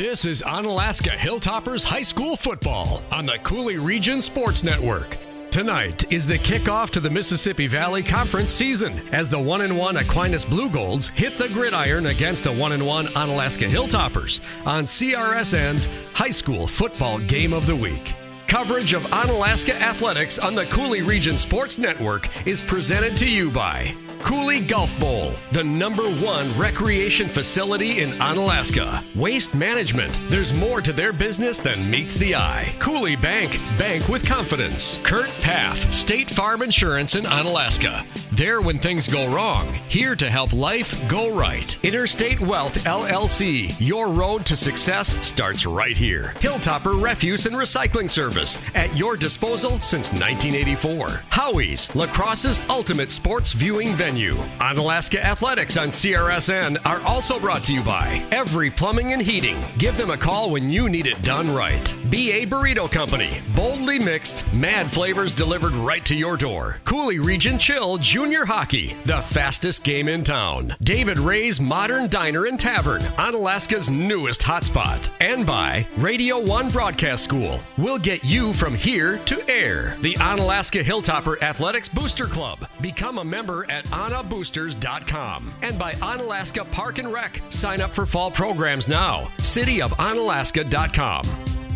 This is Onalaska Hilltoppers High School Football on the Coulee Region Sports Network. Tonight is the kickoff to the Mississippi Valley Conference season as the 1-1 Aquinas Blugolds hit the gridiron against the 1-1 Onalaska Hilltoppers on CRSN's High School Football Game of the Week. Coverage of Onalaska athletics on the Coulee Region Sports Network is presented to you by Coulee Golf Bowl, the #1 recreation facility in Onalaska. Waste Management, there's more to their business than meets the eye. Coulee Bank, bank with confidence. Kurt Paff, State Farm Insurance in Onalaska. There when things go wrong, here to help life go right. Interstate Wealth LLC, your road to success starts right here. Hilltopper Refuse and Recycling Service, at your disposal since 1984. Howie's, lacrosse's ultimate sports viewing venue. Onalaska Athletics on CRSN are also brought to you by Every Plumbing and Heating. Give them a call when you need it done right. BA Burrito Company, boldly mixed, mad flavors delivered right to your door. Coulee Region Chill Junior Hockey, the fastest game in town. David Ray's Modern Diner and Tavern, Onalaska's newest hotspot. And by Radio 1 Broadcast School. We'll get you from here to air. The Onalaska Hilltopper Athletics Booster Club. Become a member at OnaBoosters.com. And by Onalaska Park and Rec. Sign up for fall programs now. CityofOnalaska.com.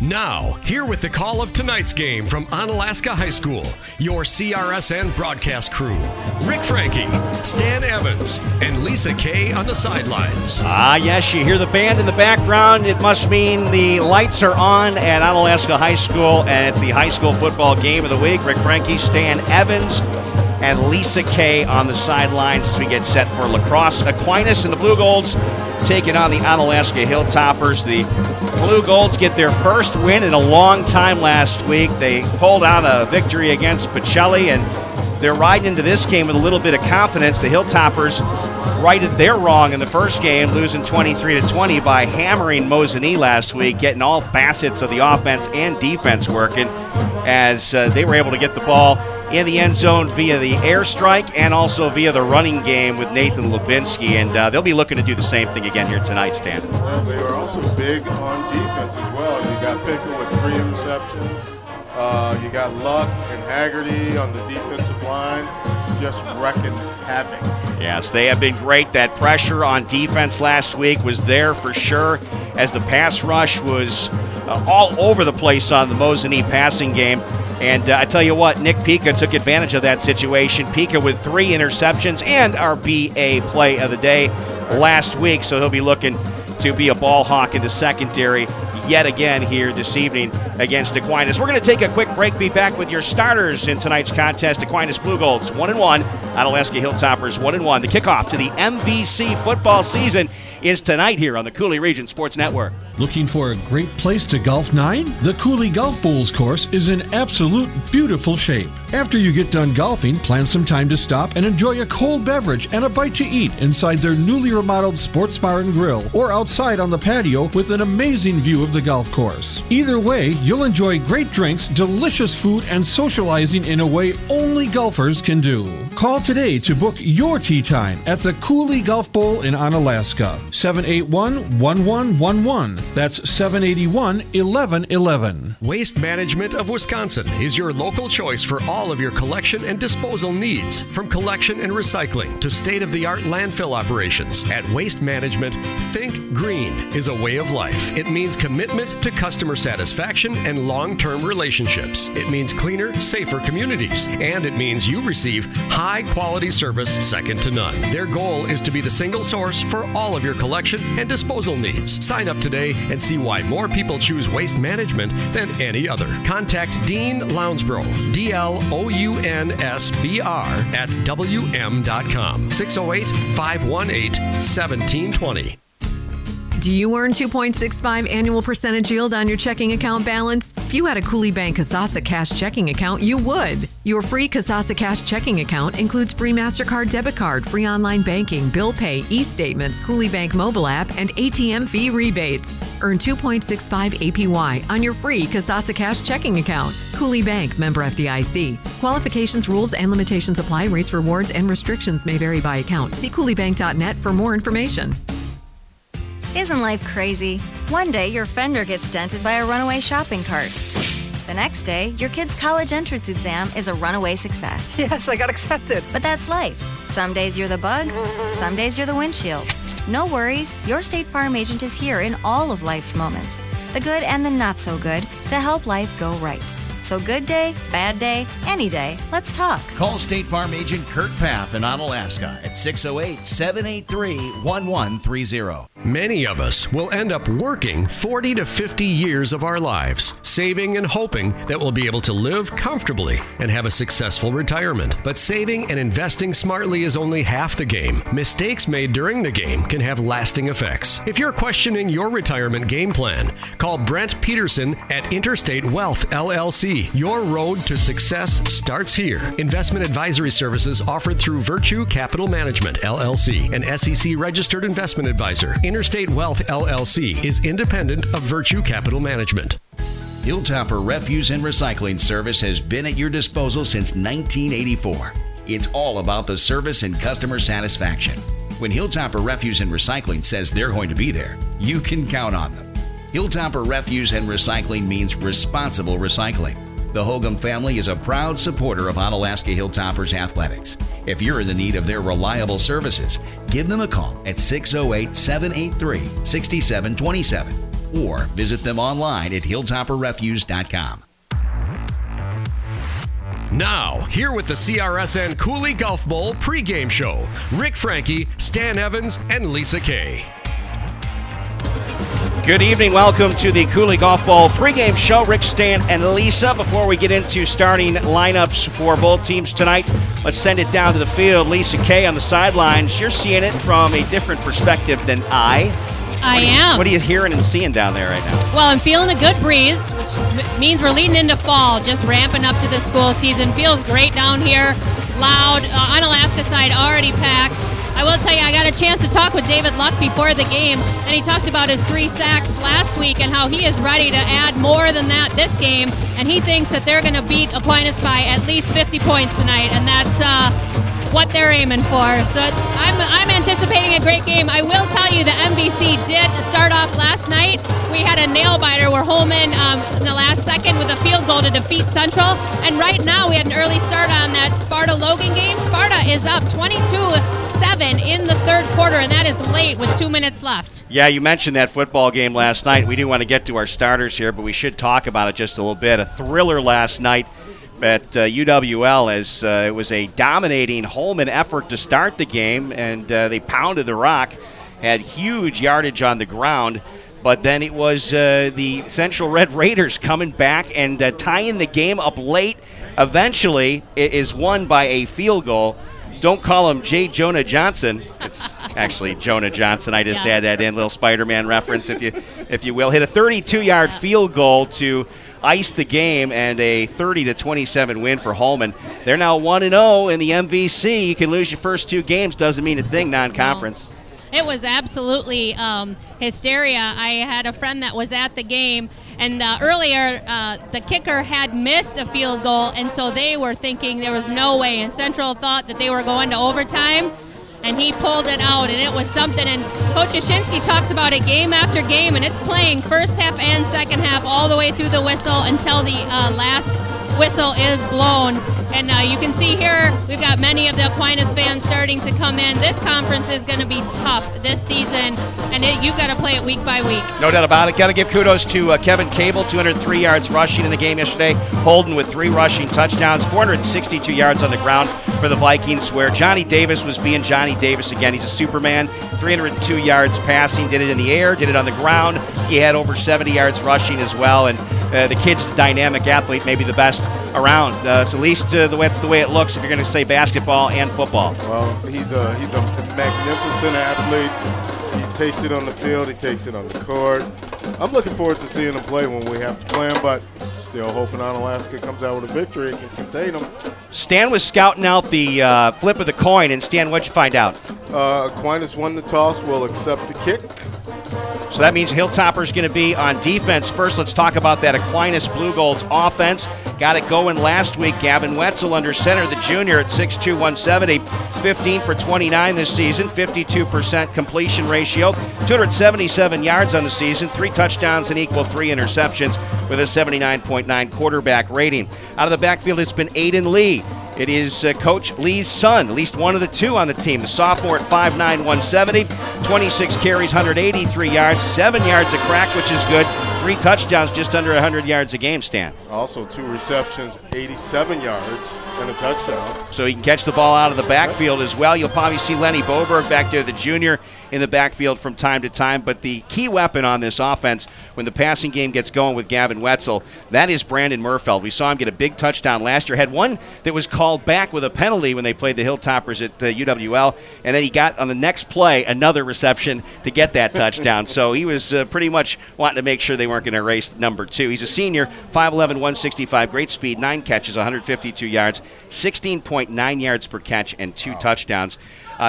Now, here with the call of tonight's game from Onalaska High School, your CRSN broadcast crew, Rick Franke, Stan Evans, and Lisa Kay on the sidelines. Yes, you hear the band in the background. It must mean the lights are on at Onalaska High School, and it's the high school football game of the week. Rick Franke, Stan Evans, and Lisa Kay on the sidelines as we get set for lacrosse. Aquinas and the Blugolds taking on the Onalaska Hilltoppers. The Blugolds get their first win in a long time last week. They pulled out a victory against Pacelli, and they're riding into this game with a little bit of confidence. The Hilltoppers righted their wrong in the first game, losing 23-20 by hammering Mosinee last week, getting all facets of the offense and defense working as they were able to get the ball in the end zone via the airstrike and also via the running game with Nathan Lubinsky, and they'll be looking to do the same thing again here tonight, Stan. Well, they are also big on defense as well. You got Picker with 3 interceptions. You got Luck and Haggerty on the defensive line, just wrecking havoc. Yes, they have been great. That pressure on defense last week was there for sure, as the pass rush was all over the place on the Mosinee passing game. And I tell you what, Nick Pica took advantage of that situation. Pica with 3 interceptions and our BA play of the day last week, so he'll be looking to be a ball hawk in the secondary yet again here this evening against Aquinas. We're going to take a quick break. Be back with your starters in tonight's contest. Aquinas Blugolds 1-1, Onalaska Hilltoppers 1-1. The kickoff to the MVC football season is tonight here on the Coulee Region Sports Network. Looking for a great place to golf 9? The Coulee Golf Bowls course is in absolute beautiful shape. After you get done golfing, plan some time to stop and enjoy a cold beverage and a bite to eat inside their newly remodeled sports bar and grill, or outside on the patio with an amazing view of the golf course. Either way, you'll enjoy great drinks, delicious food, and socializing in a way only golfers can do. Call today to book your tee time at the Coulee Golf Bowl in Onalaska. 781-1111. That's 781-1111. Waste Management of Wisconsin is your local choice for all of your collection and disposal needs. From collection and recycling to state-of-the-art landfill operations. At Waste Management, think green is a way of life. It means commitment to customer satisfaction and long-term relationships. It means cleaner, safer communities. And it means you receive high-quality service second to none. Their goal is to be the single source for all of your collection and disposal needs. Sign up today and see why more people choose Waste Management than any other. Contact Dean Lounsbro, DLOUNSBR at WM.com. 608-518-1720. Do you earn 2.65 annual percentage yield on your checking account balance? If you had a Coulee Bank Kasasa Cash checking account, you would. Your free Kasasa Cash checking account includes free MasterCard debit card, free online banking, bill pay, e-statements, Coulee Bank mobile app, and ATM fee rebates. Earn 2.65 APY on your free Kasasa Cash checking account. Coulee Bank, member FDIC. Qualifications, rules, and limitations apply. Rates, rewards, and restrictions may vary by account. See CouleeBank.net for more information. Isn't life crazy? One day your fender gets dented by a runaway shopping cart. The next day, your kid's college entrance exam is a runaway success. Yes, I got accepted. But that's life. Some days you're the bug, some days you're the windshield. No worries, your State Farm agent is here in all of life's moments, the good and the not so good, to help life go right. So good day, bad day, any day, let's talk. Call State Farm agent Kurt Path in Onalaska at 608-783-1130. Many of us will end up working 40 to 50 years of our lives, saving and hoping that we'll be able to live comfortably and have a successful retirement. But saving and investing smartly is only half the game. Mistakes made during the game can have lasting effects. If you're questioning your retirement game plan, call Brent Peterson at Interstate Wealth LLC. Your road to success starts here. Investment advisory services offered through Virtue Capital Management, LLC, an SEC-registered investment advisor. Interstate Wealth, LLC, is independent of Virtue Capital Management. Hilltopper Refuse and Recycling Service has been at your disposal since 1984. It's all about the service and customer satisfaction. When Hilltopper Refuse and Recycling says they're going to be there, you can count on them. Hilltopper Refuse and Recycling means responsible recycling. The Hogan family is a proud supporter of Onalaska Hilltoppers athletics. If you're in the need of their reliable services, give them a call at 608-783-6727 or visit them online at hilltopperrefuse.com. Now, here with the CRSN Coulee Golf Bowl pregame show, Rick Franke, Stan Evans, and Lisa Kay. Good evening. Welcome to the Coulee Golf Bowl pregame show. Rick, Stan, and Lisa. Before we get into starting lineups for both teams tonight, let's send it down to the field. Lisa Kay on the sidelines. You're seeing it from a different perspective than I am. What are you hearing and seeing down there right now? Well, I'm feeling a good breeze, which means we're leading into fall, just ramping up to the school season. Feels great down here. Loud. Onalaska side already packed. I will tell you, I got a chance to talk with David Luck before the game, and he talked about his 3 sacks last week and how he is ready to add more than that this game, and he thinks that they're going to beat Aquinas by at least 50 points tonight, and that's what they're aiming for. So I'm anticipating a great game. I will tell you the MVC did start off last night. We had a nail-biter where Holman in the last second with a field goal to defeat Central, and right now we had an early start on that Sparta-Logan game. Sparta is up 22-7 in the third quarter, and that is late with 2 minutes left. Yeah, you mentioned that football game last night. We do want to get to our starters here, but we should talk about it just a little bit. A thriller last night at UWL as it was a dominating Holman effort to start the game, and they pounded the rock, had huge yardage on the ground, but then it was the Central Red Raiders coming back and tying the game up late. Eventually, it is won by a field goal. Don't call him J. Jonah Johnson. It's actually Jonah Johnson. I just had that in, little Spider-Man reference, if you will. Hit a 32-yard field goal to ice the game, and a 30-27 win for Holman. They're now 1-0 in the MVC. You can lose your first 2 games, doesn't mean a thing non-conference. It was absolutely hysteria. I had a friend that was at the game, and earlier the kicker had missed a field goal, and so they were thinking there was no way, and Central thought that they were going to overtime, and he pulled it out, and it was something. And Coach Yashinsky talks about it game after game, and it's playing first half and second half all the way through the whistle until the last whistle is blown. And you can see here we've got many of the Aquinas fans starting to come in. This conference is going to be tough this season, and you've got to play it week by week. No doubt about it. Got to give kudos to Kevin Cable, 203 yards rushing in the game yesterday. Holden with 3 rushing touchdowns, 462 yards on the ground for the Vikings, where Johnny Davis was being Johnny Davis again. He's a Superman. 302 yards passing, did it in the air, did it on the ground. He had over 70 yards rushing as well, and the kid's a dynamic athlete, maybe the best around. So at least that's the way it looks if you're going to say basketball and football. Well, he's a magnificent athlete. He takes it on the field. He takes it on the court. I'm looking forward to seeing him play when we have to play him, but still hoping Onalaska comes out with a victory and can contain him. Stan was scouting out the flip of the coin, and Stan, what'd you find out? Aquinas won the toss, will accept the kick. So that means Hilltoppers going to be on defense. First, let's talk about that Aquinas Blugolds offense. Got it going last week. Gavin Wetzel under center, the junior at 6'2", 170. 15 for 29 this season, 52% completion ratio, 277 yards on the season, 3 touchdowns and equal 3 interceptions with a 79.9 quarterback rating. Out of the backfield, it's been Aiden Lee. It is Coach Lee's son, at least one of the two on the team. The sophomore at 5'9", 170, 26 carries, 183 yards, 7 yards a crack, which is good. 3 touchdowns, just under 100 yards a game, Stan. Also 2 receptions, 87 yards, and a touchdown. So he can catch the ball out of the backfield as well. You'll probably see Lenny Boberg back there, the junior, in the backfield from time to time. But the key weapon on this offense, when the passing game gets going with Gavin Wetzel, that is Brandon Murfeld. We saw him get a big touchdown last year. Had one that was called back with a penalty when they played the Hilltoppers at UWL. And then he got, on the next play, another reception to get that touchdown. So he was pretty much wanting to make sure they weren't going to erase number 2. He's a senior, 5'11", 165, great speed, 9 catches, 152 yards, 16.9 yards per catch, and 2 touchdowns.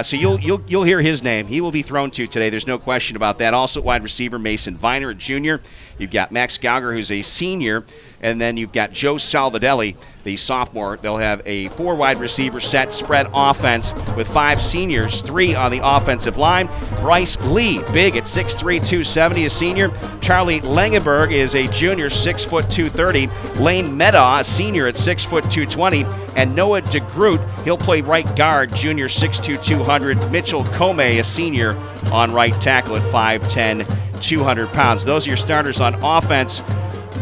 So you'll hear his name. He will be thrown to today. There's no question about that. Also, wide receiver Mason Viner, a junior. You've got Max Gauger, who's a senior, and then you've got Joe Salvadelli, the sophomore. They'll have a 4 wide receiver set spread offense with 5 seniors, 3 on the offensive line. Bryce Lee, big at 6'3", 270, a senior. Charlie Langenberg is a junior, 6', 230. Lane Medaw, a senior at 6', 220. And Noah DeGroot, he'll play right guard, junior, 6'2", 200. Mitchell Comey, a senior, on right tackle at 5'10", 200 pounds. Those are your starters on offense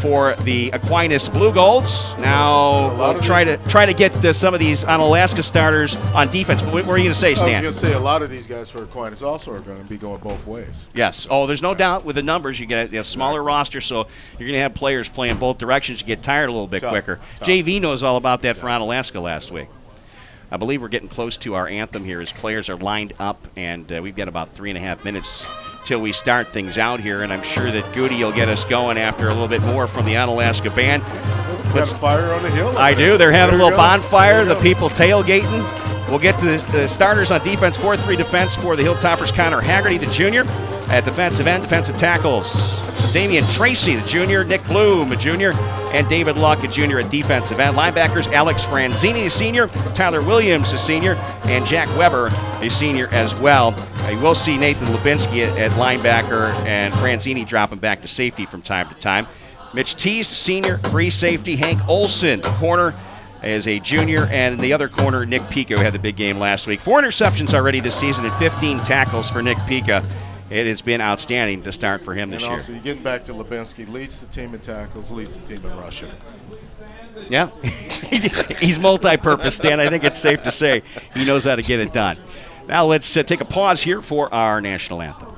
for the Aquinas Blugolds. Now we'll try to get some of these Onalaska starters on defense. What were you going to say, Stan? I was going to say a lot of these guys for Aquinas also are going to be going both ways. Yes. Oh, there's no doubt with the numbers. You get a smaller roster, so you're going to have players playing both directions. You get tired a little bit quicker. JV knows all about that for Onalaska last week. I believe we're getting close to our anthem here as players are lined up, and we've got about 3.5 minutes till we start things out here, and I'm sure that Goody will get us going after a little bit more from the Onalaska band. Let's fire on the hill. I do. They're having a little bonfire. The people tailgating. We'll get to the starters on defense. 4-3 defense for the Hilltoppers. Connor Haggerty, the junior. At defensive end, defensive tackles, Damian Tracy, the junior. Nick Bloom, a junior. And David Luck, a junior at defensive end. Linebackers, Alex Franzini, a senior. Tyler Williams, a senior. And Jack Weber, a senior as well. You will see Nathan Lubinski at linebacker and Franzini dropping back to safety from time to time. Mitch Teese, senior, free safety. Hank Olson, corner, as a junior. And in the other corner, Nick Pico had the big game last week. 4 interceptions already this season and 15 tackles for Nick Pico. It has been outstanding to start for him this year. And also, you're getting back to Lubinski, leads the team in tackles, leads the team in rushing. Yeah, he's multi-purpose, Stan. I think it's safe to say he knows how to get it done. Now let's take a pause here for our national anthem.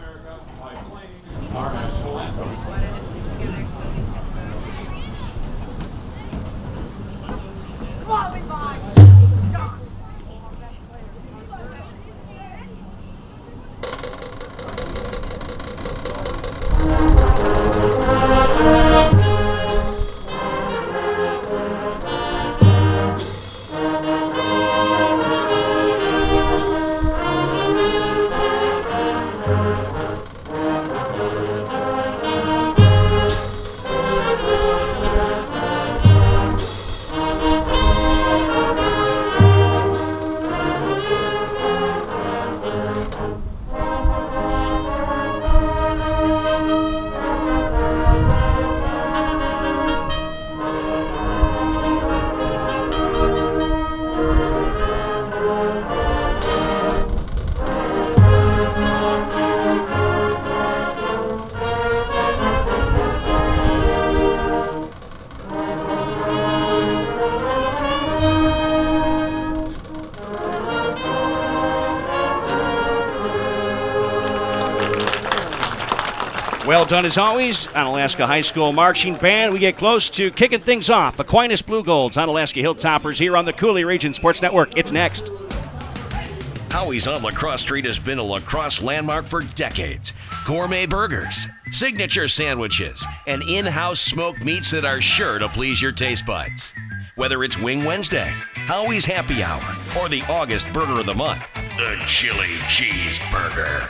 Well done as always, Onalaska High School Marching Band. We get close to kicking things off. Aquinas Blugolds, Onalaska Hilltoppers here on the Coulee Region Sports Network. It's next. Howie's on Lacrosse Street has been a lacrosse landmark for decades. Gourmet burgers, signature sandwiches, and in-house smoked meats that are sure to please your taste buds. Whether it's Wing Wednesday, Howie's Happy Hour, or the August Burger of the Month, the Chili Cheeseburger.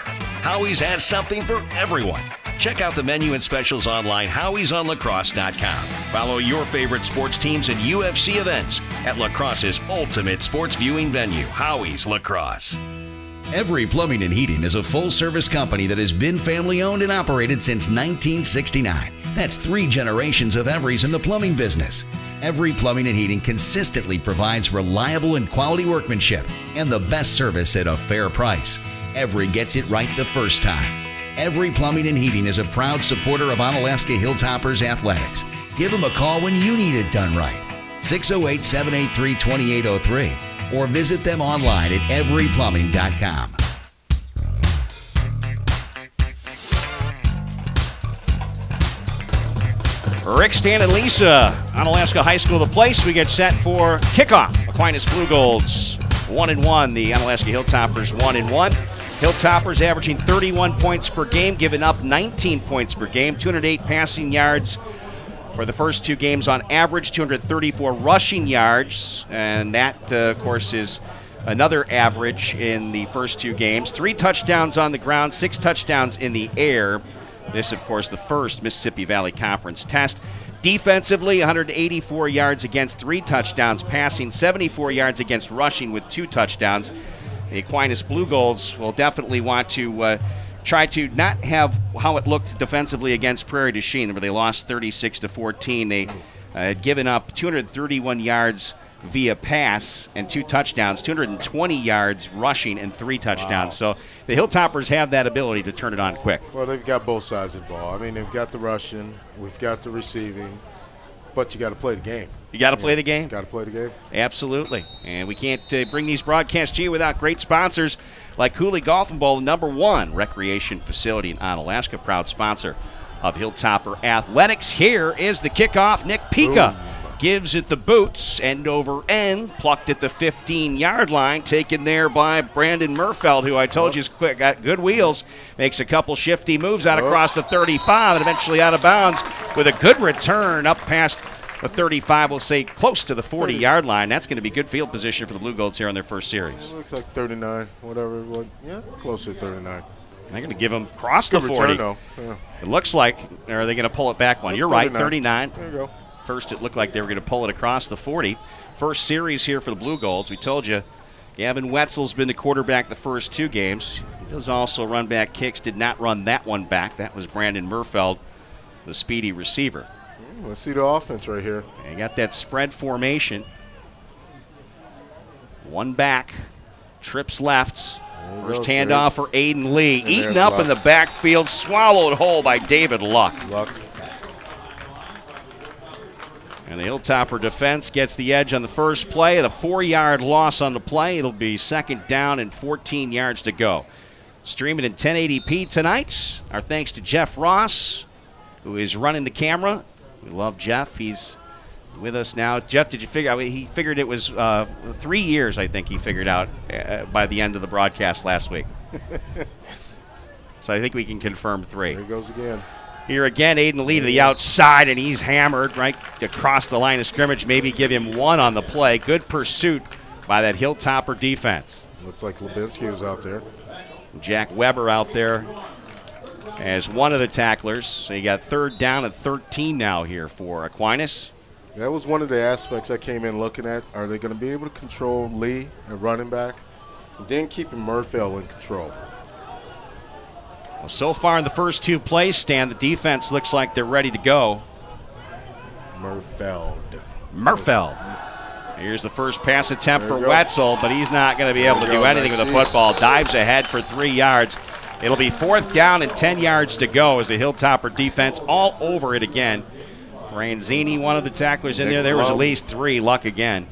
Howie's has something for everyone. Check out the menu and specials online, howiesonlacrosse.com. Follow your favorite sports teams and UFC events at Lacrosse's ultimate sports viewing venue, Howie's Lacrosse. Every Plumbing and Heating is a full-service company that has been family-owned and operated since 1969. That's 3 generations of Everys in the plumbing business. Every Plumbing and Heating consistently provides reliable and quality workmanship and the best service at a fair price. Every gets it right the first time. Every Plumbing and Heating is a proud supporter of Onalaska Hilltoppers Athletics. Give them a call when you need it done right. 608-783-2803 or visit them online at everyplumbing.com. Rick, Stan, and Lisa, Onalaska High School, the place. We get set for kickoff. Aquinas Blugolds 1-1. The Onalaska Hilltoppers 1-1. Hilltoppers averaging 31 points per game, giving up 19 points per game, 208 passing yards for the first 2 games on average, 234 rushing yards, and that, of course, is another average in the first 2 games. 3 touchdowns on the ground, 6 touchdowns in the air. This, of course, the first Mississippi Valley Conference test. Defensively, 184 yards against 3 touchdowns, passing 74 yards against rushing with 2 touchdowns. The Aquinas Blugolds will definitely want to try to not have how it looked defensively against Prairie du Chien, where they lost 36-14. They had given up 231 yards via pass and 2 touchdowns, 220 yards rushing and 3 touchdowns. Wow. So the Hilltoppers have that ability to turn it on quick. Well, they've got both sides of the ball. I mean, they've got the rushing, we've got the receiving, but you got to play the game. You got to play the game? Got to play the game. Absolutely. And we can't bring these broadcasts to you without great sponsors like Coulee Golf and Bowl, the #1 recreation facility in Onalaska, proud sponsor of Hilltopper Athletics. Here is the kickoff. Nick Pica gives it the boots, end over end, plucked at the 15-yard line, taken there by Brandon Murfeld, who I told you is quick, got good wheels, makes a couple shifty moves out across the 35 and eventually out of bounds with a good return up past the 35, we'll say close to the 40-yard line. That's going to be good field position for the Blugolds here on their first series. It looks like 39, whatever it was. Yeah, closer to 39. They're going to give him across the 40. Return, though. Yeah. It looks like, or are they going to pull it back one? You're right, 39. There you go. First, it looked like they were going to pull it across the 40. First series here for the Blugolds. We told you, Gavin Wetzel's been the quarterback the first 2 games. He does also run back kicks, did not run that one back. That was Brandon Murfeld, the speedy receiver. Let's see the offense right here. And you got that spread formation. 1 back, trips left. First handoff for Aiden Lee. Eaten up in the backfield, swallowed whole by David Luck. And the Hilltopper defense gets the edge on the first play. The 4-yard loss on the play. It'll be 2nd down and 14 yards to go. Streaming in 1080p tonight. Our thanks to Jeff Ross, who is running the camera. We love Jeff. He's with us now. Jeff, did you figure out? He figured it was 3 years, I think he figured out by the end of the broadcast last week. So I think we can confirm 3. There he goes again. Here again, Aiden Lee to the outside, and he's hammered right across the line of scrimmage. Maybe give him 1 on the play. Good pursuit by that Hilltopper defense. Looks like Lubinsky was out there. Jack Weber out there as one of the tacklers. So you got 3rd down and 13 now here for Aquinas. That was one of the aspects I came in looking at. Are they going to be able to control Lee at running back? And then keeping Murfeld in control. Well, so far in the first 2 plays, Stan, the defense looks like they're ready to go. Murfeld. Here's the first pass attempt for Wetzel, but he's not going to be able to do anything with the football. Dives ahead for 3 yards. It'll be 4th down and 10 yards to go as the Hilltopper defense all over it again. Franzini, one of the tacklers in there. There was at least 3. Luck again.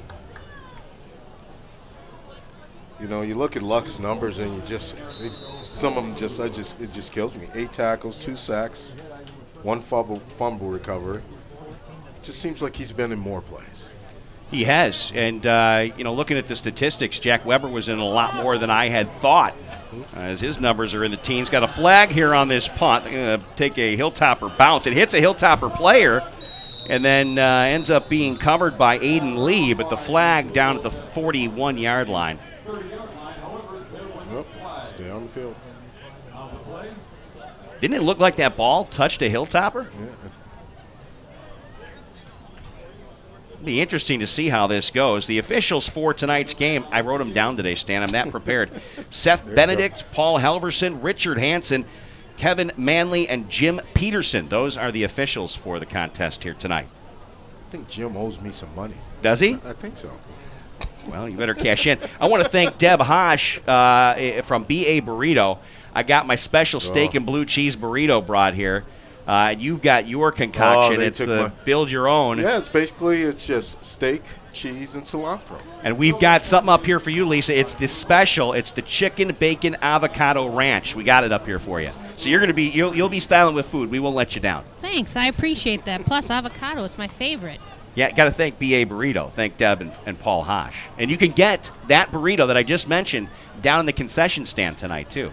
You know, you look at Luck's numbers and you just, some of them just, it just kills me. 8 tackles, 2 sacks, 1 fumble recovery. It just seems like he's been in more plays. He has, and looking at the statistics, Jack Weber was in a lot more than I had thought, as his numbers are in the teens. Got a flag here on this punt. They're going to take a Hilltopper bounce. It hits a Hilltopper player, and then ends up being covered by Aiden Lee, but the flag down at the 41-yard line. Yep. Stay on the field. Didn't it look like that ball touched a Hilltopper? Yeah. It'll be interesting to see how this goes. The officials for tonight's game, I wrote them down today, Stan. I'm that prepared. Seth Benedict, Paul Halverson, Richard Hansen, Kevin Manley, and Jim Peterson. Those are the officials for the contest here tonight. I think Jim owes me some money. Does he? I think so. Well, you better cash in. I want to thank Deb Hosh from BA Burrito. I got my special steak and blue cheese burrito brought here. You've got your concoction. It's the build your own. Yeah, it's just steak, cheese, and cilantro. And we've got something up here for you, Lisa. It's the special. It's the chicken bacon avocado ranch. We got it up here for you. So you'll be styling with food. We won't let you down. Thanks. I appreciate that. Plus, avocado is my favorite. Yeah, got to thank BA Burrito. Thank Deb and Paul Hosh. And you can get that burrito that I just mentioned down in the concession stand tonight, too.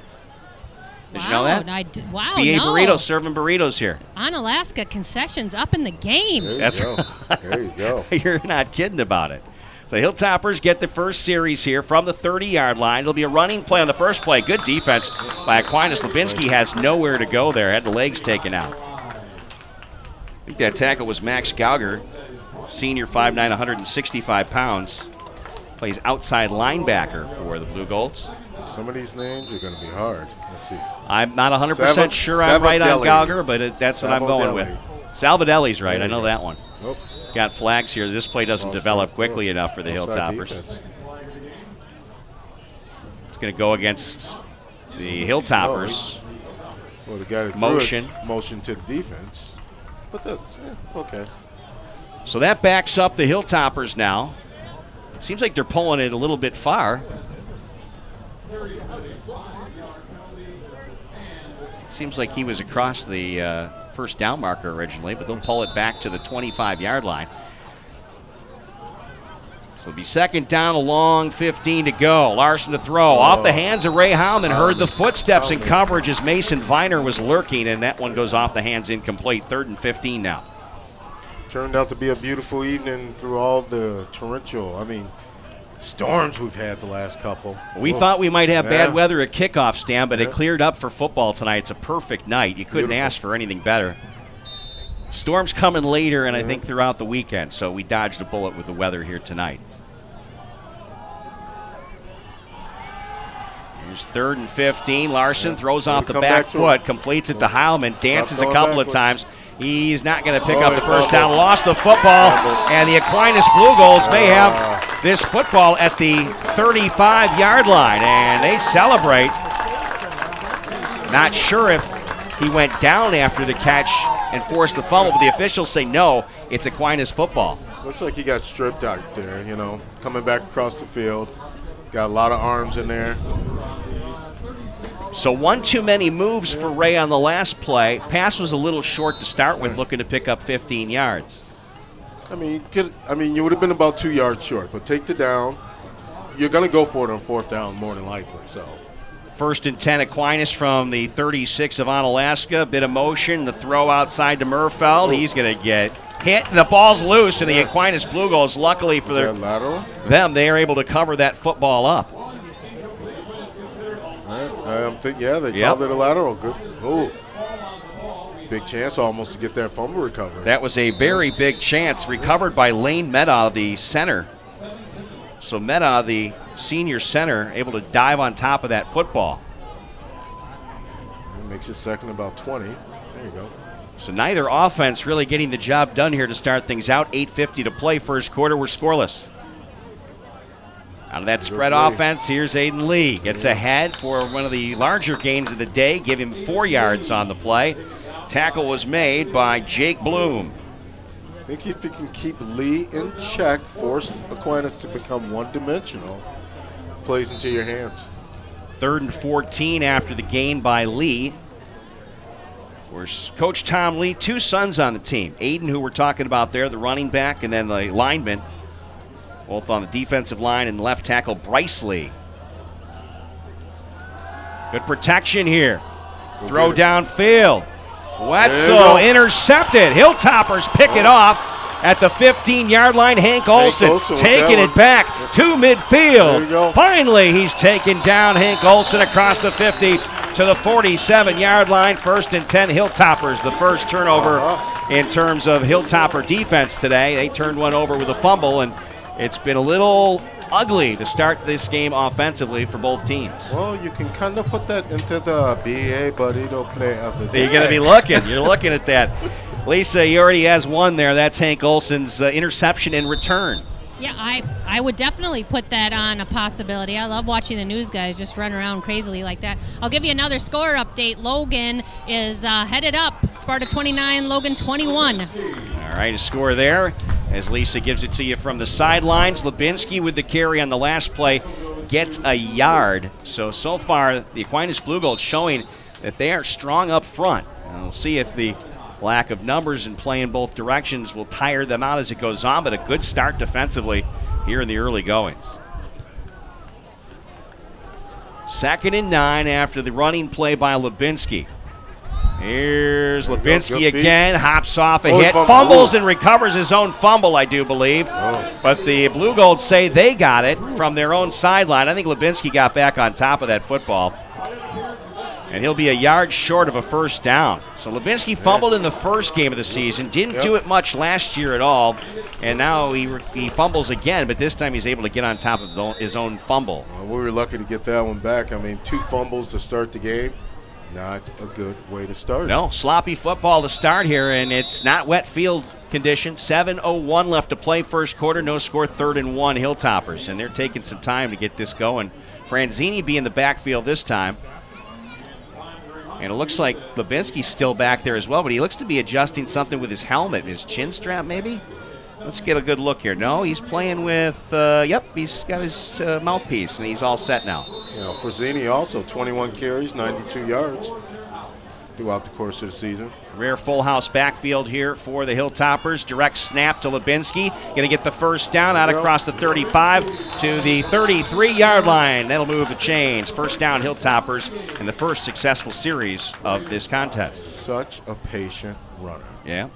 Did you know that? Wow, BA Burrito serving burritos here. Onalaska concessions up in the game. There you go. You're not kidding about it. The Hilltoppers get the first series here from the 30-yard line. It'll be a running play on the first play. Good defense by Aquinas. Lubinski has nowhere to go there. Had the legs taken out. I think that tackle was Max Gauger, senior 5'9", 165 pounds. Plays outside linebacker for the Blugolds. Some of these names are going to be hard. Let's see. I'm not 100% sure I'm right on Gauger, but that's what I'm going with. Salvadelli's right. I know that one. Nope. Got flags here. This play doesn't develop quickly enough for the Hilltoppers. Defense. It's going to go against the Hilltoppers. Well, the guy that motion to the defense. But that's okay. So that backs up the Hilltoppers now. It seems like they're pulling it a little bit far. It seems like he was across the first down marker originally, but they'll pull it back to the 25-yard line. So it'll be second down, a long 15 to go. Larson to throw. Off the hands of Ray Howman. Heard the footsteps in coverage as Mason Viner was lurking, and that one goes off the hands incomplete. 3rd and 15 now. Turned out to be a beautiful evening through all the torrential, storms we've had the last couple. We thought we might have bad weather at kickoff, Stan, but it cleared up for football tonight. It's a perfect night. You couldn't ask for anything better. Storms coming later, and I think throughout the weekend, so we dodged a bullet with the weather here tonight. Here's 3rd and 15. Larson throws off the back foot, completes it to Heilman, dances a couple of times. He's not going to pick up the first down. Lost the football, and the Aquinas Blugolds may have this football at the 35-yard line, and they celebrate. Not sure if he went down after the catch and forced the fumble, but the officials say no, it's Aquinas football. Looks like he got stripped out there, coming back across the field. Got a lot of arms in there. So one too many moves for Ray on the last play. Pass was a little short to start with, looking to pick up 15 yards. You would have been about 2 yards short, but take the down. You're going to go for it on 4th down more than likely. So 1st and 10, Aquinas from the 36 of Onalaska. Bit of motion, the throw outside to Murfeld. He's going to get hit, and the ball's loose, and the Aquinas Blugolds, luckily for them, they are able to cover that football up. They called it a lateral. Good. Oh, big chance almost to get that fumble recovery. That was a very big chance, recovered by Lane Meta, the center. So Meta, the senior center, able to dive on top of that football. Makes it second about 20. There you go. So neither offense really getting the job done here to start things out. 8:50 to play. First quarter, we're scoreless. Out of that spread offense, here's Aiden Lee. Gets ahead for one of the larger gains of the day. Give him 4 yards on the play. Tackle was made by Jake Bloom. I think if you can keep Lee in check, force Aquinas to become one-dimensional, plays into your hands. 3rd and 14 after the gain by Lee. Of course, Coach Tom Lee, 2 sons on the team. Aiden, who we're talking about there, the running back, and then the lineman. Both on the defensive line, and left tackle Bryce Lee. Good protection here. Throw downfield. Wetzel intercepted. Hilltoppers pick it off at the 15-yard line. Hank Olson taking it back to midfield. There you go. Finally, he's taken down. Hank Olson across the 50 to the 47-yard line. 1st and 10 Hilltoppers. The first turnover in terms of Hilltopper defense today. They turned one over with a fumble, and it's been a little ugly to start this game offensively for both teams. Well, you can kind of put that into the BA Burrito play of the day. You're going to be looking. You're looking at that. Lisa, he already has one there. That's Hank Olson's interception and return. Yeah, I would definitely put that on a possibility. I love watching the news guys just run around crazily like that. I'll give you another score update. Logan is headed up. Sparta 29, Logan 21. All right, a score there as Lisa gives it to you from the sidelines. Lubinsky with the carry on the last play gets a yard. So far, the Aquinas Blugolds showing that they are strong up front. And we'll see if the lack of numbers and play in both directions will tire them out as it goes on, but a good start defensively here in the early goings. 2nd and 9 after the running play by Lubinsky. Here's Lubinsky again, hops off a hit, fumbles and recovers his own fumble, I do believe. But the Blugolds say they got it from their own sideline. I think Lubinsky got back on top of that football. And he'll be a yard short of a first down. So Lubinsky fumbled in the first game of the season, didn't do it much last year at all, and now he fumbles again, but this time he's able to get on top of his own fumble. Well, we were lucky to get that one back. I mean, 2 fumbles to start the game. Not a good way to start. No, sloppy football to start here, and it's not wet field condition. 7:01 left to play first quarter. No score, 3rd and 1 Hilltoppers, and they're taking some time to get this going. Franzini be in the backfield this time. And it looks like Lubinsky's still back there as well, but he looks to be adjusting something with his helmet, his chin strap maybe? Let's get a good look here. No, he's playing with, he's got his mouthpiece, and he's all set now. You know, Franzini also 21 carries, 92 yards throughout the course of the season. Rare full house backfield here for the Hilltoppers. Direct snap to Lubinsky. Going to get the first down out across the 35 to the 33-yard line. That'll move the chains. First down Hilltoppers in the first successful series of this contest. Such a patient runner. Yeah.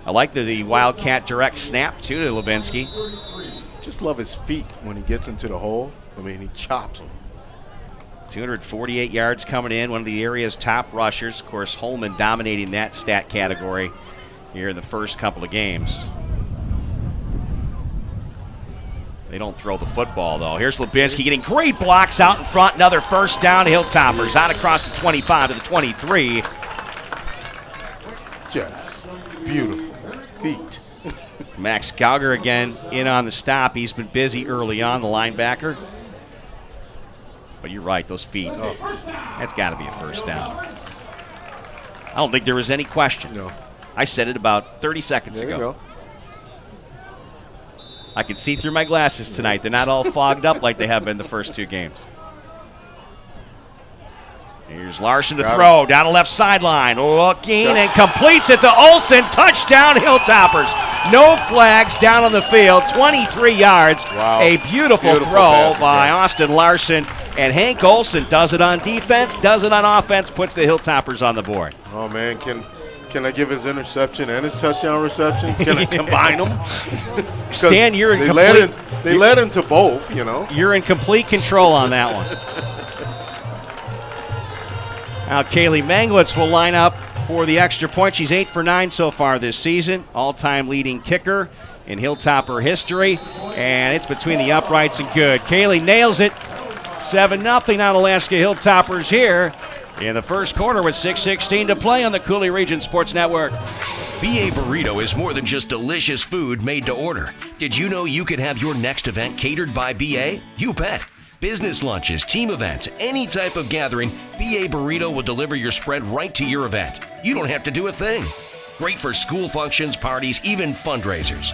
I like the Wildcat direct snap, too, to Lubinsky. Just love his feet when he gets into the hole. I mean, he chops them. 248 yards coming in, one of the area's top rushers. Of course, Holman dominating that stat category here in the first couple of games. They don't throw the football, though. Here's Lubinsky getting great blocks out in front. Another first down, Hilltoppers out across the 25 to the 23. Just beautiful feet. Max Gauger again in on the stop. He's been busy early on, the linebacker. But you're right, those feet. That's got to be a first down. I don't think there was any question. No. I said it about 30 seconds ago. There you go. I can see through my glasses tonight. They're not all fogged up like they have been the first 2 games. Here's Larson to throw down the left sideline. Looking and completes it to Olson. Touchdown, Hilltoppers. No flags down on the field. 23 yards. Wow. A beautiful throw by Austin Larson. And Hank Olson does it on defense, does it on offense, puts the Hilltoppers on the board. Oh, man, can I give his interception and his touchdown reception? Can I combine them? Stan, you're in They led into both, you know. You're in complete control on that one. Now Kaylee Manglitz will line up for the extra point. She's 8 for 9 so far this season. All-time leading kicker in Hilltopper history. And it's between the uprights and good. Kaylee nails it. 7-0 Onalaska Hilltoppers here in the first quarter with 6:16 to play on the Coulee Region Sports Network. BA Burrito is more than just delicious food made to order. Did you know you could have your next event catered by BA? You bet. Business lunches, team events, any type of gathering, BA Burrito will deliver your spread right to your event. You don't have to do a thing. Great for school functions, parties, even fundraisers.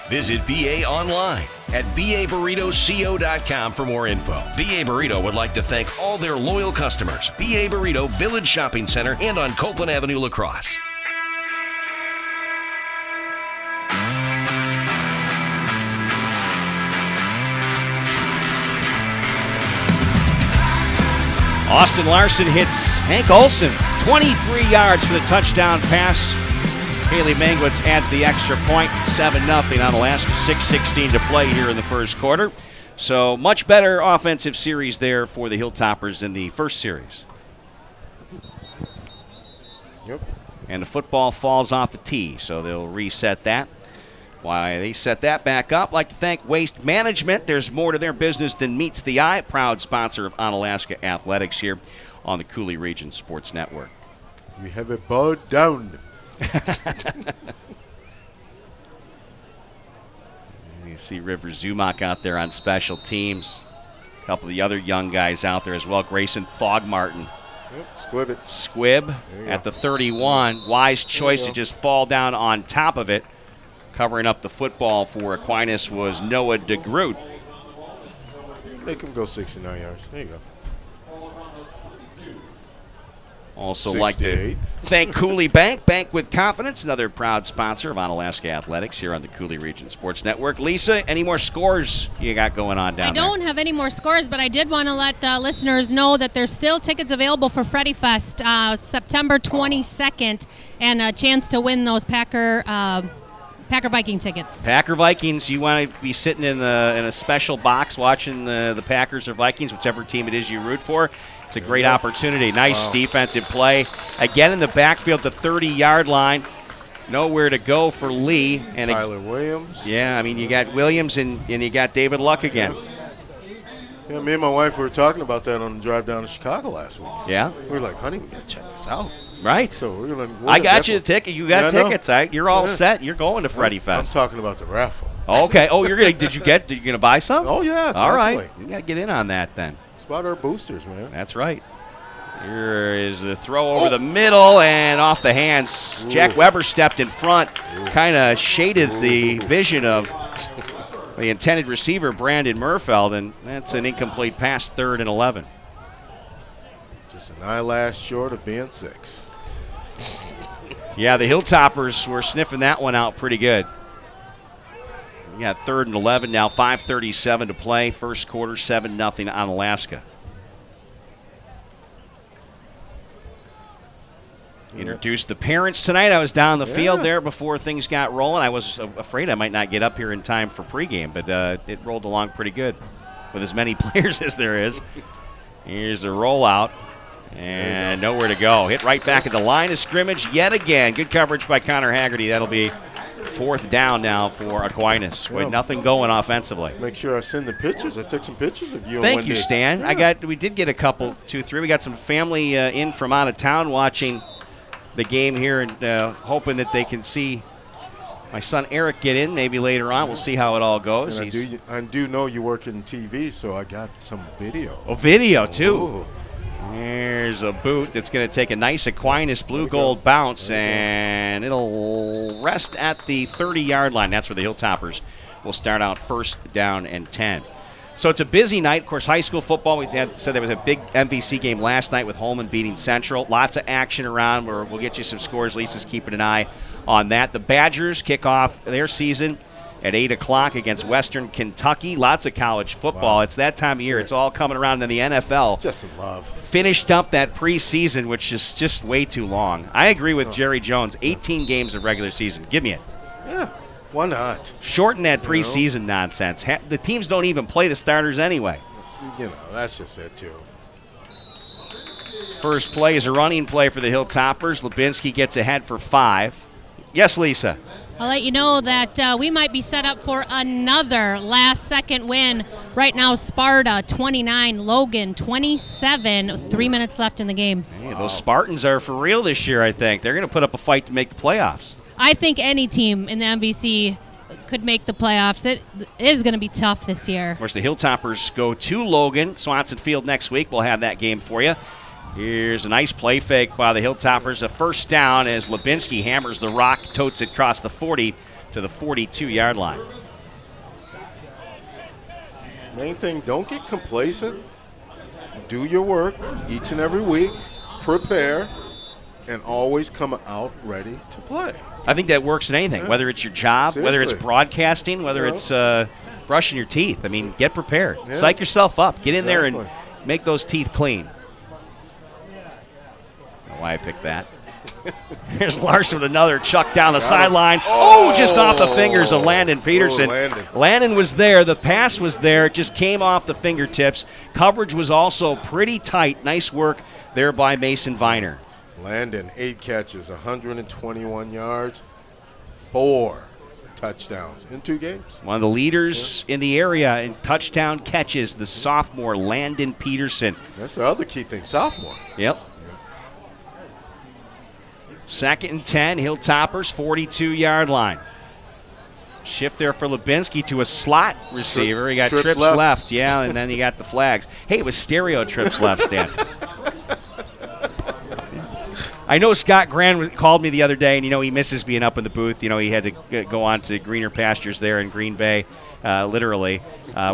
Visit BA online at baburritoco.com for more info. BA Burrito would like to thank all their loyal customers. BA Burrito, Village Shopping Center, and on Copeland Avenue, La Crosse. Austin Larson hits Hank Olson 23 yards for the touchdown pass. Haley Mangwitz adds the extra point, 7-0 Onalaska, 6:16 to play here in the first quarter. So much better offensive series there for the Hilltoppers in the first series. Yep. And the football falls off the tee, so they'll reset that. While they set that back up, I'd like to thank Waste Management. There's more to their business than meets the eye. Proud sponsor of Onalaska Athletics here on the Coulee Region Sports Network. We have it bowed down. You see River Zumach out there on special teams. A couple of the other young guys out there as well. Grayson Thogmartin. Yep, squib it. Squib at the 31. Wise choice to just fall down on top of it. Covering up the football for Aquinas was Noah DeGroot. Make him go 69 yards. There you go. Also 68. like to thank Coulee Bank. Bank with confidence. Another proud sponsor of Onalaska Athletics here on the Coulee Region Sports Network. Lisa, any more scores you got going on down there? I don't have any more scores, but I did want to let listeners know that there's still tickets available for Freddy Fest September 22nd, and a chance to win those Packer Viking tickets. Packer Vikings, you want to be sitting in a special box watching the Packers or Vikings, whichever team it is you root for. It's a great opportunity. Nice defensive play. Again in the backfield, the 30-yard line. Nowhere to go for Lee. And Tyler Williams. Yeah, I mean, you got Williams and you got David Luck again. Yeah, me and my wife were talking about that on the drive down to Chicago last week. Yeah. We were like, honey, we got to check this out. Right. So we're going to. I got you the ticket. You got tickets. You're all set. You're going to Freddy Fest. I'm talking about the raffle. Okay. Oh, you're gonna. Did you gonna buy some? Oh yeah. All right. Definitely. You gotta get in on that then. It's about our boosters, man. That's right. Here is the throw over the middle and off the hands. Jack Weber stepped in front, kind of shaded the vision of the intended receiver, Brandon Murfeld, and that's an incomplete pass, 3rd and 11. Just an eyelash short of being 6. Yeah, the Hilltoppers were sniffing that one out pretty good. We got 3rd and 11 now, 5:37 to play. First quarter, 7-0 Onalaska. Introduced the parents tonight. I was down the field there before things got rolling. I was afraid I might not get up here in time for pregame, but it rolled along pretty good with as many players as there is. Here's a rollout, and nowhere to go. Hit right back at the line of scrimmage yet again. Good coverage by Connor Haggerty. That'll be 4th down now for Aquinas with nothing going offensively. Make sure I send the pictures. I took some pictures of you. Thank you, Stan. We did get a couple, 2, 3. We got some family in from out of town watching the game here and hoping that they can see my son Eric get in maybe later on. We'll see how it all goes. I do know you work in TV, so I got some video. Oh, video too. Ooh. There's a boot that's going to take a nice Aquinas blue gold bounce, and it'll rest at the 30-yard line. That's where the Hilltoppers will start out 1st down and 10. So it's a busy night. Of course, high school football, we said there was a big MVC game last night with Holman beating Central. Lots of action around. We'll get you some scores. Lisa's keeping an eye on that. The Badgers kick off their season at 8 o'clock against Western Kentucky. Lots of college football. Wow. It's that time of year. It's all coming around. And then the NFL just love finished up that preseason, which is just way too long. I agree with Jerry Jones. 18 games of regular season. Give me it. Yeah. Why not? Shorten that preseason nonsense. The teams don't even play the starters anyway. That's just it, too. First play is a running play for the Hilltoppers. Lubinski gets ahead for 5. Yes, Lisa. I'll let you know that we might be set up for another last-second win. Right now, Sparta 29, Logan 27. 3 minutes left in the game. Hey, those Spartans are for real this year, I think. They're going to put up a fight to make the playoffs. I think any team in the MVC could make the playoffs. It is going to be tough this year. Of course, the Hilltoppers go to Logan, Swanson Field next week. We'll have that game for you. Here's a nice play fake by the Hilltoppers. A 1st down as Lubinski hammers the rock, totes it across the 40 to the 42-yard line. Main thing, don't get complacent. Do your work each and every week. Prepare. And always come out ready to play. I think that works in anything, whether it's your job, whether it's broadcasting, whether it's brushing your teeth. I mean, get prepared. Psych yourself up. Get in there and make those teeth clean. why I picked that. Here's Larson with another chuck down the sideline. Oh, just off the fingers of Landon Peterson. Landon was there. The pass was there. It just came off the fingertips. Coverage was also pretty tight. Nice work there by Mason Viner. Landon, 8 catches, 121 yards, 4 touchdowns in 2 games. One of the leaders in the area in touchdown catches, the sophomore Landon Peterson. That's the other key thing, sophomore. Yep. 2nd and 10, Hilltoppers, 42-yard line. Shift there for Lubinsky to a slot receiver. He got trips left, yeah, and then he got the flags. Hey, it was stereo trips left, Stan. I know Scott Grand called me the other day, and, he misses being up in the booth. He had to go on to greener pastures there in Green Bay, literally,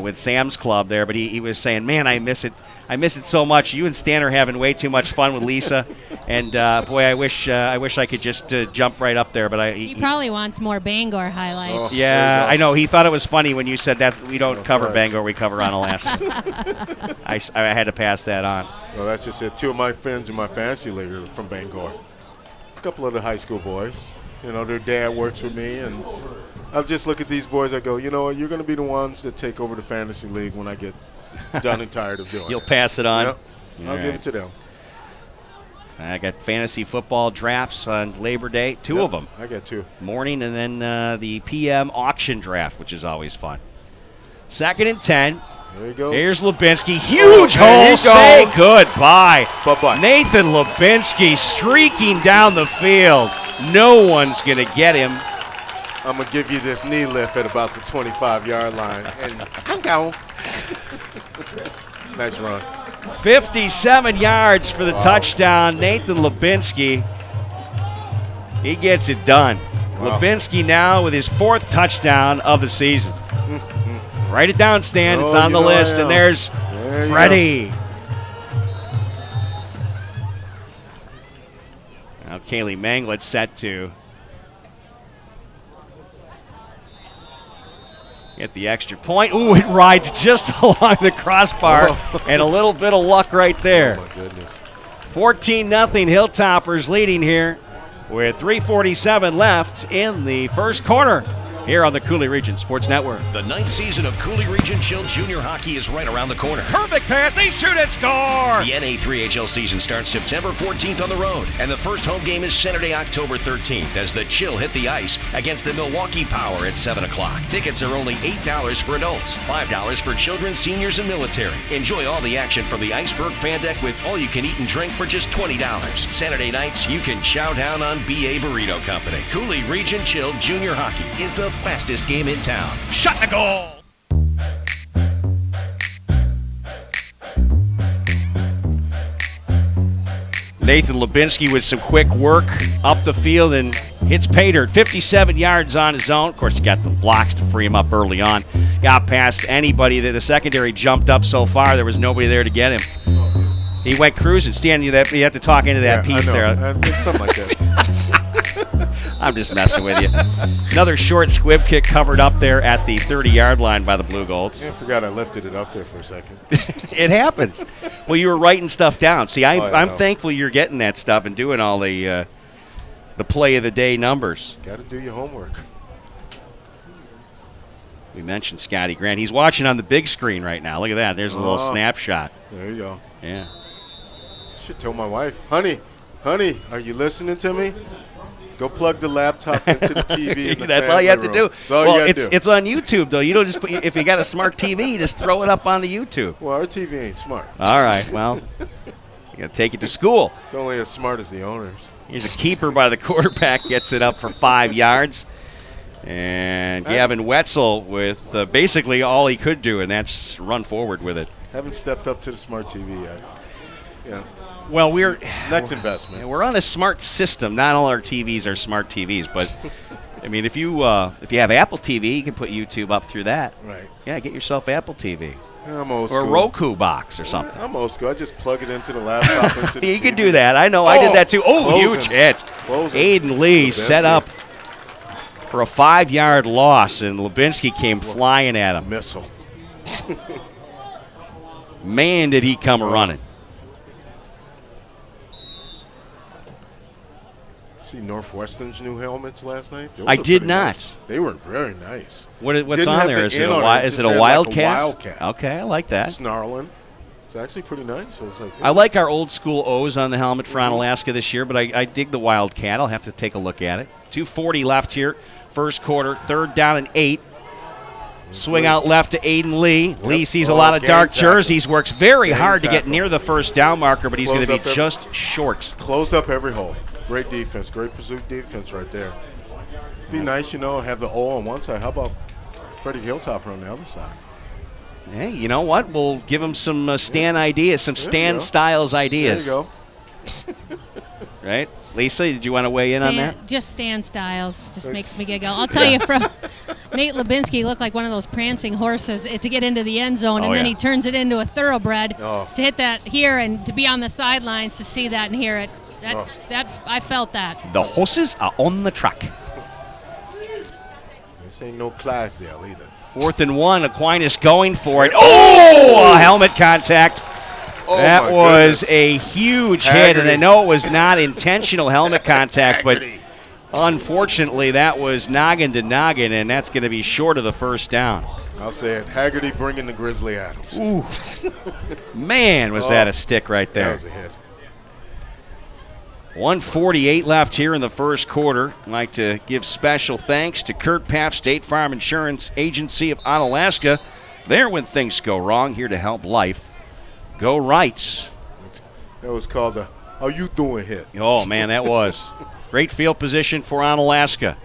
with Sam's Club there. But he was saying, man, I miss it. I miss it so much. You and Stan are having way too much fun with Lisa. And, boy, I wish I could just jump right up there. But he probably wants more Bangor highlights. Yeah, I know. He thought it was funny when you said we don't cover Bangor, we cover Onalaska. I had to pass that on. Well, that's just it. 2 of my friends in my fantasy league are from Bangor. A couple of the high school boys. Their dad works with me, and I just look at these boys. I go, you know what? You're going to be the ones that take over the fantasy league when I get done and tired of doing it. You'll pass it on? Yep. I'll give it to them. I got fantasy football drafts on Labor Day, 2 of them. I got 2. Morning and then the PM auction draft, which is always fun. 2nd and 10. There he goes. Here's Lubinsky. Huge hole. Say goodbye. Bye-bye. Nathan Lubinsky streaking down the field. No one's going to get him. I'm going to give you this knee lift at about the 25-yard line. And I'm going. Nice run. 57 yards for the touchdown. Nathan Lubinsky. He gets it done. Wow. Lubinsky now with his 4th touchdown of the season. Write it down, Stan. It's on the list. And there's Freddie. Now Kaylee Manglet set to get the extra point. Ooh, it rides just along the crossbar. And a little bit of luck right there. Oh, my goodness. 14-0 Hilltoppers leading here with 3:47 left in the first quarter. Here on the Coulee Region Sports Network. The 9th season of Coulee Region Shield Junior Hockey is right around the corner. Perfect pass. They shoot and score. The NA3HL season starts September 14th on the road, and the first home game is Saturday, October 13th, as the Chill hit the ice against the Milwaukee Power at 7 o'clock. Tickets are only $8 for adults, $5 for children, seniors, and military. Enjoy all the action from the Iceberg Fan Deck with all you can eat and drink for just $20. Saturday nights, you can chow down on BA Burrito Company. Coulee Region Chill Junior Hockey is the fastest game in town. Shot the goal. Nathan Lubinsky with some quick work up the field and hits Pater. 57 yards on his own. Of course, he got the blocks to free him up early on. Got past anybody. The secondary jumped up so far, there was nobody there to get him. He went cruising. Stan, you have to talk into that piece there. It's something like that. I'm just messing with you. Another short squib kick covered up there at the 30-yard line by the Blugolds. I forgot I lifted it up there for a second. It happens. Well, you were writing stuff down. See, I'm thankful you're getting that stuff and doing all the play of the day numbers. Got to do your homework. We mentioned Scotty Grant. He's watching on the big screen right now. Look at that. There's a little snapshot. There you go. Yeah. Should tell my wife, honey, are you listening to me? Go plug the laptop into the TV. In the That's all you have to do. That's all you got to do. It's on YouTube, though. You don't just if you got a smart TV, you just throw it up on the YouTube. Well, our TV ain't smart. All right. Well, you got to take it to school. It's only as smart as the owners. Here's a keeper by the quarterback, gets it up for 5 yards. And Gavin Wetzel with basically all he could do, and that's run forward with it. Haven't stepped up to the smart TV yet. Yeah. Well, next investment. We're on a smart system. Not all our TVs are smart TVs, but I mean, if you have Apple TV, you can put YouTube up through that. Right. Yeah, get yourself Apple TV. I'm old school. Or a Roku box or something. I'm old school. I just plug it into the laptop. Into the you TV. can do that. I know. I did that too. Oh, huge hit. Closing. Aiden Lee set up for a 5-yard loss, and Lubinsky came flying at him. Missile. Man, did he come running. See Northwestern's new helmets last night? Those I were did pretty not. Nice. They were very nice. What's Didn't on have there? the Is it N a, on wi- it. is Just it a had Wildcat? Like a Wildcat. Okay, I like that. Snarling. It's actually pretty nice. I was like, I like our old school O's on the helmet for Onalaska this year, but I dig the Wildcat. I'll have to take a look at it. 2:40 left here, first quarter, 3rd down and 8. Swing out left to Aiden Lee. Yep. Lee sees a lot of game dark tackle. jerseys, works very Game hard to get tackle. near the first down marker, but he's going Close to be up just short. closed up every hole. Great defense. Great pursuit defense right there. Be nice, have the O on one side. How about Freddie Hilltopper on the other side? Hey, you know what? We'll give him some Stan ideas, some There you Stan go. Styles ideas. There you go. Right? Lisa, did you want to weigh in on that? Just Stan Styles. Just makes me giggle. I'll tell you, from Nate Lubinsky looked like one of those prancing horses to get into the end zone, and then he turns it into a thoroughbred to hit that here and to be on the sidelines to see that and hear it. That I felt that. The horses are on the track. This ain't no Clydesdale either. 4th and 1, Aquinas going for it. Oh, a helmet contact. Oh, That my was goodness. a huge hit, and I Haggerty. know it was not intentional helmet contact, but unfortunately that was noggin to noggin, and that's going to be short of the first down. I'll say it. Haggerty bringing the Grizzly Adams. Ooh. Man, was that a stick right That there. was a hit. 1:48 left here in the first quarter. I'd like to give special thanks to Kurt Paff, State Farm Insurance Agency of Onalaska. There when things go wrong, here to help life go right. That was called the "How you doing" hit. Oh, man, that was. Great field position for Onalaska.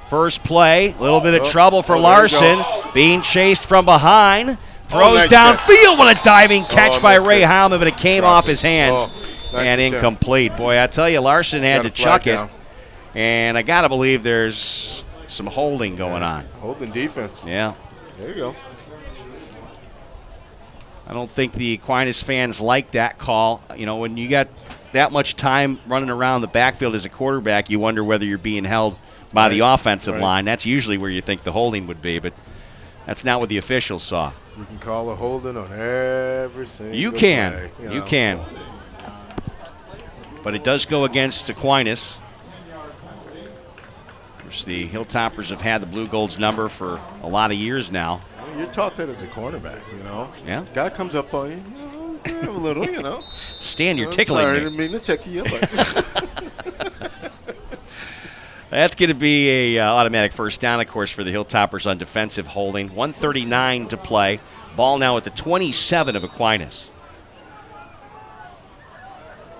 First play, a little bit of trouble for there you Larson. go. Being chased from behind. Throws nice catch. downfield with a diving catch by missed Ray it. Heilman, but it came Dropped off it. his hands Nice and attempt. incomplete. Boy, I tell you, Larson had Got to a flag chuck it. down. And I got to believe there's some holding going on. Holding defense. Yeah. There you go. I don't think the Aquinas fans like that call. When you got that much time running around the backfield as a quarterback, you wonder whether you're being held by the offensive line. That's usually where you think the holding would be, but that's not what the officials saw. You can call a holding on every single You can. play, You can. But it does go against Aquinas. Of course, the Hilltoppers have had the Blugolds number for a lot of years now. You're taught that as a cornerback, Yeah. Guy comes up on you, have a little, Stan, you're I'm tickling sorry, I me. didn't mean to tickle you, but That's going to be a automatic first down, of course, for the Hilltoppers on defensive holding. 1:39 to play. Ball now at the 27 of Aquinas.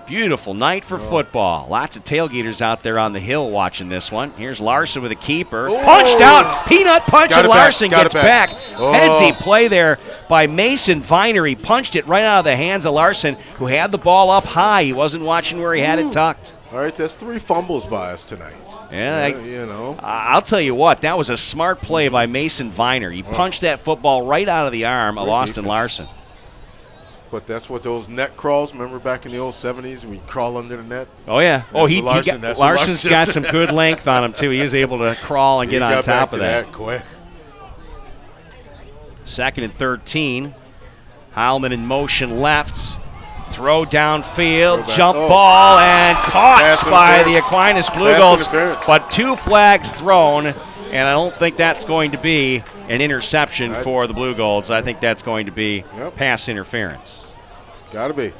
Beautiful night for football. Lots of tailgaters out there on the hill watching this one. Here's Larson with a keeper. Punched out. Peanut punch, Got and it back, Larson got gets it back. back. Oh. Headsy play there by Mason Viner. He punched it right out of the hands of Larson, who had the ball up high. He wasn't watching where he had it tucked. all right, that's 3 fumbles by us tonight. Yeah, I'll tell you what, that was a smart play by Mason Viner. He punched that football right out of the arm of Great Austin defense. Larson. But that's what those net crawls. Remember back in the old '70s, we crawl under the net. Oh yeah. That's what Larson's Larson- got some good length on him too. He was able to crawl and He get on got back top to of that. quick. 2nd and 13. Heilman in motion left. Throw downfield, back. jump Oh. ball, and caught Pass by the interference. Aquinas Pass Blugolds. interference. But 2 flags thrown, and I don't think that's going to be an interception for the Blugolds. I think that's going to be pass interference. Gotta be.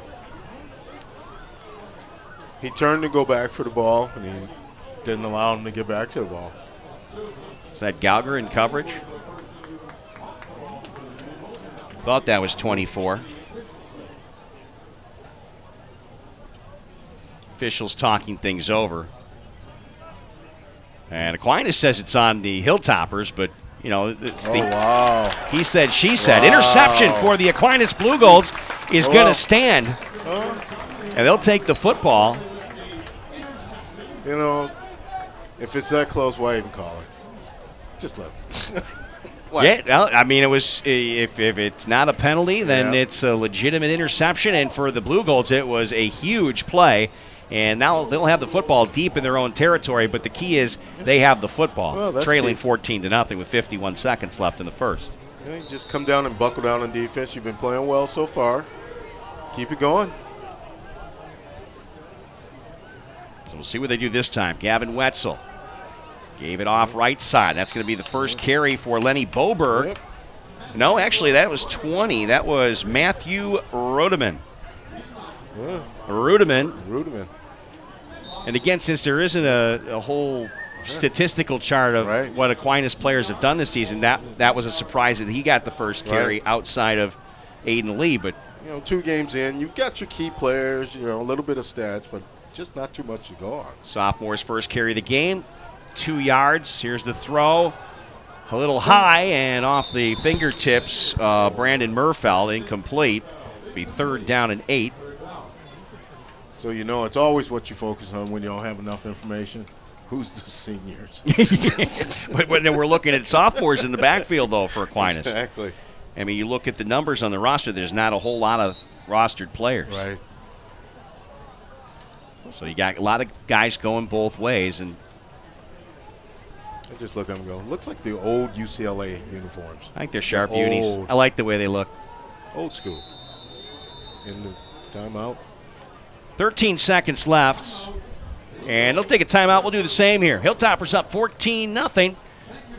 He turned to go back for the ball, and he didn't allow him to get back to the ball. Is that Gauger in coverage? Thought that was 24. Officials talking things over. And Aquinas says it's on the Hilltoppers, but, it's wow. he said, she said. Interception for the Aquinas Blugolds is going to stand. And they'll take the football. If it's that close, why even call it? Just let it. Yeah, well, I mean, it was if it's not a penalty, then Yeah. it's a legitimate interception. And for the Blugolds, it was a huge play. And now they'll have the football deep in their own territory. But the key is they have the football, Well, that's trailing key. 14-0 with 51 seconds left in the first. You just come down and buckle down on defense. You've been playing well so far. Keep it going. So we'll see what they do this time. Gavin Wetzel gave it off right side. That's going to be the first carry for Lenny Boberg. Yep. No, actually, that was 20. That was Matthew Rudeman. Yeah. Rudeman. And again, since there isn't a whole statistical chart of what Aquinas players have done this season, that was a surprise that he got the first carry outside of Aiden Lee. But 2 games in, you've got your key players, a little bit of stats, but just not too much to go on. Sophomore's first carry of the game, 2 yards. Here's the throw. A little high and off the fingertips. Brandon Murfeld, incomplete. Be 3rd down and 8. So it's always what you focus on when you don't have enough information. Who's the seniors? But when we're looking at sophomores in the backfield, though, for Aquinas. Exactly. I mean, you look at the numbers on the roster, there's not a whole lot of rostered players. Right. So you got a lot of guys going both ways. And I just look at them and go, looks like the old UCLA uniforms. I think they're sharp unis. I like the way they look. Old school. In the timeout. 13 seconds left. And they'll take a timeout. We'll do the same here. Hilltoppers up 14-0.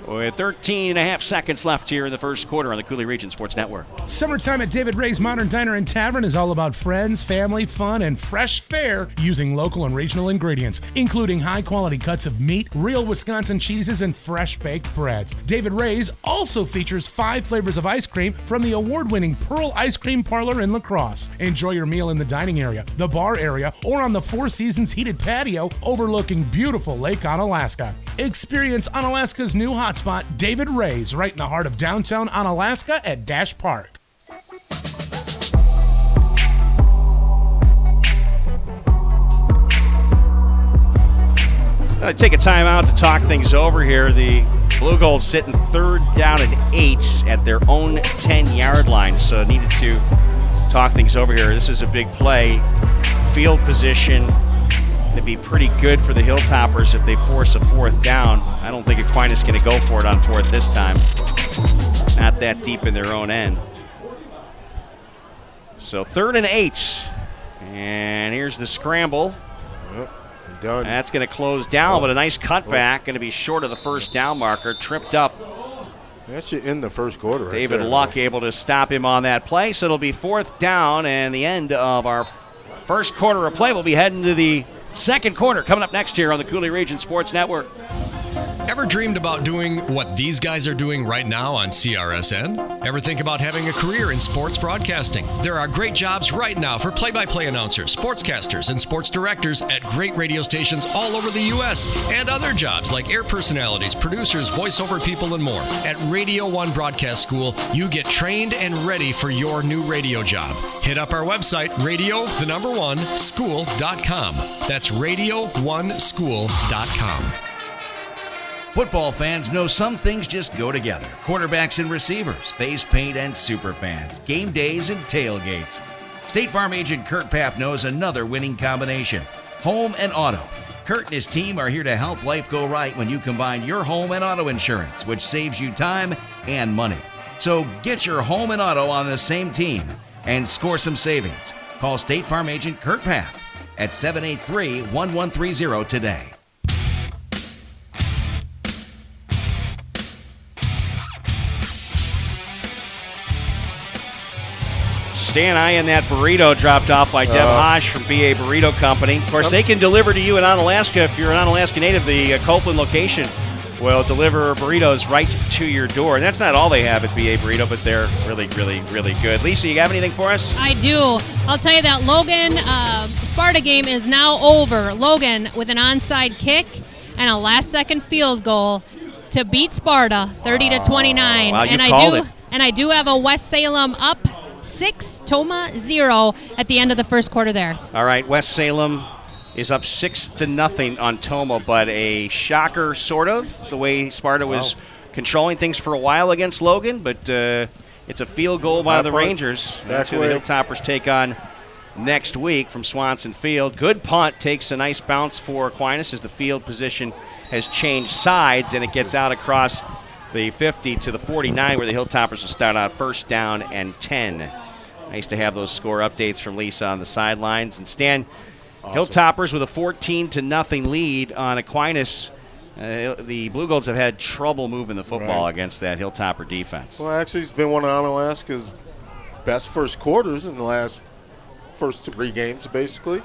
With 13 and a half seconds left here in the first quarter on the Coulee Region Sports Network. Summertime at David Ray's Modern Diner and Tavern is all about friends, family, fun, and fresh fare using local and regional ingredients, including high-quality cuts of meat, real Wisconsin cheeses, and fresh-baked breads. David Ray's also features 5 flavors of ice cream from the award-winning Pearl Ice Cream Parlor in La Crosse. Enjoy your meal in the dining area, the bar area, or on the Four Seasons heated patio overlooking beautiful Lake Onalaska. Experience Onalaska's new hotspot, David Ray's, right in the heart of downtown Onalaska at Dash Park. Take a timeout to talk things over here. The Blugolds sitting 3rd down and 8 at their own 10-yard line, so needed to talk things over here. This is a big play. Field position. It'd be pretty good for the Hilltoppers if they force a 4th down. I don't think Aquinas is going to go for it on 4th this time. Not that deep in their own end. So 3rd and 8. And here's the scramble. Yep, and done. That's going to close down, but a nice cutback. Going to be short of the first down marker. Tripped up. That should end the first quarter right David there, Luck man. able to stop him on that play. So it'll be 4th down, and the end of our first quarter of play. We'll be heading to the second quarter coming up next here on the Coulee Region Sports Network. Ever dreamed about doing what these guys are doing right now on CRSN? Ever think about having a career in sports broadcasting? There are great jobs right now for play-by-play announcers, sportscasters, and sports directors at great radio stations all over the U.S. and other jobs like air personalities, producers, voiceover people, and more. At Radio 1 Broadcast School, you get trained and ready for your new radio job. Hit up our website, radio1school.com. That's radio1school.com. Football fans know some things just go together. Quarterbacks and receivers, face paint and super fans, game days and tailgates. State Farm agent Kurt Paff knows another winning combination: home and auto. Kurt and his team are here to help life go right when you combine your home and auto insurance, which saves you time and money. So get your home and auto on the same team and score some savings. Call State Farm agent Kurt Paff at 783-1130 today. Stan eyeing that burrito dropped off by Deb Hosh from BA Burrito Company. Of course, they can deliver to you in Onalaska. If you're an Onalaska native, the Copeland location will deliver burritos right to your door. And that's not all they have at BA Burrito, but they're really, really, really good. Lisa, you have anything for us? I do. I'll tell you that Logan Sparta game is now over. Logan with an onside kick and a last-second field goal to beat Sparta 30-29. Wow, you and called it. And I do have a West Salem up 6, Toma 0 at the end of the first quarter there. All right, West Salem is up 6-0 on Toma, but a shocker, sort of, the way Sparta was controlling things for a while against Logan, but it's a field goal by the Rangers. That's who the Hilltoppers take on next week from Swanson Field. Good punt, takes a nice bounce for Aquinas as the field position has changed sides, and it gets out across the 50 to the 49, where the Hilltoppers will start out 1st down and 10. Nice to have those score updates from Lisa on the sidelines. And Stan, Awesome. Hilltoppers with a 14-0 lead on Aquinas. The Blugolds have had trouble moving the football against that Hilltopper defense. Well, actually, it's been one of Onalaska's best first quarters in the last first 3 games, basically.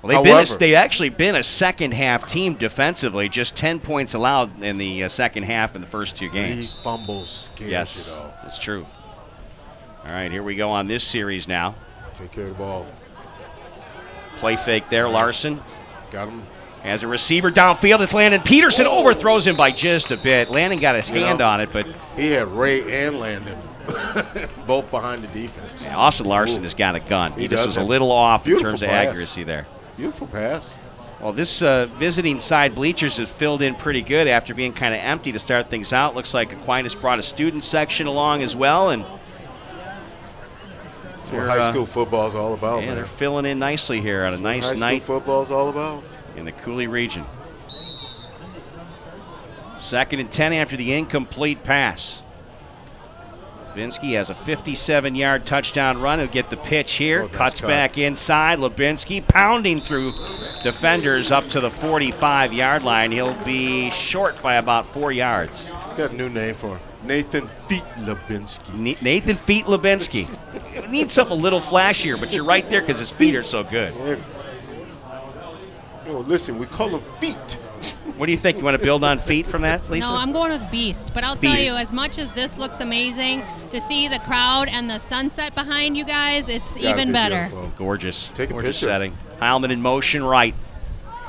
Well, they've actually been a second-half team defensively, just 10 points allowed in the second half in the first 2 games. 3 fumbles scares you, though. That's true. All right, here we go on this series now. Take care of the ball. Play fake there, Larson. Got him. As a receiver downfield, it's Landon Peterson. Overthrows him by just a bit. Landon got his hand on it, but he had Ray and Landon both behind the defense. Yeah, Austin Larson has got a gun. He just was a little off in terms of accuracy there. Beautiful pass. Well, this visiting side bleachers is filled in pretty good after being kind of empty to start things out. Looks like Aquinas brought a student section along as well, and that's what high school football is all about. Yeah, man. They're filling in nicely here on a nice night. High school football is all about in the Coulee region. 2nd and 10 after the incomplete pass. Lubinsky has a 57-yard touchdown run. He'll get the pitch here. Cuts back inside. Lubinsky pounding through defenders up to the 45-yard line. He'll be short by about 4 yards. Got a new name for him. Nathan Feet Lubinsky. Nathan Feet Lubinsky. We need something a little flashier, but you're right there because his feet are so good. Listen, we call them feet. What do you think? You want to build on feet from that, Lisa? No, I'm going with Beast. But I'll tell you, as much as this looks amazing, to see the crowd and the sunset behind you guys, it's even better. Beautiful. Gorgeous. Take a Gorgeous picture. setting. Heilman in motion right.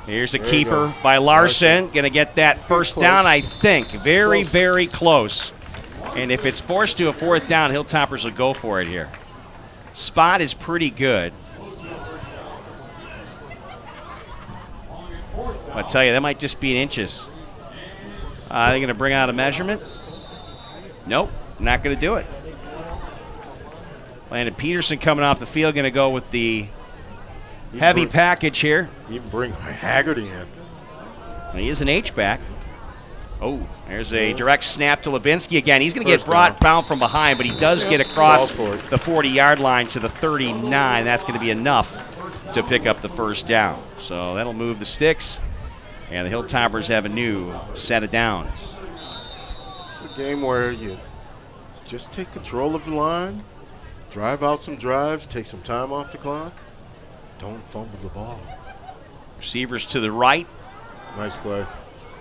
Here's a keeper by Larson. Going to get that first down, I think. Very, very close. And if it's forced to a 4th down, Hilltoppers will go for it here. Spot is pretty good. I tell you, that might just be in inches. Are they going to bring out a measurement? Nope, not going to do it. Landon Peterson coming off the field, going to go with the heavy package here. Even bring Haggerty in. And he is an H-back. Oh, there's a direct snap to Lubinsky again. He's going to get brought down from behind, but he does get across the 40-yard line to the 39. That's going to be enough to pick up the first down. So that'll move the sticks. And the Hilltoppers have a new set of downs. It's a game where you just take control of the line, drive out some drives, take some time off the clock. Don't fumble the ball. Receivers to the right. Nice play.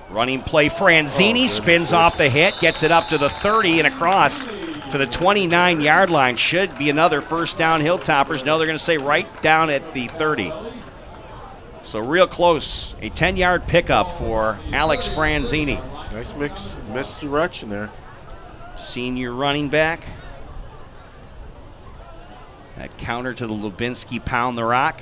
Running play, Franzini spins off the hit, gets it up to the 30 and across to the 29-yard line. Should be another first down Hilltoppers. No, they're going to say right down at the 30. So real close. A 10-yard pickup for Alex Franzini. Nice misdirection there. Senior running back. That counter to the Lubinsky pound the rock.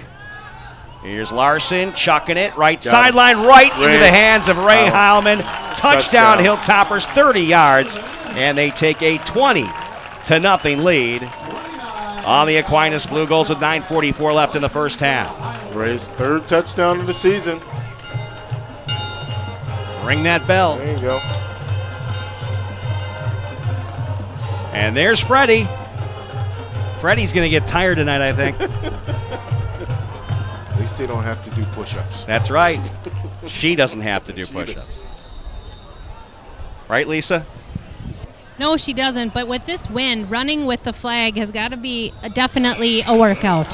Here's Larson chucking it. Right sideline, right into the hands of Ray Heilman. Touchdown Hilltoppers, 30 yards. And they take a 20-0 lead on the Aquinas Blugolds with 9:44 left in the first half. Ray's 3rd touchdown of the season. Ring that bell. There you go. And there's Freddie. Freddie's going to get tired tonight, I think. At least they don't have to do push-ups. That's right. She doesn't have to do push-ups. Right, Lisa? No, she doesn't. But with this wind, running with the flag has got to be definitely a workout.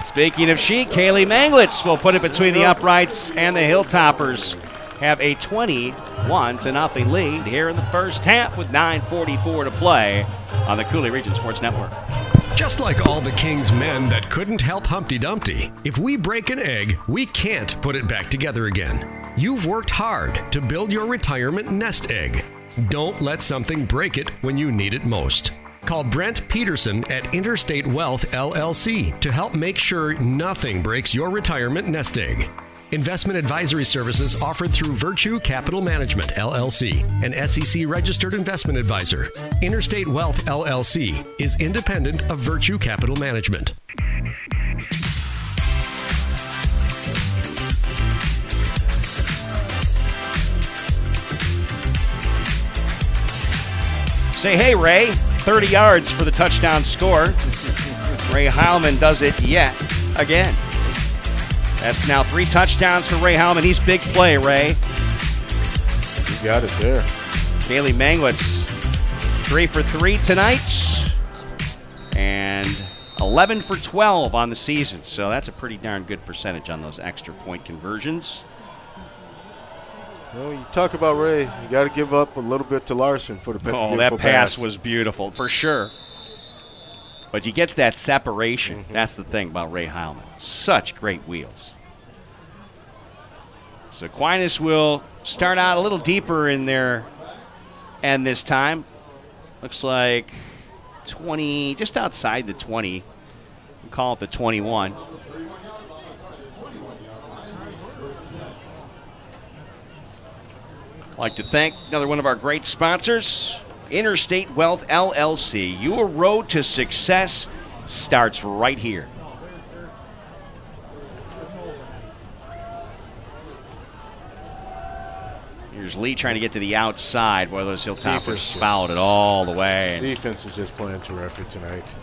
Speaking of she, Kaylee Manglitz will put it between the uprights, and the Hilltoppers have a 21-0 lead here in the first half with 9:44 to play on the Coulee Region Sports Network. Just like all the King's men that couldn't help Humpty Dumpty, if we break an egg, we can't put it back together again. You've worked hard to build your retirement nest egg. Don't let something break it when you need it most. Call Brent Peterson at Interstate Wealth LLC to help make sure nothing breaks your retirement nest egg. Investment advisory services offered through Virtue Capital Management, LLC, an SEC-registered investment advisor. Interstate Wealth LLC is independent of Virtue Capital Management. Say hey, Ray. 30 yards for the touchdown score. Ray Heilman does it yet again. That's now 3 touchdowns for Ray Heilman. He's big play, Ray. You got it there. Kaylee Manglitz, 3 for 3 tonight. And 11 for 12 on the season. So that's a pretty darn good percentage on those extra point conversions. Well, you talk about Ray, you got to give up a little bit to Larson for the beautiful that pass was beautiful, for sure. But he gets that separation. That's the thing about Ray Heilman. Such great wheels. So Aquinas will start out a little deeper in their end this time. Looks like 20, just outside the 20. We'll call it the 21. I'd like to thank another one of our great sponsors, Interstate Wealth LLC. Your road to success starts right here. Here's Lee trying to get to the outside. Boy, those Hilltoppers fouled it all the way. Defense is just playing terrific tonight.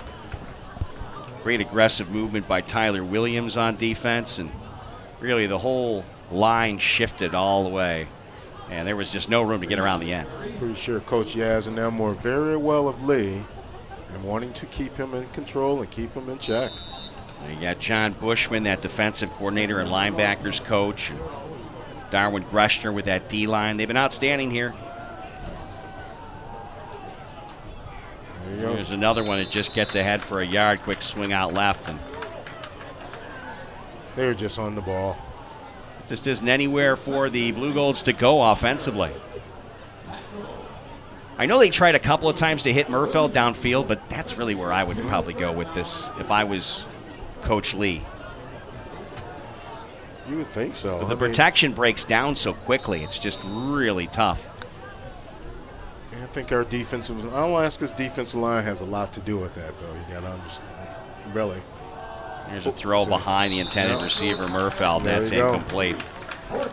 Great aggressive movement by Tyler Williams on defense, and really the whole line shifted all the way. And there was just no room to get around the end. Pretty sure Coach Yaz and them were very well of Lee and wanting to keep him in control and keep him in check. You got John Bushman, that defensive coordinator and linebackers coach, and Darwin Greshner with that D-line. They've been outstanding here. There's another one that just gets ahead for a yard, quick swing out left. And they're just on the ball. Just isn't anywhere for the Blugolds to go offensively. I know they tried a couple of times to hit Murfeld downfield, but that's really where I would probably go with this if I was Coach Lee. You would think so. But the protection breaks down so quickly. It's just really tough. I think our Onalaska's defensive line has a lot to do with that, though. You got to understand, really. Here's a throw behind the intended receiver, Murfeld. That's incomplete.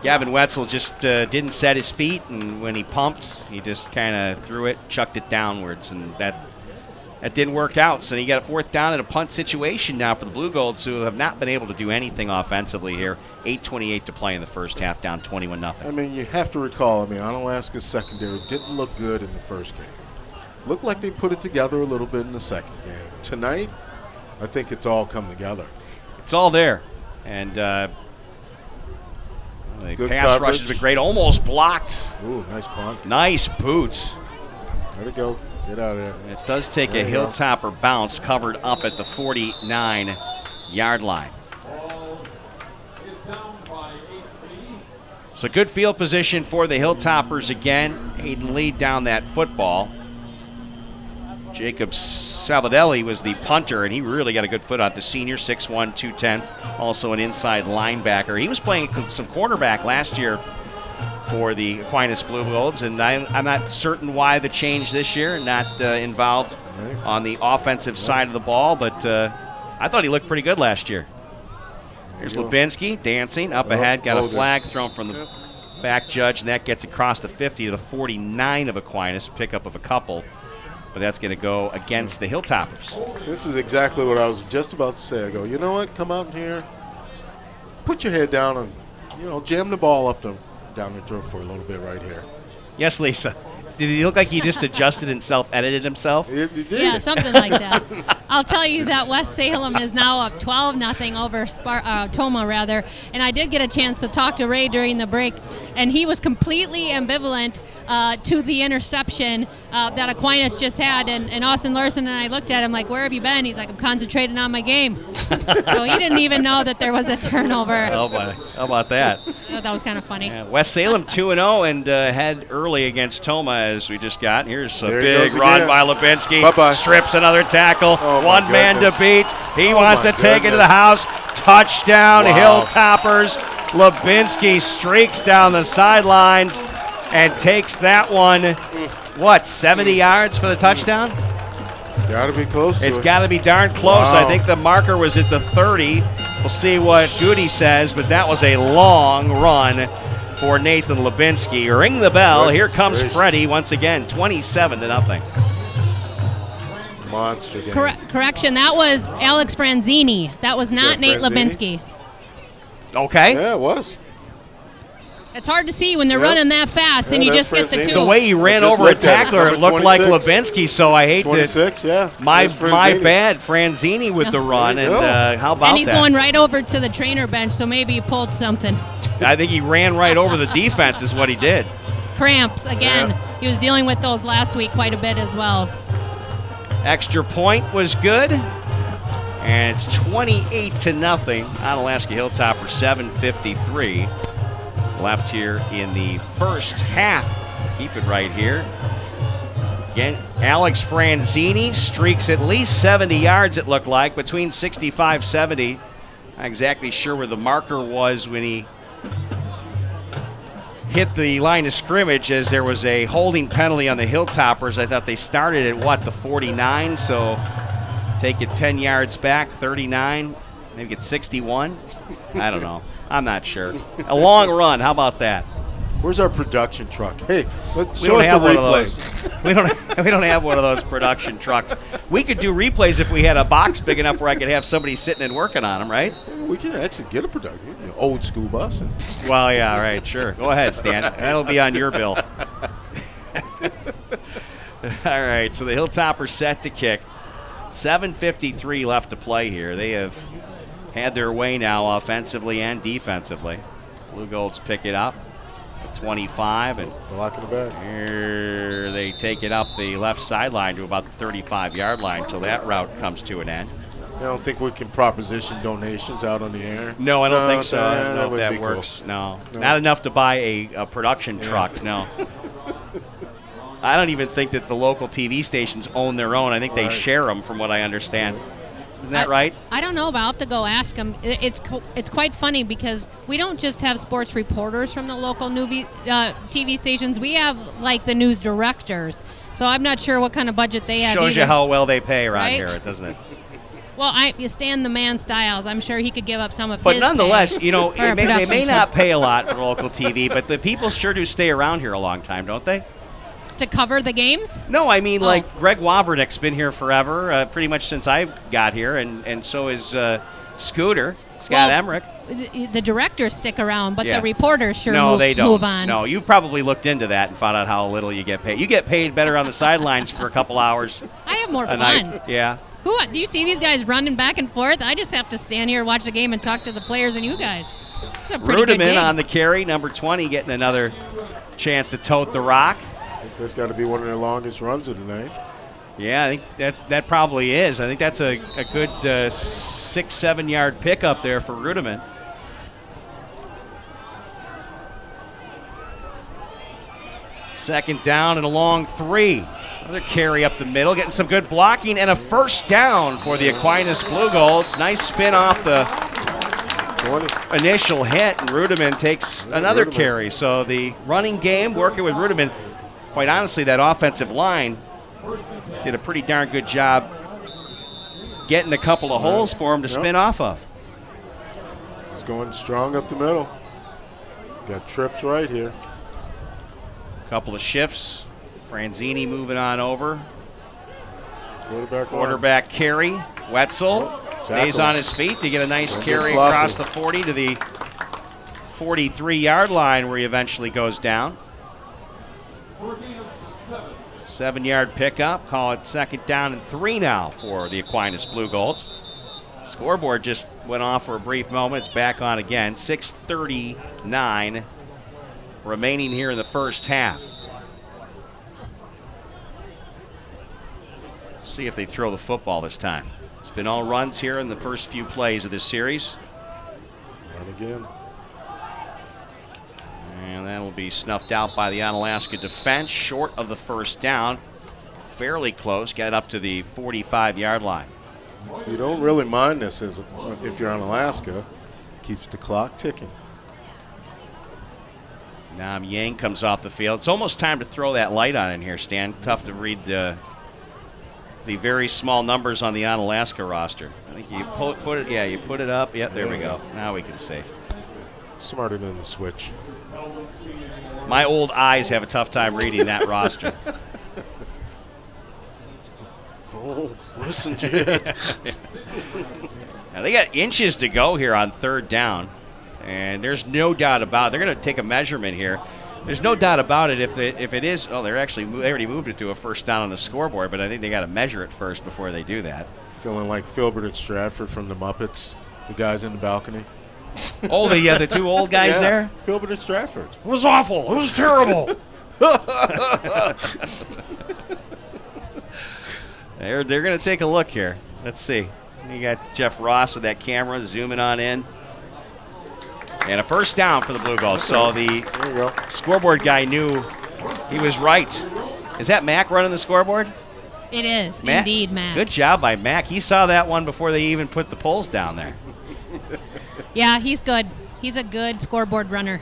Gavin Wetzel just didn't set his feet, and when he pumped, he just kind of threw it, chucked it downwards, and that didn't work out. So you got a 4th down in a punt situation now for the Blugolds, who have not been able to do anything offensively here. 8:28 to play in the first half, down 21-0. I mean, you have to recall, Onalaska's secondary didn't look good in the first game. Looked like they put it together a little bit in the second game. Tonight, I think it's all come together. It's all there. And the good pass coverage. rush has been great. Almost blocked. Ooh, nice punt. Nice boot. There to go. Get out of there. It does take a Hilltopper bounce, covered up at the 49-yard line. So good field position for the Hilltoppers again. Hayden Lee down that football. Jacob Salvadelli was the punter, and he really got a good foot on it. The senior, 6'1", 210, also an inside linebacker. He was playing some cornerback last year for the Aquinas Blugolds, and I'm not certain why the change this year, not involved on the offensive side of the ball, but I thought he looked pretty good last year. Here's Lubinski dancing up ahead, got a flag thrown from the back judge, and that gets across the 50 to the 49 of Aquinas, pickup of a couple. But that's going to go against the Hilltoppers. This is exactly what I was just about to say. I go, you know what? Come out here, put your head down, and jam the ball up down the throat for a little bit right here. Yes, Lisa. Did he look like he just adjusted and self-edited himself? He did. Yeah, something like that. I'll tell you that West Salem is now up 12-0 over Toma, rather. And I did get a chance to talk to Ray during the break, and he was completely ambivalent to the interception that Aquinas just had. And Austin Larson and I looked at him like, where have you been? He's like, I'm concentrating on my game. So he didn't even know that there was a turnover. How about that? That was kind of funny. Yeah, West Salem 2-0 and head early against Toma, as we just got. Here's a big run by Lubinski. Bye-bye. Strips another tackle. Oh, one man to beat. He wants to take it to the house. Touchdown, Hilltoppers. Lubinski streaks down the sidelines and takes that one, 70 yards for the touchdown? It's got to be close to it. It's got to be darn close. Wow. I think the marker was at the 30. We'll see what Goody says, but that was a long run for Nathan Lubinski. Ring the bell. Here comes Freddie once again, 27-0. Monster game. Correction, that was Alex Franzini. That was not Nate Franzini? Lubinski. Okay. Yeah, it was. It's hard to see when they're running that fast, and you just get the two. The way he ran over a tackler, it looked like Levinsky, so I hate 26, yeah. My bad, Franzini with the run, and how about that? And he's going right over to the trainer bench, so maybe he pulled something. I think he ran right over the defense is what he did. Cramps, again. Yeah. He was dealing with those last week quite a bit as well. Extra point was good, and it's 28-0. Onalaska Hilltoppers 7:53 left here in the first half. Keep it right here. Again, Alex Franzini streaks at least 70 yards, it looked like, between 65-70. Not exactly sure where the marker was when he hit the line of scrimmage, as there was a holding penalty on the Hilltoppers. I thought they started at, the 49, so take it 10 yards back, 39, maybe get 61. I don't know. I'm not sure. A long run. How about that? Where's our production truck? Hey, let's show us the replay. We don't have one of those production trucks. We could do replays if we had a box big enough where I could have somebody sitting and working on them, right? We can actually get a production, old school bus. Well, yeah, right, sure. Go ahead, Stan. That'll be on your bill. All right, so the Hilltoppers set to kick. 7:53 left to play here. They have had their way now offensively and defensively. Blugolds pick it up at 25, and blocking the back. Here they take it up the left sideline to about the 35-yard line until that route comes to an end. I don't think we can proposition donations out on the air. No, I don't think so. I don't know if that works. Cool. No, not enough to buy a production truck. No. I don't even think that the local TV stations own their own. I think they share them, from what I understand. Isn't that right? I don't know, but I'll have to go ask them. It's quite funny because we don't just have sports reporters from the local TV stations. We have, the news directors. So I'm not sure what kind of budget they have. Shows either. You how well they pay around here, doesn't it? Well, you stand the man Styles. I'm sure he could give up some of his. But nonetheless, they may not pay a lot for local TV, but the people sure do stay around here a long time, don't they? To cover the games? No, I mean, Greg Wawrnick's been here forever, pretty much since I got here, and so is Scott Emmerich. The directors stick around, but the reporters they don't. Move on. No, you probably looked into that and found out how little you get paid. You get paid better on the sidelines for a couple hours. I have more fun. Night. Yeah. Do you see these guys running back and forth? I just have to stand here, watch the game, and talk to the players and you guys. It's a pretty good game. on the carry, number 20, getting another chance to tote the rock. I think that's got to be one of their longest runs of the night. Yeah, I think that probably is. I think that's a good 6-7 yard pickup there for Rudiman. Second down and a long 3. Another carry up the middle, getting some good blocking, and a first down for the Aquinas Blugolds. Nice spin off the 20. Initial hit, and Rudiman takes another carry. So the running game working with Rudiman. Quite honestly, that offensive line did a pretty darn good job getting a couple of holes for him to spin off of. He's going strong up the middle. Got trips right here. Couple of shifts. Franzini moving on over. Quarterback carry. Wetzel stays on his feet to get a nice carry across the 40 to the 43-yard line where he eventually goes down. 7-yard pickup. Call it second down and 3 now for the Aquinas Blugolds. Scoreboard just went off for a brief moment. It's back on again. 6:39 remaining here in the first half. See if they throw the football this time. It's been all runs here in the first few plays of this series. Run again. And that'll be snuffed out by the Onalaska defense, short of the first down. Fairly close, get up to the 45-yard line. You don't really mind this if you're on Alaska. Keeps the clock ticking. Nam Yang comes off the field. It's almost time to throw that light on in here, Stan. Tough to read the very small numbers on the Onalaska roster. I think you put it. Yeah, you put it up. Yep, there we go. Now we can see. Smarter than the switch. My old eyes have a tough time reading that roster. Oh, listen, Jed. Now they got inches to go here on third down And there's no doubt about it. They're going to take a measurement here. There's no doubt about it if it is. Oh, they already moved it to a first down on the scoreboard, but I think they got to measure it first before they do that. Feeling like Filbert and Stratford from the Muppets, the guys in the balcony. Oh, the two old guys there? Filbert and Stratford. It was awful. It was terrible. They're going to take a look here. Let's see. You got Jeff Ross with that camera zooming on in. And a first down for the Blugolds. So the scoreboard guy knew he was right. Is that Mac running the scoreboard? It is, indeed, Mac. Good job by Mac. He saw that one before they even put the polls down there. Yeah, he's good. He's a good scoreboard runner.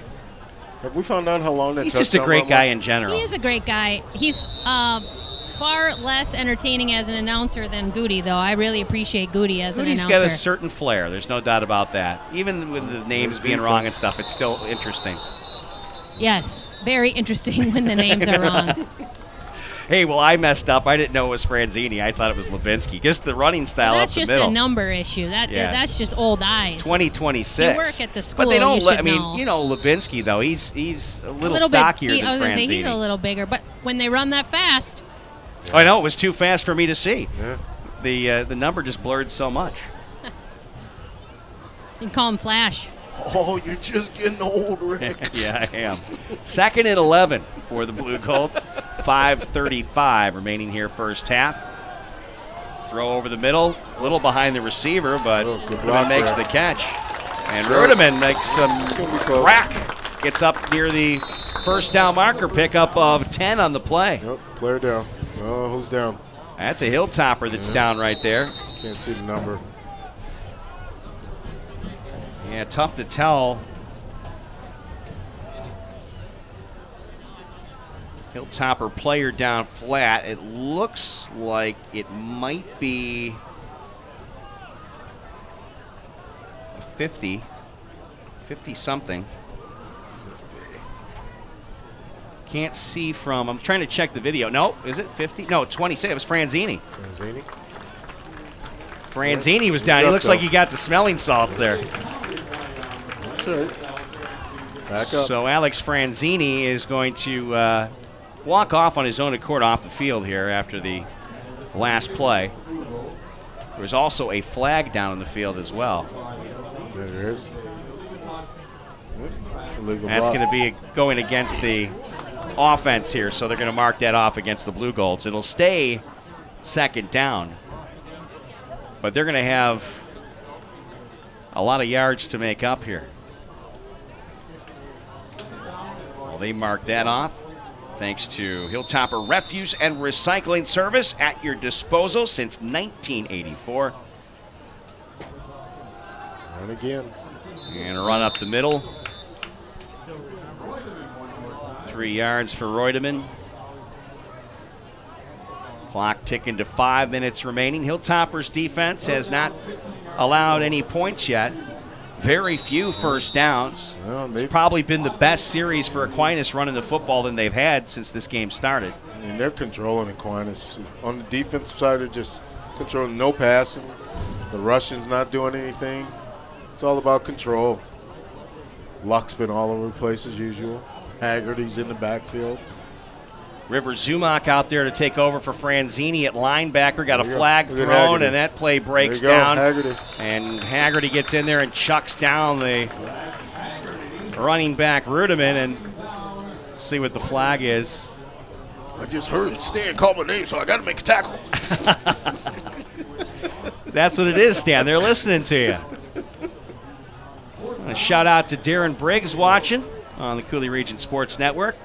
Have we found out how long that He's just a great guy in general. He is a great guy. He's far less entertaining as an announcer than Goody, though. I really appreciate Goody as an announcer. Goody's got a certain flair. There's no doubt about that. Even with the names being wrong and stuff, it's still interesting. Yes, very interesting when the names are wrong. Hey, well, I messed up. I didn't know it was Franzini. I thought it was Levinsky. Just the running style up the middle. That's just a number issue. That's just old eyes. 2026. You work at the school, but they don't. know. Levinsky though. He's a little stockier than Franzini. I was gonna say he's a little bigger, but when they run that fast. I know it was too fast for me to see. Yeah. The number just blurred so much. You can call him Flash. Oh, you're just getting old, Rick. Yeah, I am. 2nd and 11 for the Blugolds. 5:35 remaining here first half. Throw over the middle, a little behind the receiver, but Rudeman makes the catch. And Rudeman makes some crack. Gets up near the first down marker, pickup of 10 on the play. Yep, player down. Oh, who's down? That's a Hilltopper that's down right there. Can't see the number. Yeah, tough to tell. Hilltopper player down flat. It looks like it might be a 50 something. Can't see from, I'm trying to check the video. No, is it 50? No, 26. It was Franzini. Franzini was down. He looks like he got the smelling salts there. That's right. Back up. So Alex Franzini is going to walk off on his own accord off the field here after the last play. There was also a flag down in the field as well. Yeah, there is. That's going to be going against the offense here, so they're going to mark that off against the Blugolds. It'll stay 2nd down, but they're going to have a lot of yards to make up here. Well, they mark that off thanks to Hilltopper Refuse and Recycling Service at your disposal since 1984. Run again. And a run up the middle. 3 yards for Reutemann. Clock ticking to 5 minutes remaining. Hilltoppers defense has not allowed any points yet. Very few first downs. Well, it's probably been the best series for Aquinas running the football than they've had since this game started. I mean, they're controlling Aquinas. On the defensive side, they're just controlling, no passing. The Russians not doing anything. It's all about control. Luck's been all over the place as usual. Haggerty's in the backfield. River Zumock out there to take over for Franzini at linebacker. Got a flag thrown, and that play breaks down. Haggerty. And Haggerty gets in there and chucks down the running back Reutemann, and see what the flag is. I just heard Stan call my name, so I got to make a tackle. That's what it is, Stan. They're listening to you. A shout out to Darren Briggs watching on the Coulee Region Sports Network.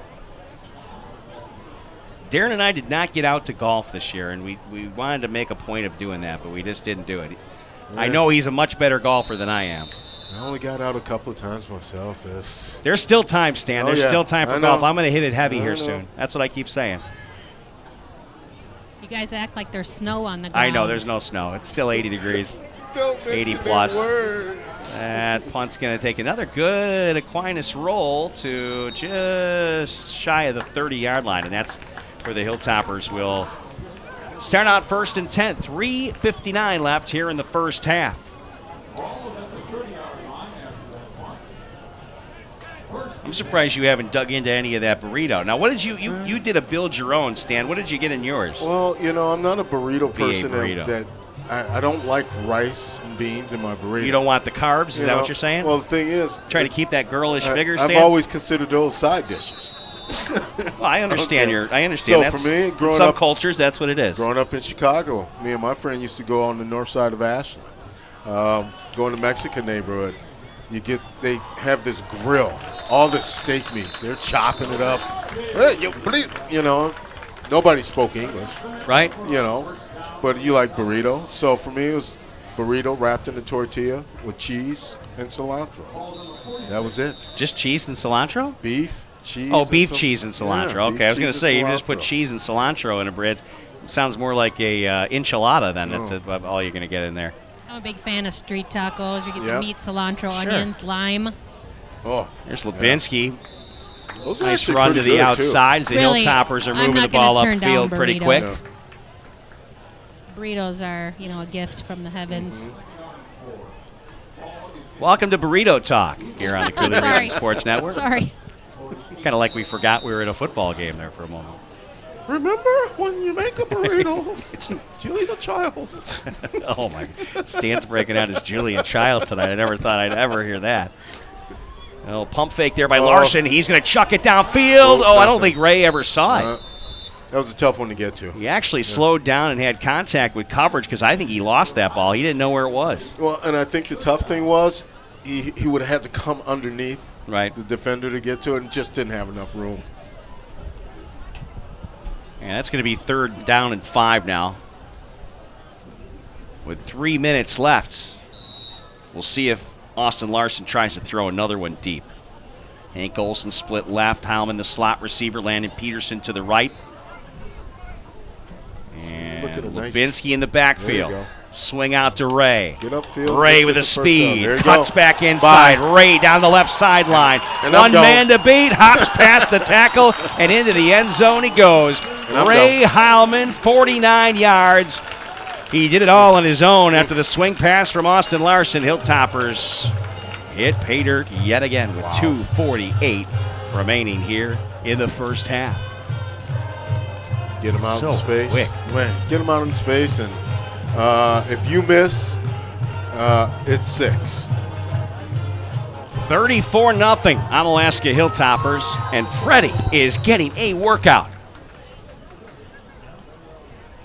Darren and I did not get out to golf this year, and we wanted to make a point of doing that, but we just didn't do it. Yeah. I know he's a much better golfer than I am. I only got out a couple of times myself. There's still time, Stan. There's still time for golf. I'm going to hit it heavy here soon. That's what I keep saying. You guys act like there's snow on the ground. I know, there's no snow. It's still 80 degrees. Don't 80 plus. That punt's going to take another good Aquinas roll to just shy of the 30-yard line, and that's where the Hilltoppers will start out 1st and 10. 3:59 left here in the first half. I'm surprised you haven't dug into any of that burrito. Now, what did you did a build your own, Stan. What did you get in yours? Well, I'm not a burrito person burrito. that I don't like rice and beans in my burrito. You don't want the carbs? Is that what you're saying? Well, the thing is, trying to keep that girlish figure, Stan? I've always considered those side dishes. Well, I understand Okay. I understand. So That's, for me, in some cultures, that's what it is. Growing up in Chicago, me and my friend used to go on the north side of Ashland, going to Mexican neighborhood. They have this grill, all this steak meat. They're chopping it up. Nobody spoke English, right? But you like burrito. So for me, it was burrito wrapped in a tortilla with cheese and cilantro. That was it. Just cheese and cilantro? Beef, cheese. Oh, beef, cheese, and cilantro. Yeah, okay, I was going to say, you just put cilantro. cheese and cilantro in a bread. Sounds more like a enchilada then. That's all you're going to get in there. I'm a big fan of street tacos. You get the meat, cilantro, onions, lime. Oh, there's Lubinski. Those are Nice actually run to pretty the good, outside as the Really, Hilltoppers are I'm moving the not gonna ball turn down upfield pretty burritos. quick. Yeah. Burritos are, a gift from the heavens. Welcome to Burrito Talk here on the Coulee Sorry. Region Sports Network. Sorry. It's kind of like we forgot we were in a football game there for a moment. Remember when you make a burrito, Julia Child. Oh, my. Stan's breaking out his Julian Child tonight. I never thought I'd ever hear that. A little pump fake there by Larson. He's going to chuck it downfield. I don't think Ray ever saw it. That was a tough one to get to. He actually slowed down and had contact with coverage because I think he lost that ball. He didn't know where it was. Well, and I think the tough thing was he would have had to come underneath the defender to get to it and just didn't have enough room. And that's going to be 3rd down and 5 now. With 3 minutes left, we'll see if Austin Larson tries to throw another one deep. Hank Olson split left, Heilman the slot receiver, Landon Peterson to the right. And Lubinski in the backfield. Swing out to Ray. Get upfield. Ray with a speed. Cuts go. back inside. Bye. Ray down the left sideline. One man to beat. Hops past the tackle and into the end zone he goes. Ray Heilman, 49 yards. He did it all on his own after the swing pass from Austin Larson. Hilltoppers hit pay dirt yet again with 2:48 remaining here in the first half. Get him out So in space. quick. Get him out in space, and if you miss, it's 6. 34-0 Onalaska Hilltoppers, and Freddie is getting a workout.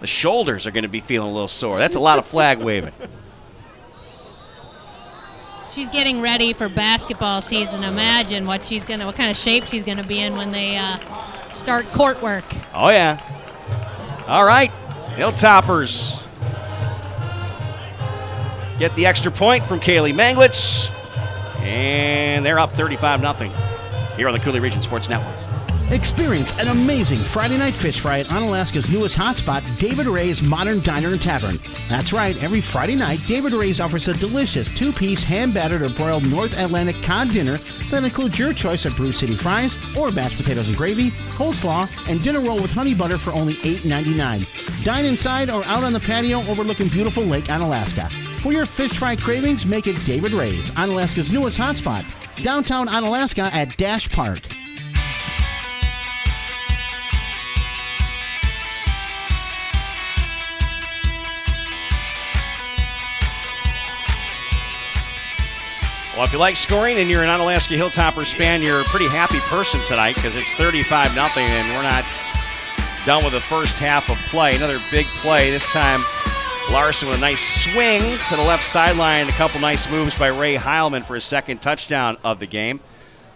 The shoulders are going to be feeling a little sore. That's a lot of flag waving. She's getting ready for basketball season. Imagine what kind of shape she's gonna be in when they start court work. Oh, yeah. All right, Hilltoppers get the extra point from Kaylee Manglitz, and they're up 35-0 here on the Coulee Region Sports Network. Experience an amazing Friday night fish fry at Onalaska's newest hotspot, David Ray's Modern Diner and Tavern. That's right, every Friday night, David Ray's offers a delicious 2-piece hand-battered or broiled North Atlantic cod dinner that includes your choice of Brew City fries or mashed potatoes and gravy, coleslaw, and dinner roll with honey butter for only $8.99. Dine inside or out on the patio overlooking beautiful Lake Onalaska. For your fish fry cravings, make it David Ray's, Onalaska's newest hotspot, downtown Onalaska at Dash Park. Well, if you like scoring and you're an Onalaska Hilltoppers fan, you're a pretty happy person tonight because it's 35-0 and we're not done with the first half of play. Another big play. This time, Larson with a nice swing to the left sideline. A couple nice moves by Ray Heilman for his second touchdown of the game.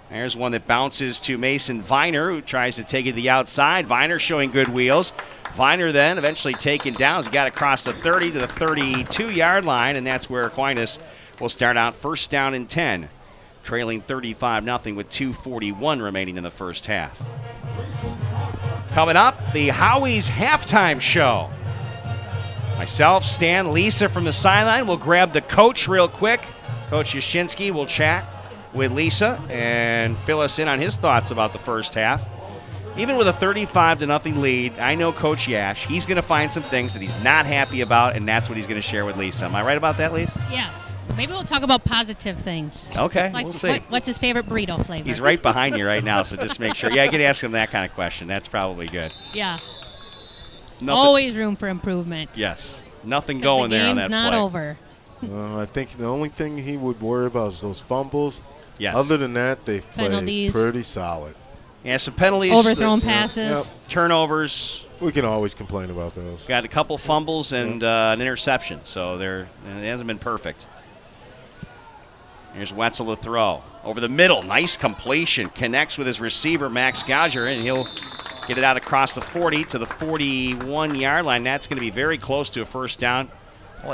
There's one that bounces to Mason Viner, who tries to take it to the outside. Viner showing good wheels. Viner then eventually taken down as he got across the 30 to the 32-yard line, and that's where Aquinas will start out first down and 10, trailing 35-0 with 2:41 remaining in the first half. Coming up, the Howie's halftime show. Myself, Stan, Lisa from the sideline. We'll grab the coach real quick. Coach Yashinsky will chat with Lisa and fill us in on his thoughts about the first half. Even with a 35-0 lead, I know Coach Yash. He's going to find some things that he's not happy about, and that's what he's going to share with Lisa. Am I right about that, Lisa? Yes. Maybe we'll talk about positive things. Okay, Like, we'll see. what's his favorite burrito flavor? He's right behind you right now, so just make sure. Yeah, you can ask him that kind of question. That's probably good. Yeah. Nothing, Always room for improvement. Yes. Nothing 'Cause going the there on game's that not play. over. I think the only thing he would worry about is those fumbles. Yes. Other than that, they've played Penalties. pretty solid. Yeah, some penalties. Overthrown passes. Turnovers. We can always complain about those. Got a couple fumbles and an interception, so it hasn't been perfect. Here's Wetzel to throw. Over the middle, nice completion. Connects with his receiver, Max Gouger, and he'll get it out across the 40 to the 41-yard line. That's going to be very close to a first down.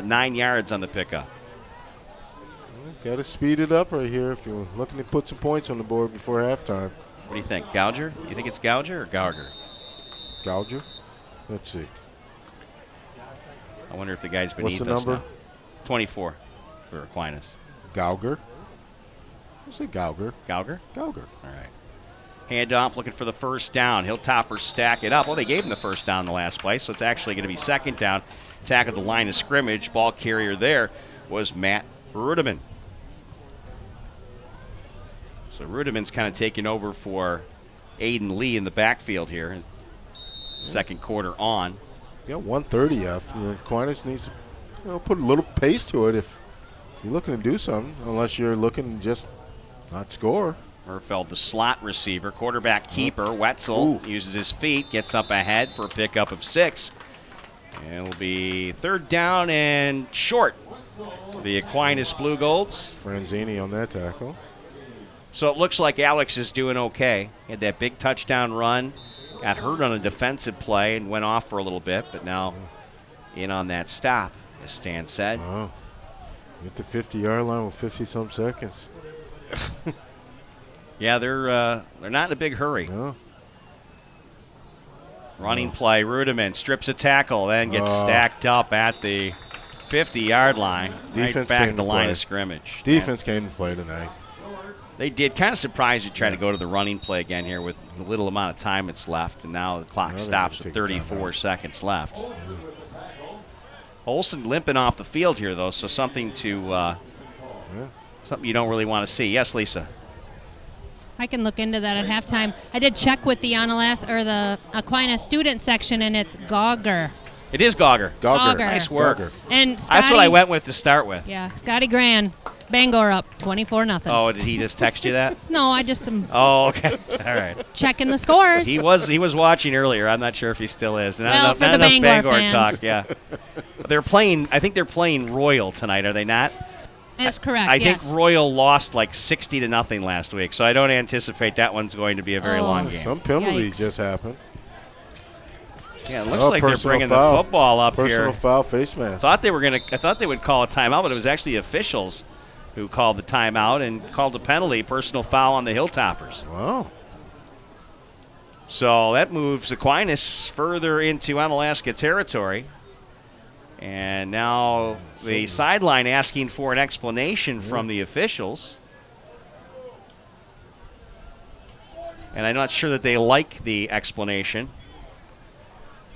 9 yards on the pickup. Got to speed it up right here if you're looking to put some points on the board before halftime. What do you think, Gouger? You think it's Gouger or Gouger? Gouger? Let's see. I wonder if the guy's beneath us. What's the number? Now. 24 for Aquinas. Gouger? Let's say Gouger. Gouger? Gouger. All right. Handoff, looking for the first down. Hilltoppers stack it up. Well, they gave him the first down in the last play, so it's actually going to be second down. Tackled the line of scrimmage. Ball carrier there was Matt Rudiman. So Rudiman's kind of taking over for Aiden Lee in the backfield here. Second quarter on. Yeah, 130 F. Aquinas needs to put a little pace to it if you're looking to do something, unless you're looking to just not score. Murfeld, the slot receiver, quarterback keeper. Wetzel uses his feet, gets up ahead for a pickup of 6. And it'll be third down and short. The Aquinas Blugolds. Franzini on that tackle. So it looks like Alex is doing okay. He had that big touchdown run. Got hurt on a defensive play and went off for a little bit, but now in on that stop, as Stan said. Wow. At the 50-yard line with 50-some seconds. Yeah, they're not in a big hurry. No. Running play, Rudiman strips a tackle, then gets stacked up at the 50-yard line. Defense right back came at the to line play. of scrimmage. Defense came to play tonight. They did. Kind of surprised you try to go to the running play again here with the little amount of time that's left, and now the clock stops with 34 seconds left. Olsen limping off the field here, though, so something something you don't really want to see. Yes, Lisa. I can look into that at halftime. I did check with the Onalaska or the Aquinas student section, and it's Gauger. It is Gauger. Gauger. Nice work. Gauger. And Scotty, That's what I went with to start with. Yeah, Scotty Grand, Bangor up 24-0. Oh, did he just text you that? No, I just am Oh, okay. All right. checking the scores. He was watching earlier. I'm not sure if he still is. Well, for the Bangor fans. talk. Yeah. They're playing. I think they're playing Royal tonight. Are they not? That's correct. I yes. think Royal lost like 60-0 last week, so I don't anticipate that one's going to be a very long game. Some penalties Yikes. just happened. Yeah, it looks like they're bringing foul. the football up Personal here. foul, face mask. I thought they would call a timeout, but it was actually the officials who called the timeout and called a penalty, personal foul on the Hilltoppers. Wow. So that moves Aquinas further into Onalaska territory. And now the sideline asking for an explanation from the officials. And I'm not sure that they like the explanation.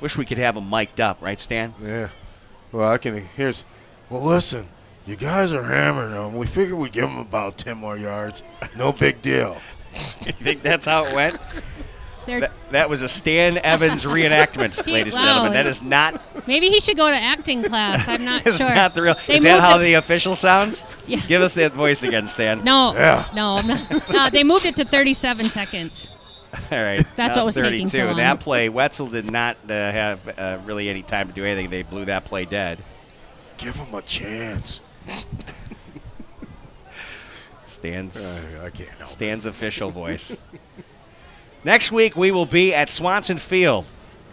Wish we could have them mic'd up, right, Stan? Yeah. Well, listen, you guys are hammering them. We figured we'd give them about 10 more yards. No big deal. You think that's how it went? That was a Stan Evans reenactment, ladies and gentlemen. That is not. Maybe he should go to acting class. I'm not It's sure. not the real. They Is that moved how it- the official sounds? Yeah. Give us that voice again, Stan. No, Yeah. no, I'm not. They moved it to 37 seconds. All right. That's what was 32. taking so long. That play, Wetzel did not have really any time to do anything. They blew that play dead. Give them a chance. Stan's I can't help Stan's official voice. Next week, we will be at Swanson Field,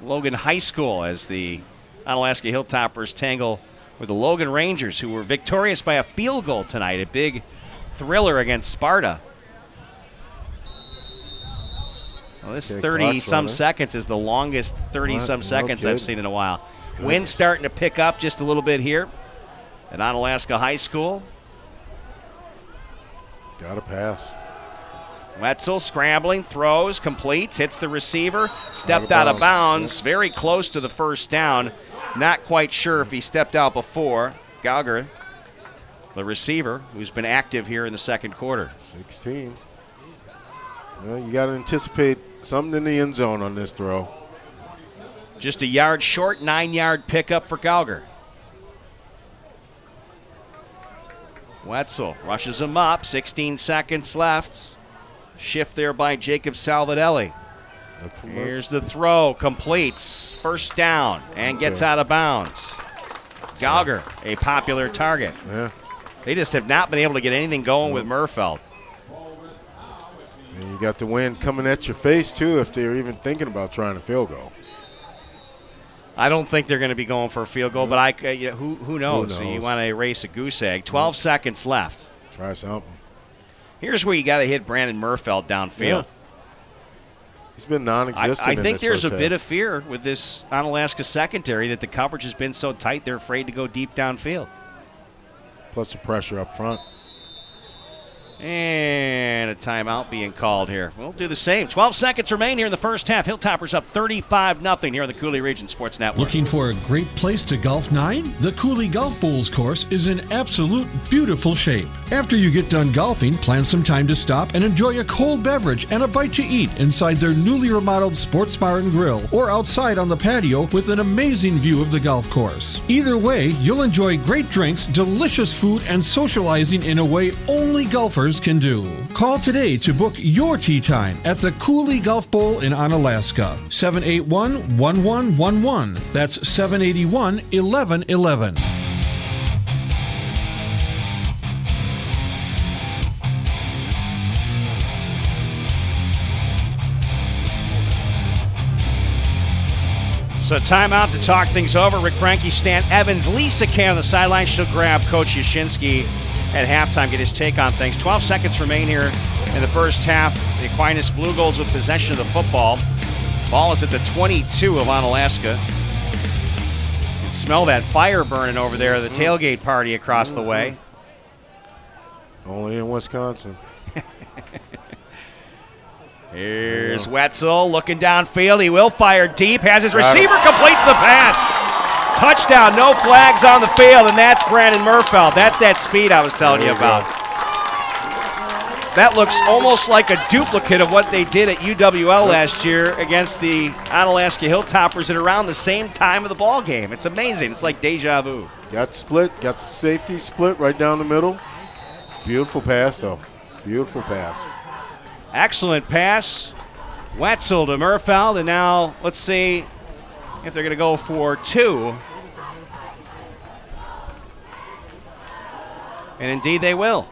Logan High School, as the Onalaska Hilltoppers tangle with the Logan Rangers, who were victorious by a field goal tonight, a big thriller against Sparta. Well, this Okay, 30-some clock's running. seconds is the longest 30-some No seconds I've kidding. seen in a while. Goodness. Wind's starting to pick up just a little bit here at Onalaska High School. Got to pass. Wetzel scrambling, throws, completes, hits the receiver, stepped out of bounds, very close to the first down. Not quite sure if he stepped out before. Gauger, the receiver, who's been active here in the second quarter. 16. Well, you got to anticipate something in the end zone on this throw. Just a yard short, 9-yard pickup for Gauger. Wetzel rushes him up, 16 seconds left. Shift there by Jacob Salvadelli. Here's the throw, completes, first down, and gets out of bounds. Gauger, a popular target. Yeah. They just have not been able to get anything going with Murfeld. And you got the wind coming at your face, too, if they're even thinking about trying a field goal. I don't think they're going to be going for a field goal, but who knows? So you want to erase a goose egg. 12 seconds left. Try something. Here's where you got to hit Brandon Murfeld downfield. Yeah. He's been non-existent. I think there's a bit of fear with this Onalaska secondary that the coverage has been so tight they're afraid to go deep downfield. Plus the pressure up front. And a timeout being called here. We'll do the same. 12 seconds remain here in the first half. Hilltoppers up 35-0 here on the Coulee Region Sports Network. Looking for a great place to golf 9? The Coulee Golf Bowls course is in absolute beautiful shape. After you get done golfing, plan some time to stop and enjoy a cold beverage and a bite to eat inside their newly remodeled sports bar and grill, or outside on the patio with an amazing view of the golf course. Either way, you'll enjoy great drinks, delicious food, and socializing in a way only golfers can do. Call today to book your tee time at the Coulee Golf Bowl in Onalaska. 781-1111. That's 781-1111. So timeout to talk things over. Rick Frankie, Stan Evans, Lisa Kay on the sideline. She'll grab Coach Yashinsky at halftime, get his take on things. 12 seconds remain here in the first half. The Aquinas Blugolds with possession of the football. Ball is at the 22 of Onalaska. You can smell that fire burning over there, the tailgate party across the way. Only in Wisconsin. Here's Wetzel looking downfield. He will fire deep. Has his receiver, completes the pass. Touchdown, no flags on the field, and that's Brandon Murfeld. That's that speed I was telling you about. That looks almost like a duplicate of what they did at UWL last year against the Onalaska Hilltoppers at around the same time of the ball game. It's amazing. It's like deja vu. Got the safety split right down the middle. Beautiful pass, though. Beautiful pass. Excellent pass. Wetzel to Murfeld, and now let's see if they're going to go for 2. And indeed they will.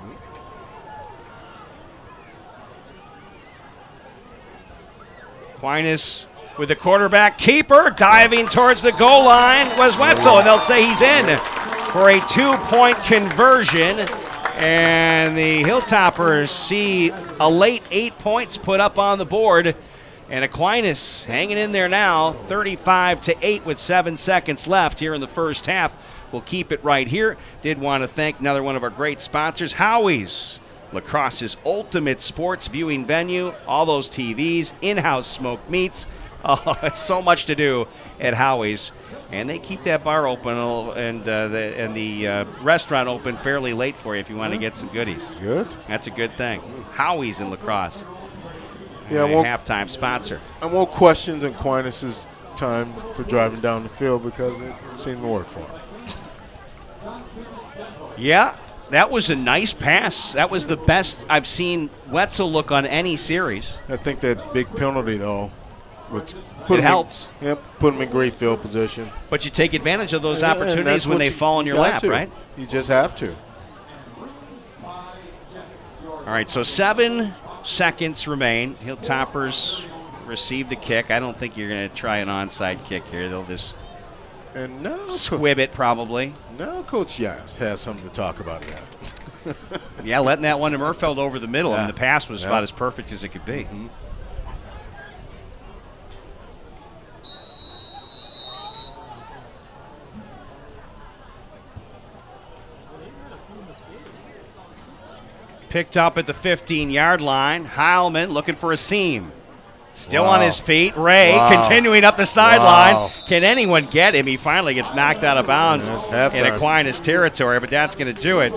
Aquinas with the quarterback keeper diving towards the goal line was Wetzel, and they'll say he's in for a 2-point conversion. And the Hilltoppers see a late 8 points put up on the board. And Aquinas hanging in there now, 35-8 with 7 seconds left here in the first half. We'll keep it right here. Did want to thank another one of our great sponsors, Howie's, lacrosse's ultimate sports viewing venue. All those TVs, in-house smoked meats. Oh, it's so much to do at Howie's. And they keep that bar open and the restaurant open fairly late for you if you want to get some goodies. Good. That's a good thing. Howie's in lacrosse. Yeah, halftime sponsor. I won't question Aquinas' time for driving down the field because it seemed to work for him. Yeah, that was a nice pass. That was the best I've seen Wetzel look on any series. I think that big penalty, though, which helps. Put him in great field position. But you take advantage of those opportunities when they fall in your lap, right? You just have to. All right, so 7 seconds remain. Hilltoppers receive the kick. I don't think you're going to try an onside kick here. They'll just squib it probably. No, Coach has something to talk about that. Yeah, letting that one to Murfeld over the middle. And the pass was about as perfect as it could be. Mm-hmm. Picked up at the 15-yard line. Heilman looking for a seam. Still on his feet. Ray continuing up the sideline. Can anyone get him? He finally gets knocked out of bounds in Aquinas territory, but that's going to do it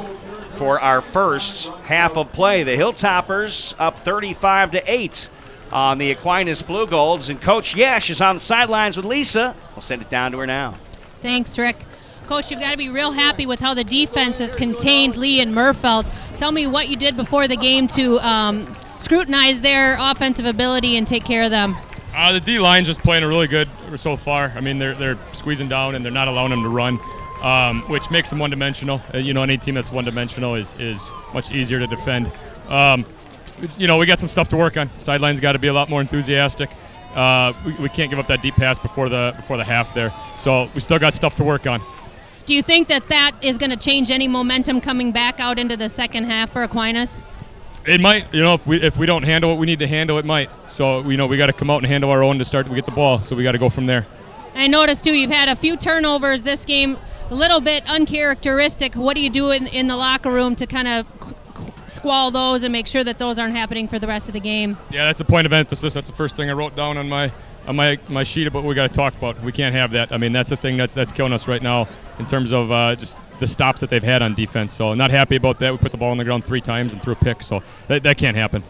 for our first half of play. The Hilltoppers up 35-8 on the Aquinas Blugolds, and Coach Yesh is on the sidelines with Lisa. We'll send it down to her now. Thanks, Rick. Coach, you've got to be real happy with how the defense has contained Lee and Murfeld. Tell me what you did before the game to scrutinize their offensive ability and take care of them. The D-line just playing really good so far. I mean, they're squeezing down and they're not allowing them to run, which makes them one-dimensional. Any team that's one-dimensional is much easier to defend. We got some stuff to work on. Sideline's got to be a lot more enthusiastic. We can't give up that deep pass before the half there. So we still got stuff to work on. Do you think that is going to change any momentum coming back out into the second half for Aquinas? It might. If we don't handle what we need to handle, it might. So we got to come out and handle our own to start to get the ball. So we got to go from there. I noticed too you've had a few turnovers this game, a little bit uncharacteristic. What do you do in the locker room to kind of squall those and make sure that those aren't happening for the rest of the game? Yeah, that's the point of emphasis. That's the first thing I wrote down on my sheet about what we got to talk about. We can't have that. I mean, that's the thing that's killing us right now in terms of just the stops that they've had on defense. So not happy about that. We put the ball on the ground 3 times and threw a pick. So that can't happen.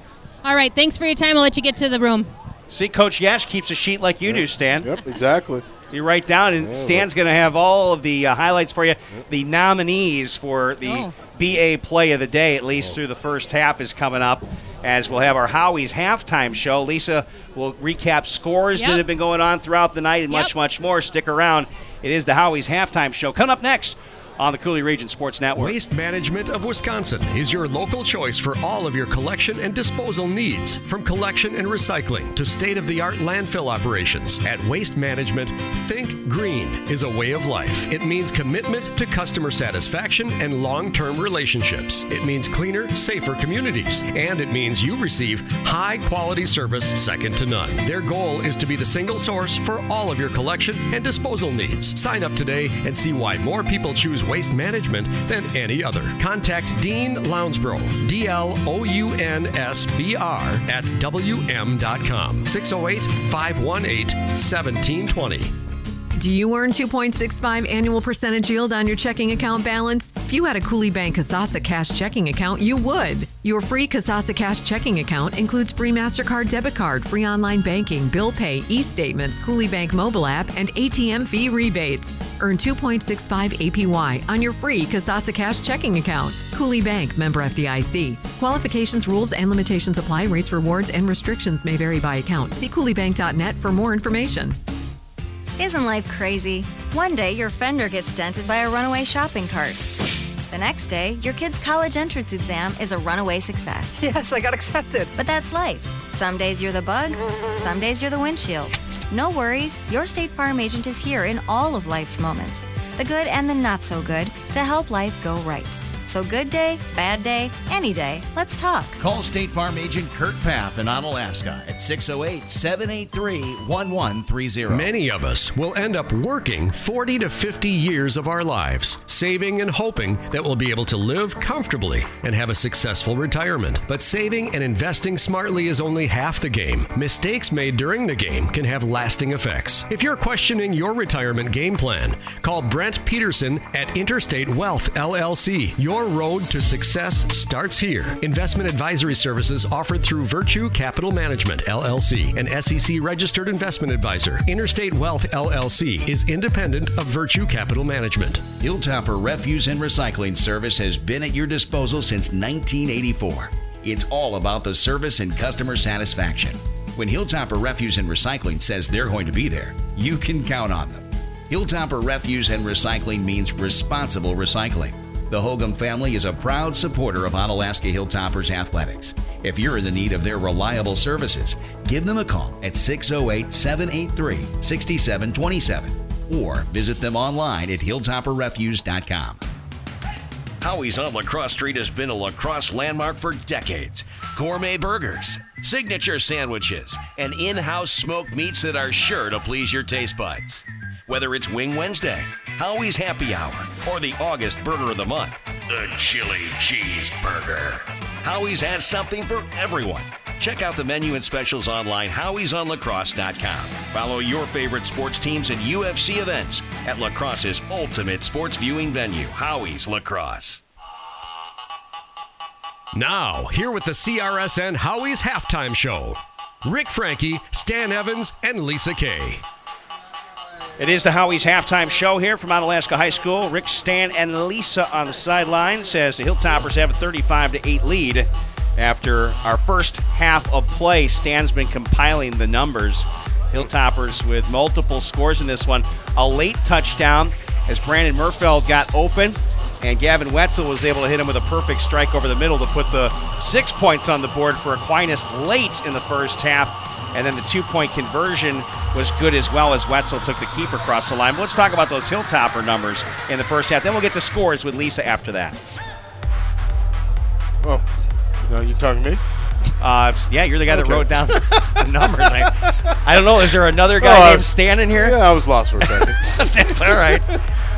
All right, thanks for your time. I'll let you get to the room. See, Coach Yesh keeps a sheet like you do, Stan. Yep, exactly. You write down, and Stan's going to have all of the highlights for you. The nominees for the BA Play of the Day, at least through the first half, is coming up, as we'll have our Howie's halftime show. Lisa will recap scores that have been going on throughout the night and much, much more. Stick around. It is the Howie's halftime show. Coming up next on the Coulee Region Sports Network. Waste Management of Wisconsin is your local choice for all of your collection and disposal needs. From collection and recycling to state-of-the-art landfill operations. At Waste Management, think green is a way of life. It means commitment to customer satisfaction and long-term relationships. It means cleaner, safer communities. And it means you receive high-quality service second to none. Their goal is to be the single source for all of your collection and disposal needs. Sign up today and see why more people choose Waste Management than any other. Contact Dean Lounsbro, DLOUNSBR at WM.com. 608-518-1720. Do you earn 2.65 annual percentage yield on your checking account balance? If you had a Coulee Bank Kasasa Cash checking account, you would. Your free Kasasa Cash checking account includes free MasterCard debit card, free online banking, bill pay, e-statements, Coulee Bank mobile app, and ATM fee rebates. Earn 2.65 APY on your free Kasasa Cash checking account. Coulee Bank, member FDIC. Qualifications, rules, and limitations apply. Rates, rewards, and restrictions may vary by account. See CooleyBank.net for more information. Isn't life crazy? One day your fender gets dented by a runaway shopping cart. The next day, your kid's college entrance exam is a runaway success. Yes, I got accepted. But that's life. Some days you're the bug, some days you're the windshield. No worries, your State Farm agent is here in all of life's moments, the good and the not so good, to help life go right. So good day, bad day, any day, let's talk. Call State Farm agent Kurt Path in Onalaska at 608-783-1130. Many of us will end up working 40 to 50 years of our lives, saving and hoping that we'll be able to live comfortably and have a successful retirement. But saving and investing smartly is only half the game. Mistakes made during the game can have lasting effects. If you're questioning your retirement game plan, call Brent Peterson at Interstate Wealth LLC. Your road to success starts here. Investment advisory services offered through Virtue Capital Management, LLC, an SEC-registered investment advisor. Interstate Wealth, LLC, is independent of Virtue Capital Management. Hilltopper Refuse and Recycling Service has been at your disposal since 1984. It's all about the service and customer satisfaction. When Hilltopper Refuse and Recycling says they're going to be there, you can count on them. Hilltopper Refuse and Recycling means responsible recycling. The Hogum family is a proud supporter of Onalaska Hilltoppers athletics. If you're in the need of their reliable services, give them a call at 608-783-6727 or visit them online at hilltopperrefuse.com. Howie's on La Crosse Street has been a La Crosse landmark for decades. Gourmet burgers, signature sandwiches, and in-house smoked meats that are sure to please your taste buds. Whether it's Wing Wednesday, Howie's Happy Hour, or the August Burger of the Month, the Chili Cheeseburger. Howie's has something for everyone. Check out the menu and specials online, howiesonlacrosse.com. Follow your favorite sports teams and UFC events at Lacrosse's ultimate sports viewing venue, Howie's Lacrosse. Now, here with the CRSN Howie's Halftime Show, Rick Frankie, Stan Evans, and Lisa Kay. It is the Howie's Halftime Show here from Onalaska High School. Rick, Stan, and Lisa on the sideline. Says the Hilltoppers have a 35-8 lead after our first half of play. Stan's been compiling the numbers. Hilltoppers with multiple scores in this one. A late touchdown as Brandon Murfeld got open, and Gavin Wetzel was able to hit him with a perfect strike over the middle to put the 6 points on the board for Aquinas late in the first half. And then the 2-point conversion was good as well as Wetzel took the keeper across the line. But let's talk about those Hilltopper numbers in the first half. Then we'll get the scores with Lisa after that. Oh, no, you talking to me? Yeah, you're the guy that wrote down the numbers. I don't know. Is there another guy named Stan in here? Yeah, I was lost for a second. That's all right.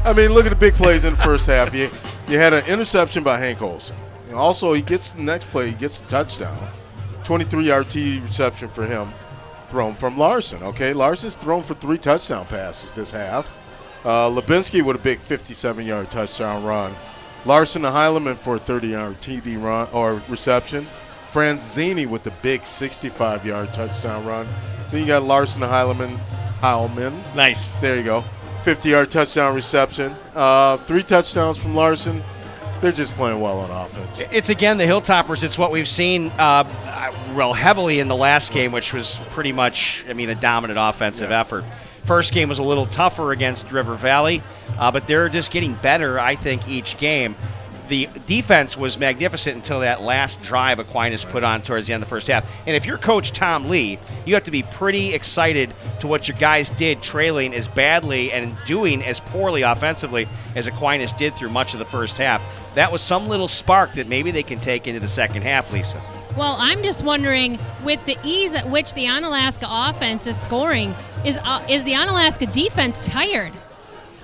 I mean, look at the big plays in the first half. You had an interception by Hank Olsen. And also, he gets the next play. He gets the touchdown. 23-yard TD reception for him, thrown from Larson. Okay, Larson's thrown for 3 touchdown passes this half. Lubinsky with a big 57-yard touchdown run. Larson to Heileman for a 30-yard TD run or reception. Franzini with the big 65-yard touchdown run. Then you got Larson to Heileman. Nice. There you go. 50-yard touchdown reception. 3 touchdowns from Larson. They're just playing well on offense. It's, again, the Hilltoppers. It's what we've seen real heavily in the last game, which was pretty much, a dominant offensive effort. First game was a little tougher against River Valley, but they're just getting better, I think, each game. The defense was magnificent until that last drive Aquinas put on towards the end of the first half. And if you're Coach Tom Lee, you have to be pretty excited to what your guys did, trailing as badly and doing as poorly offensively as Aquinas did through much of the first half. That was some little spark that maybe they can take into the second half, Lisa. Well, I'm just wondering, with the ease at which the Onalaska offense is scoring, is the Onalaska defense tired?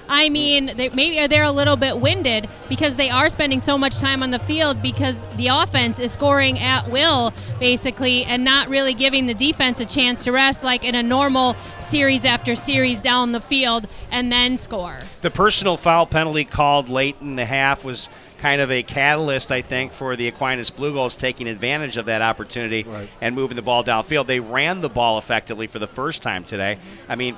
I mean, maybe they're a little bit winded because they are spending so much time on the field because the offense is scoring at will, basically, and not really giving the defense a chance to rest like in a normal series after series down the field and then score. The personal foul penalty called late in the half was kind of a catalyst, I think, for the Aquinas Blugolds taking advantage of that opportunity and moving the ball downfield. They ran the ball effectively for the first time today.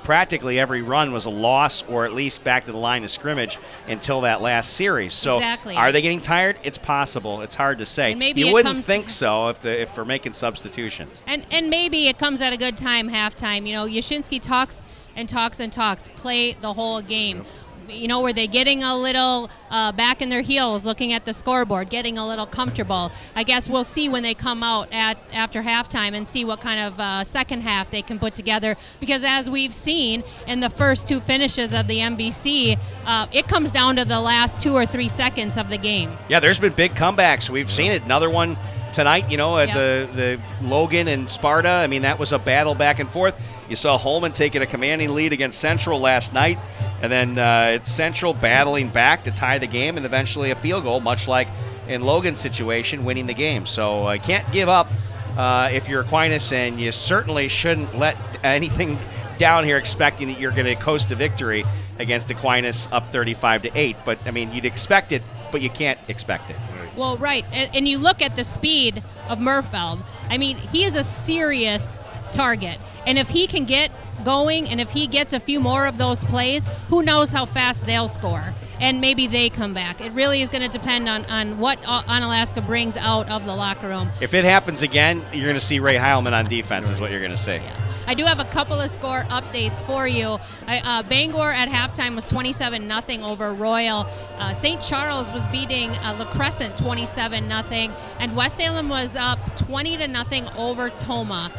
Practically every run was a loss or at least back to the line of scrimmage until that last series. So Are they getting tired? It's possible. It's hard to say. And maybe you wouldn't think so if we're making substitutions. And maybe it comes at a good time, halftime. Yashinsky talks and talks and talks, play the whole game. Were they getting a little back in their heels, looking at the scoreboard, getting a little comfortable? I guess we'll see when they come out after halftime and see what kind of second half they can put together. Because as we've seen in the first 2 finishes of the MVC, it comes down to the last 2 or 3 seconds of the game. Yeah, there's been big comebacks. We've seen it. Another one tonight, at the Logan and Sparta. That was a battle back and forth. You saw Holman taking a commanding lead against Central last night, and then it's Central battling back to tie the game and eventually a field goal, much like in Logan's situation, winning the game. So I can't give up if you're Aquinas, and you certainly shouldn't let anything down here expecting that you're going to coast to victory against Aquinas up 35-8. But, you'd expect it, but you can't expect it. Well, right. And you look at the speed of Murfeld. He is a serious target. And if he can get going and if he gets a few more of those plays, who knows how fast they'll score. And maybe they come back. It really is going to depend on what Onalaska brings out of the locker room. If it happens again, you're going to see Ray Heilman on defense is what you're going to see. Yeah. I do have a couple of score updates for you. Bangor at halftime was 27-0 over Royal. St. Charles was beating La Crescent 27-0. And West Salem was up 20-0 over Toma.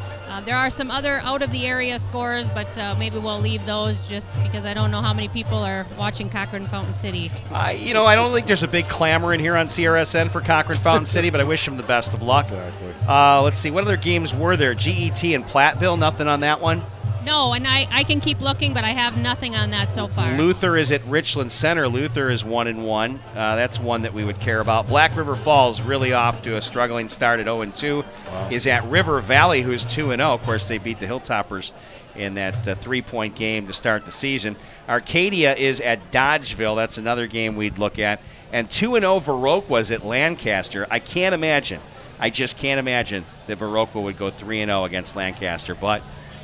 There are some other out-of-the-area scores, but maybe we'll leave those just because I don't know how many people are watching Cochrane Fountain City. I don't think there's a big clamor in here on CRSN for Cochrane Fountain City, but I wish them the best of luck. Exactly. Let's see, what other games were there? GET and Platteville, nothing on that one? No, and I can keep looking, but I have nothing on that so far. Luther is at Richland Center. Luther is 1-1. That's one that we would care about. Black River Falls really off to a struggling start at 0-2. Wow. Is at River Valley, who's 2-0. Of course, they beat the Hilltoppers in that 3-point game to start the season. Arcadia is at Dodgeville. That's another game we'd look at. And 2-0 Viroqua is at Lancaster. I just can't imagine that Viroqua would go 3-0 against Lancaster, but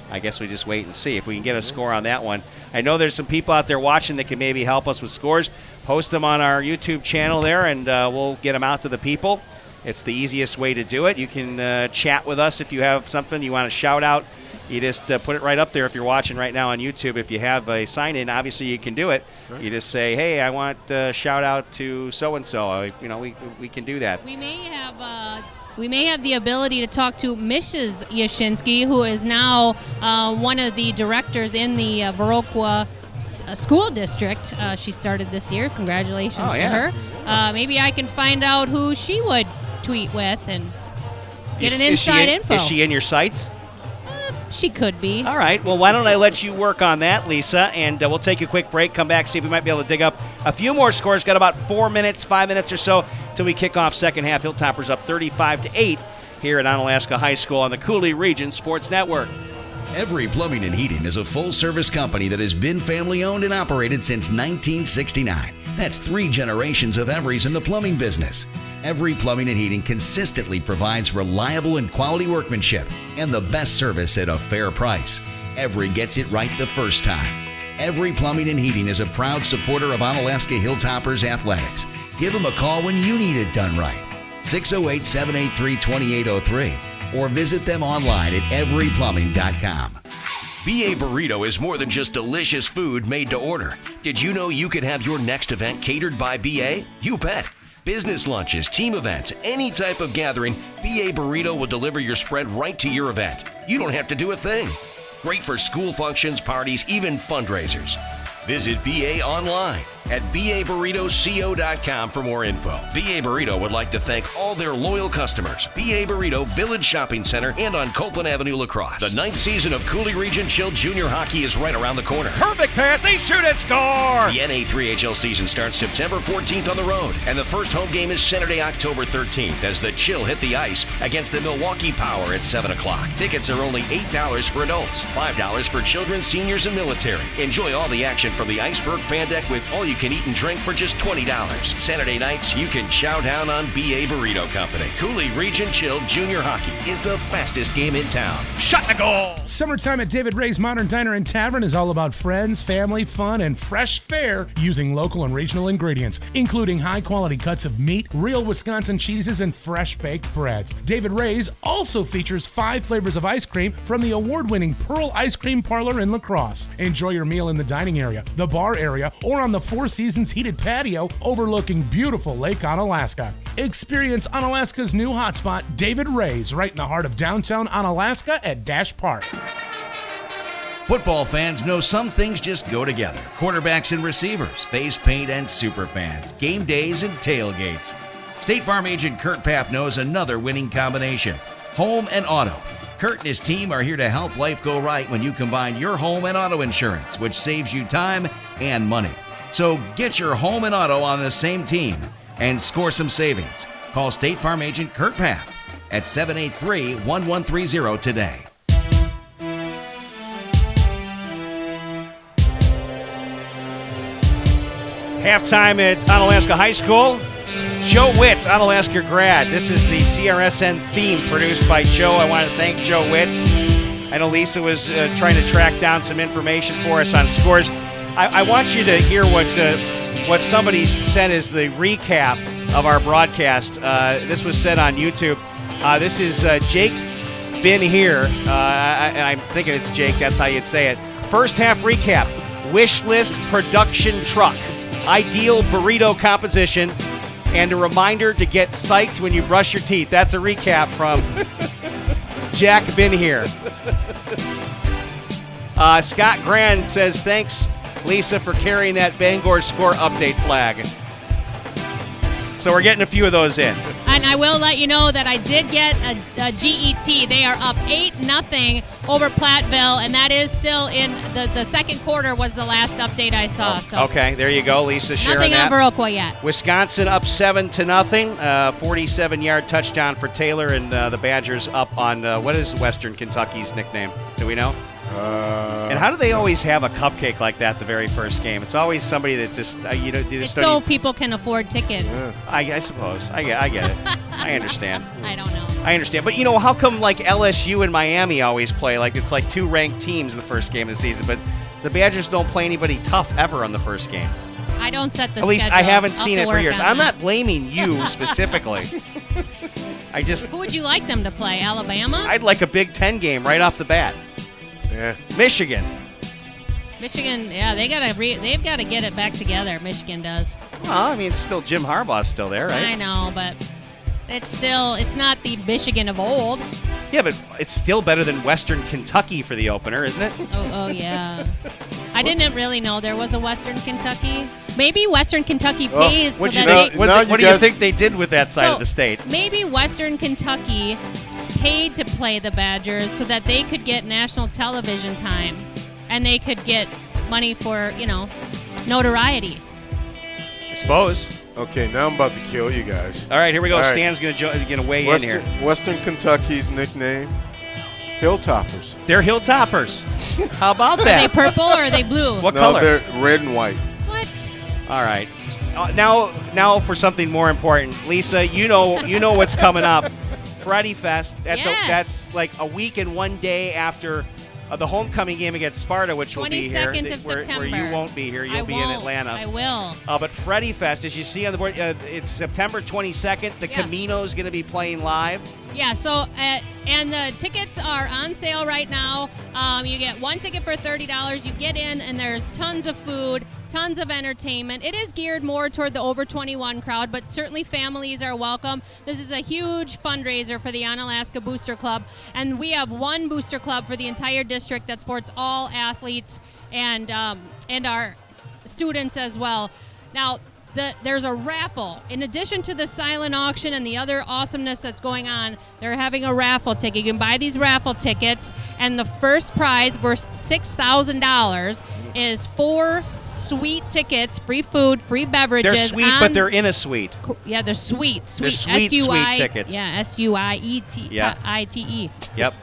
I guess we just wait and see if we can get a score on that one. I know there's some people out there watching that can maybe help us with scores. Post them on our YouTube channel there, and we'll get them out to the people. It's the easiest way to do it. You can chat with us if you have something you want to shout out. You just put it right up there if you're watching right now on YouTube. If you have a sign-in, obviously you can do it. Sure. You just say, hey, I want a shout-out to so-and-so. We can do that. We may have the ability to talk to Mrs. Yashinsky, who is now one of the directors in the Viroqua school district. She started this year. Congratulations to her. Maybe I can find out who she would tweet with and get an inside info. Is she in your sights? She could be. All right. Well, why don't I let you work on that, Lisa, and we'll take a quick break, come back, see if we might be able to dig up a few more scores. Got about 5 minutes or so till we kick off second half. Hilltoppers up 35-8 here at Onalaska High School on the Coulee Region Sports Network. Every Plumbing and Heating is a full-service company that has been family-owned and operated since 1969. That's 3 generations of Everys in the plumbing business. Every Plumbing and Heating consistently provides reliable and quality workmanship and the best service at a fair price. Every gets it right the first time. Every Plumbing and Heating is a proud supporter of Onalaska Hilltoppers athletics. Give them a call when you need it done right. 608-783-2803 or visit them online at everyplumbing.com. BA Burrito is more than just delicious food made to order. Did you know you could have your next event catered by BA? You bet. Business lunches, team events, any type of gathering, BA Burrito will deliver your spread right to your event. You don't have to do a thing. Great for school functions, parties, even fundraisers. Visit BA online at baburritoco.com for more info. BA Burrito would like to thank all their loyal customers. BA Burrito Village Shopping Center and on Copeland Avenue, La Crosse. The 9th season of Coulee Region Chilled Junior Hockey is right around the corner. Perfect pass, they shoot and score! The NA3HL season starts September 14th on the road, and the first home game is Saturday, October 13th as the Chill hit the ice against the Milwaukee Power at 7 o'clock. Tickets are only $8 for adults, $5 for children, seniors, and military. Enjoy all the action from the Iceberg fan deck with all you can eat and drink for just $20. Saturday nights, you can chow down on BA Burrito Company. Coulee Region Chilled Junior Hockey is the fastest game in town. Shot the goal! Summertime at David Ray's Modern Diner and Tavern is all about friends, family, fun, and fresh fare using local and regional ingredients, including high-quality cuts of meat, real Wisconsin cheeses, and fresh-baked breads. David Ray's also features 5 flavors of ice cream from the award-winning Pearl Ice Cream Parlor in La Crosse. Enjoy your meal in the dining area, the bar area, or on the Four Seasons heated patio overlooking beautiful Lake Onalaska. Experience Onalaska's new hotspot, David Ray's, right in the heart of downtown Onalaska at Dash Park. Football fans know some things just go together. Quarterbacks and receivers, face paint and super fans, game days and tailgates. State Farm agent Kurt Paff knows another winning combination, home and auto. Kurt and his team are here to help life go right when you combine your home and auto insurance, which saves you time and money. So get your home and auto on the same team and score some savings. Call State Farm agent Kurt Paff at 783-1130 today. Halftime at Onalaska High School. Joe Witz, Onalaska grad. This is the CRSN theme produced by Joe. I want to thank Joe Witz. I know Lisa was trying to track down some information for us on scores. I want you to hear what somebody said is the recap of our broadcast. This was said on YouTube. This is Jake Bin here. I'm thinking it's Jake. That's how you'd say it. First half recap. Wish list production truck. Ideal burrito composition. And a reminder to get psyched when you brush your teeth. That's a recap from Jack Bin here. Scott Grand says, thanks, Lisa, for carrying that Bangor score update flag. So we're getting a few of those in. And I will let you know that I did get a GET. They are up 8-0 over Platteville, and that is still in the second quarter was the last update I saw. So Okay, there you go. Lisa sharing nothing that. on Viroqua yet. Wisconsin up 7-0. 47-yard touchdown for Taylor, and the Badgers up on, what is Western Kentucky's nickname? Do we know? And how do they always have a cupcake like that the very first game? It's always somebody that just, It's so people can afford tickets. Yeah. I suppose. I get it. I understand. I don't know. I understand. But, how come, like, LSU and Miami always play? Like, it's like two ranked teams in the first game of the season, but the Badgers don't play anybody tough ever on the first game. I don't set the At least schedule. I haven't I'll seen have it to for years. work on I'm that. not blaming you specifically. Who would you like them to play? Alabama? I'd like a Big Ten game right off the bat. Yeah. Michigan. Michigan, yeah, they've got to get it back together. Michigan does. Well, I mean, it's still Jim Harbaugh's still there, right? I know, but it's not the Michigan of old. Yeah, but it's still better than Western Kentucky for the opener, isn't it? Oh yeah. I didn't really know there was a Western Kentucky. Maybe Western Kentucky pays so What that do you think they did with that side of the state? Maybe Western Kentucky paid to play the Badgers so that they could get national television time and they could get money for, notoriety. I suppose. Okay, now I'm about to kill you guys. All right, here we go. All right. Stan's going to weigh in here. Western Kentucky's nickname, Hilltoppers. They're Hilltoppers. How about that? Are they purple or are they blue? What no, color? They're red and white. What? All right. Now for something more important. Lisa, you know what's coming up. Freddy Fest. That's like a week and 1 day after the homecoming game against Sparta, which will be here. 22nd of September. Where you won't be here. You'll be in Atlanta. I will. But Freddy Fest, as you see on the board, it's September 22nd. The Camino is going to be playing live. Yeah, so, and the tickets are on sale right now. You get one ticket for $30. You get in, and there's tons of food, tons of entertainment. It is geared more toward the over 21 crowd, but certainly families are welcome. This is a huge fundraiser for the Onalaska Booster Club, and we have one booster club for the entire district that supports all athletes and our students as well. Now, there's a raffle. In addition to the silent auction and the other awesomeness that's going on, they're having a raffle ticket. You can buy these raffle tickets, and the first prize, worth $6,000, is 4 suite tickets, free food, free beverages. They're sweet, but they're in a suite. Yeah, they're sweet. They're sweet tickets. Yeah, SUIETE. Yep.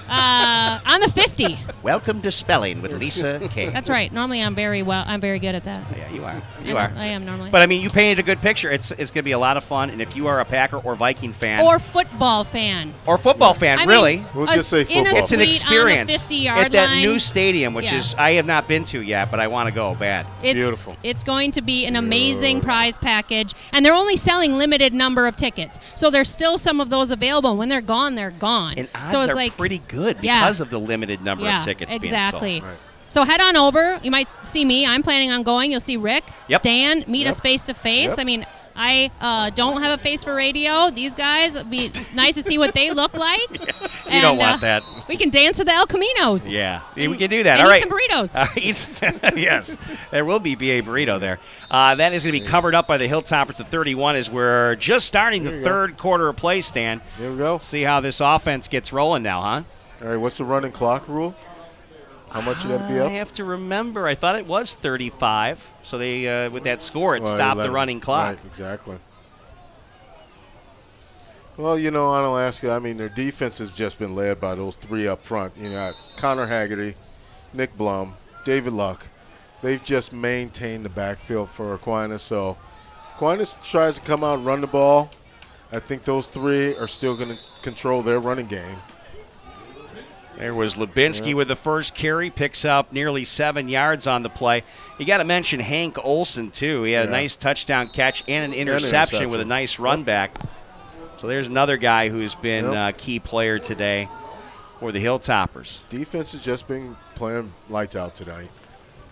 On the 50. Welcome to Spelling with Lisa K. That's right. Normally I'm very good at that. Yeah, you are. You are. I am normally. But I mean, you painted a good picture. It's going to be a lot of fun, and if you are a Packer or Viking fan or football fan, really, we'll just say football. It's an experience on the 50-yard at that line. new stadium, which is I have not been to yet, but I want to go bad. Beautiful. It's going to be an amazing prize package, and they're only selling limited number of tickets, so there's still some of those available. When they're gone, they're gone. And odds so it's are pretty good because of the limited number of tickets exactly. being sold. Right. So head on over. You might see me. I'm planning on going. You'll see Rick, Stan, meet us face to face. I mean, I don't have a face for radio. These guys, it'd be nice to see what they look like. You don't want that. We can dance to the El Caminos. Yeah, we can do that. And All eat right. some burritos. Yes, there will be BA burrito there. That is going to be covered up by the Hilltoppers. The 31 as we're just starting the third quarter of play, Stan. Here we go. See how this offense gets rolling now, huh? All right, what's the running clock rule? How much you got to be up? I have to remember. I thought it was 35. So they, with that score, it stopped the running clock. Right, exactly. Well, Onalaska, I mean, their defense has just been led by those 3 up front. You got Connor Haggerty, Nick Blum, David Luck. They've just maintained the backfield for Aquinas. So if Aquinas tries to come out and run the ball, I think those 3 are still going to control their running game. There was Lubinsky with the first carry, picks up nearly 7 yards on the play. You got to mention Hank Olson, too. He had a nice touchdown catch and an interception with a nice run back. So there's another guy who's been a key player today for the Hilltoppers. Defense has just been playing lights out tonight.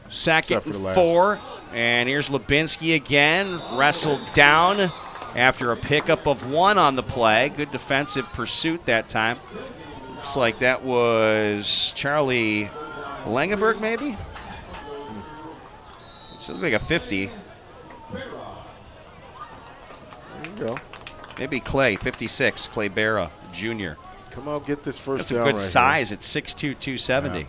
Second and 4, and here's Lubinsky again, wrestled down after a pickup of 1 on the play. Good defensive pursuit that time. Looks like that was Charlie Langenberg, maybe? It looks like a 50. you go. Maybe Clay, 56, Clay Barra Jr. Come out, get this first That's down a good right size here. at 6'2", 270. Yeah.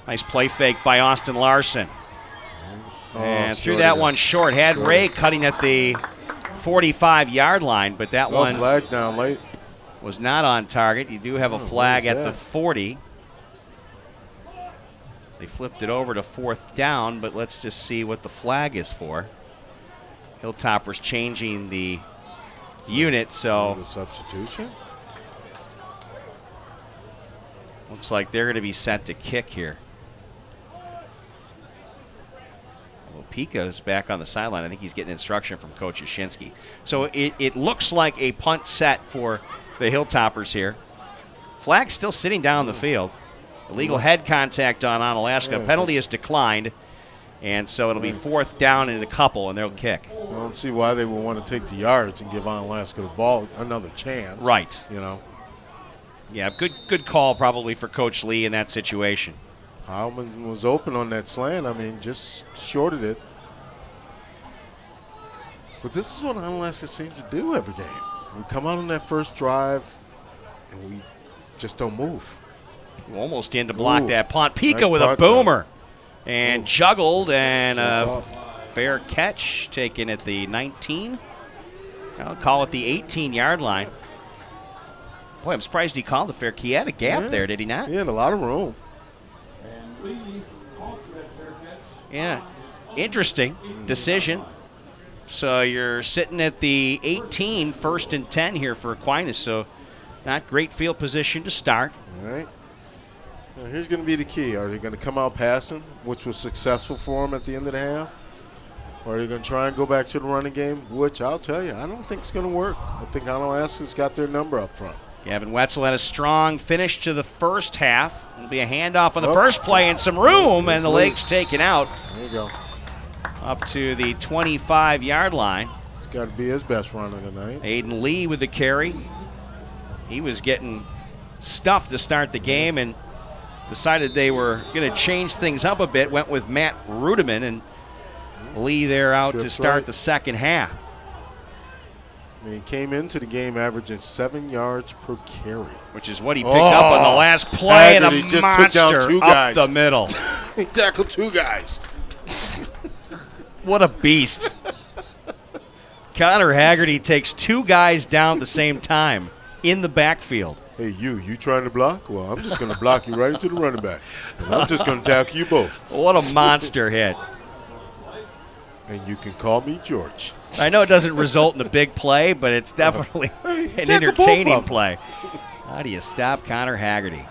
Nice play fake by Austin Larson. And threw that one short. Had Ray cutting at the 45-yard line, but that one flag down late. Was not on target. You do have a flag at the 40. They flipped it over to 4th down, but let's just see what the flag is for. Hilltoppers changing the unit, so the substitution. Looks like they're going to be set to kick here. Well, Pika's back on the sideline. I think he's getting instruction from Coach Yashinsky. So it looks like a punt set for the Hilltoppers here. Flag still sitting down the field. Illegal head contact on Onalaska. Yeah, penalty is declined, and so it'll be 4th down and a couple, and they'll kick. I don't see why they would want to take the yards and give Onalaska the ball another chance. Right. You know. Yeah, good call probably for Coach Lee in that situation. Heilman was open on that slant. I mean, just shorted it. But this is what Onalaska seems to do every game. We come out on that first drive, and we just don't move. Almost in to block that punt. Pika Nice with punt, a boomer. And juggled, and a fair catch taken at the 19. I'll call it the 18-yard line. Boy, I'm surprised he called the fair. He had a gap there, did he not? He had a lot of room. Yeah, interesting decision. So you're sitting at the 18, 1st and 10 here for Aquinas, so not great field position to start. All right. Now here's going to be the key. Are they going to come out passing, which was successful for them at the end of the half? Or are they going to try and go back to the running game, which I'll tell you, I don't think it's going to work. I think Onalaska's got their number up front. Gavin Wetzel had a strong finish to the first half. It'll be a handoff on the first play and some room, and the leg's taken out. There you go. Up to the 25-yard line. It's got to be his best runner tonight. Aiden Lee with the carry. He was getting stuffed to start the game and decided they were going to change things up a bit. Went with Matt Rudeman, and Lee there out to start the second half. I mean, he came into the game averaging 7 yards per carry. Which is what he picked up on the last play, and a just monster took down 2 guys. Up the middle. He tackled 2 guys. What a beast. Connor Haggerty takes 2 guys down at the same time in the backfield. Hey, you trying to block? Well, I'm just going to block you right into the running back. And I'm just going to tackle you both. What a monster hit. And you can call me George. I know it doesn't result in a big play, but it's definitely an entertaining play. How do you stop Connor Haggerty?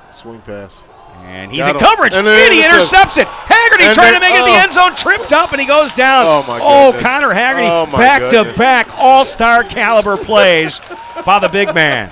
Swing pass. And he's in coverage. And he intercepts it. Haggerty trying to make it in the end zone, tripped up, and he goes down. Oh, my goodness. Connor Haggerty, back-to-back all-star caliber plays by the big man.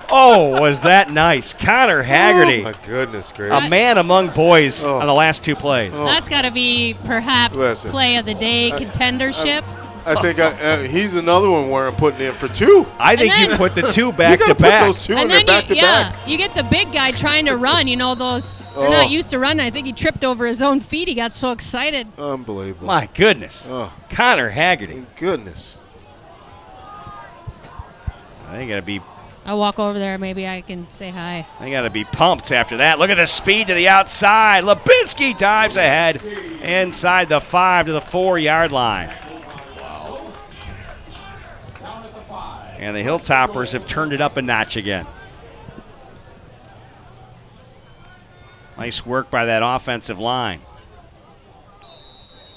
Oh, was that nice. Connor Haggerty. Oh, my goodness gracious. A man among boys on the last 2 plays. That's got to be perhaps play of the day contendership. I think he's another one where I'm putting in for 2. I think you put the 2 back to back. Put those 2 in there back to back. You get the big guy trying to run. You know, those they're not used to running. I think he tripped over his own feet. He got so excited. Unbelievable. My goodness. Connor Haggerty. Goodness. They got to be. I'll walk over there. Maybe I can say hi. They got to be pumped after that. Look at the speed to the outside. Lubinski dives ahead inside the 5 to the 4-yard line. And the Hilltoppers have turned it up a notch again. Nice work by that offensive line.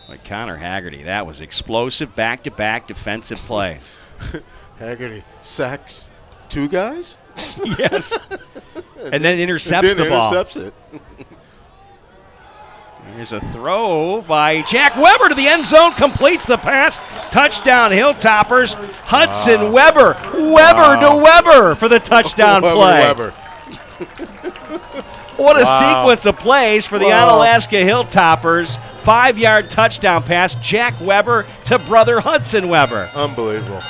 But Connor Haggerty, that was explosive back-to-back defensive plays. Haggerty sacks 2 guys? Yes. And then intercepts the ball. Intercepts it. Here's a throw by Jack Weber to the end zone, completes the pass. Touchdown Hilltoppers. Hudson Weber. Weber to Weber for the touchdown play. Weber. What a sequence of plays for the Onalaska Hilltoppers. 5-yard touchdown pass. Jack Weber to brother Hudson Weber. Unbelievable.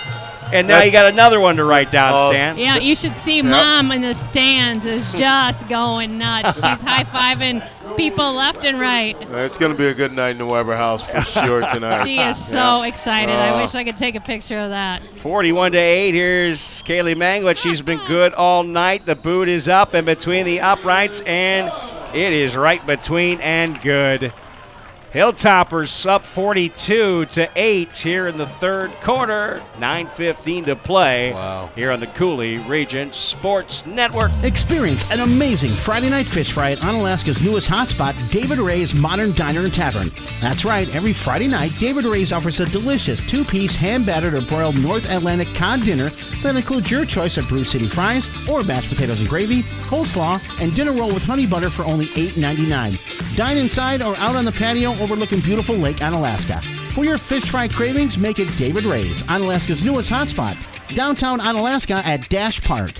And now you got another one to write down, Stan. Yeah, you should see Mom in the stands is just going nuts. She's high-fiving people left and right. It's going to be a good night in the Weber house for sure tonight. She is so excited. I wish I could take a picture of that. 41-8. Here's Kaylee Manglet. She's been good all night. The boot is up and between the uprights, and it is right between and good. Hilltoppers up 42-8 here in the third quarter. 9:15 to play here on the Coulee Region Sports Network. Experience an amazing Friday night fish fry at Onalaska's newest hotspot, David Ray's Modern Diner and Tavern. That's right, every Friday night, David Ray's offers a delicious 2-piece hand-battered or broiled North Atlantic cod dinner that includes your choice of Brew City fries or mashed potatoes and gravy, coleslaw, and dinner roll with honey butter for only $8.99. Dine inside or out on the patio overlooking beautiful Lake Onalaska. For your fish fry cravings, make it David Ray's, Onalaska's newest hotspot, downtown Onalaska at Dash Park.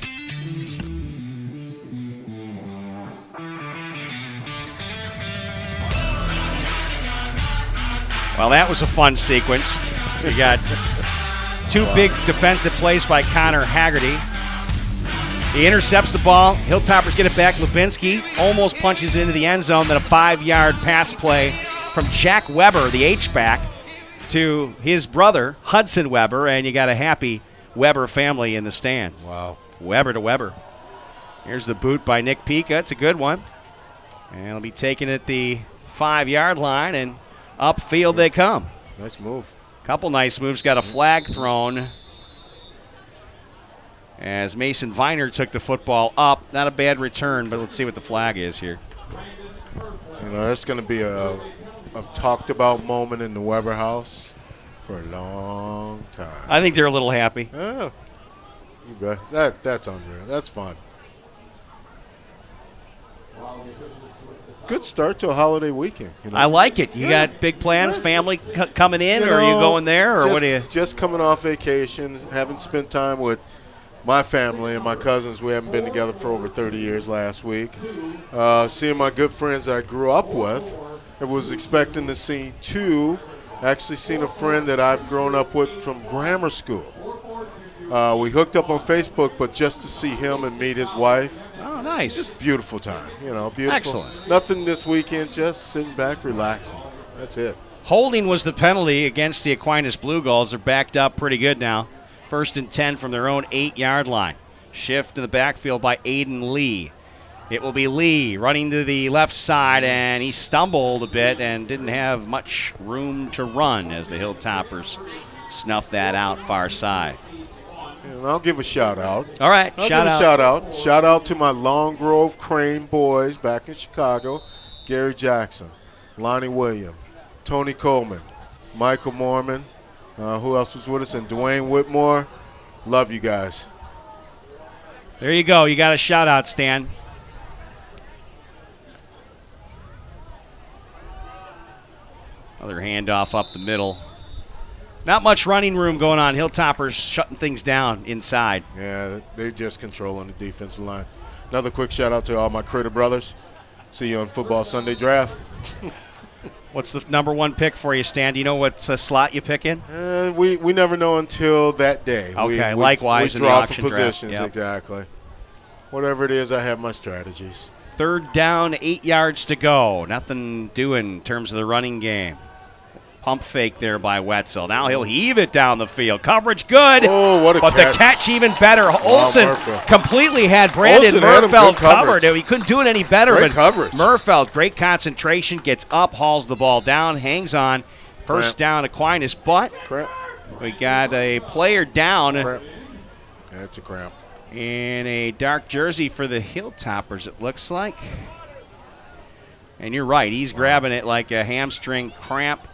Well, that was a fun sequence. You got two big defensive plays by Connor Haggerty. He intercepts the ball. Hilltoppers get it back. Lubinski almost punches into the end zone. Then a 5-yard pass play from Jack Weber, the H-back, to his brother, Hudson Weber, and you got a happy Weber family in the stands. Wow. Weber to Weber. Here's the boot by Nick Pica. It's a good one. And he'll be taken at the 5-yard line, and upfield they come. Nice move. Couple nice moves. Got a flag thrown as Mason Viner took the football up. Not a bad return, but let's see what the flag is here. You know, that's going to be a talked about moment in the Weber house for a long time. I think they're a little happy. Oh, you bet. That's unreal. That's fun. Good start to a holiday weekend. You know? I like it. You got big plans, family coming in, or are you going there, or what are you? Just coming off vacation, haven't spent time with my family and my cousins. We haven't been together for over 30 years last week. Seeing my good friends that I grew up with. I was expecting to see two. Actually seen a friend that I've grown up with from grammar school. We hooked up on Facebook, but just to see him and meet his wife. Oh, nice. Just beautiful time, beautiful. Excellent. Nothing this weekend, just sitting back, relaxing. That's it. Holding was the penalty against the Aquinas Blugolds. They're backed up pretty good now. 1st and 10 from their own 8-yard line. Shift in the backfield by Aiden Lee. It will be Lee running to the left side, and he stumbled a bit and didn't have much room to run as the Hilltoppers snuffed that out far side. And I'll give a shout-out. All right, shout-out. Shout-out to my Long Grove Crane boys back in Chicago, Gary Jackson, Lonnie William, Tony Coleman, Michael Mormon, who else was with us, and Dwayne Whitmore. Love you guys. There you go. You got a shout-out, Stan. Another handoff up the middle. Not much running room going on. Hilltoppers shutting things down inside. Yeah, they're just controlling the defensive line. Another quick shout-out to all my Critter brothers. See you on Football Sunday Draft. What's the number one pick for you, Stan? Do you know what slot you pick in? We never know until that day. Okay, likewise we in the draw auction for positions, draft. Yep. Exactly. Whatever it is, I have my strategies. 3rd down, 8 yards to go. Nothing doing in terms of the running game. Pump fake there by Wetzel. Now he'll heave it down the field. Coverage good. Oh, what a catch. But the catch even better. Olsen Murfeld completely had Brandon Murfeld covered. He couldn't do it any better. Great coverage. Murfeld, great concentration, gets up, hauls the ball down, hangs on. First down, Aquinas. But we got a player down. That's a cramp. In a dark jersey for the Hilltoppers, it looks like. And you're right. He's grabbing it like a hamstring cramp.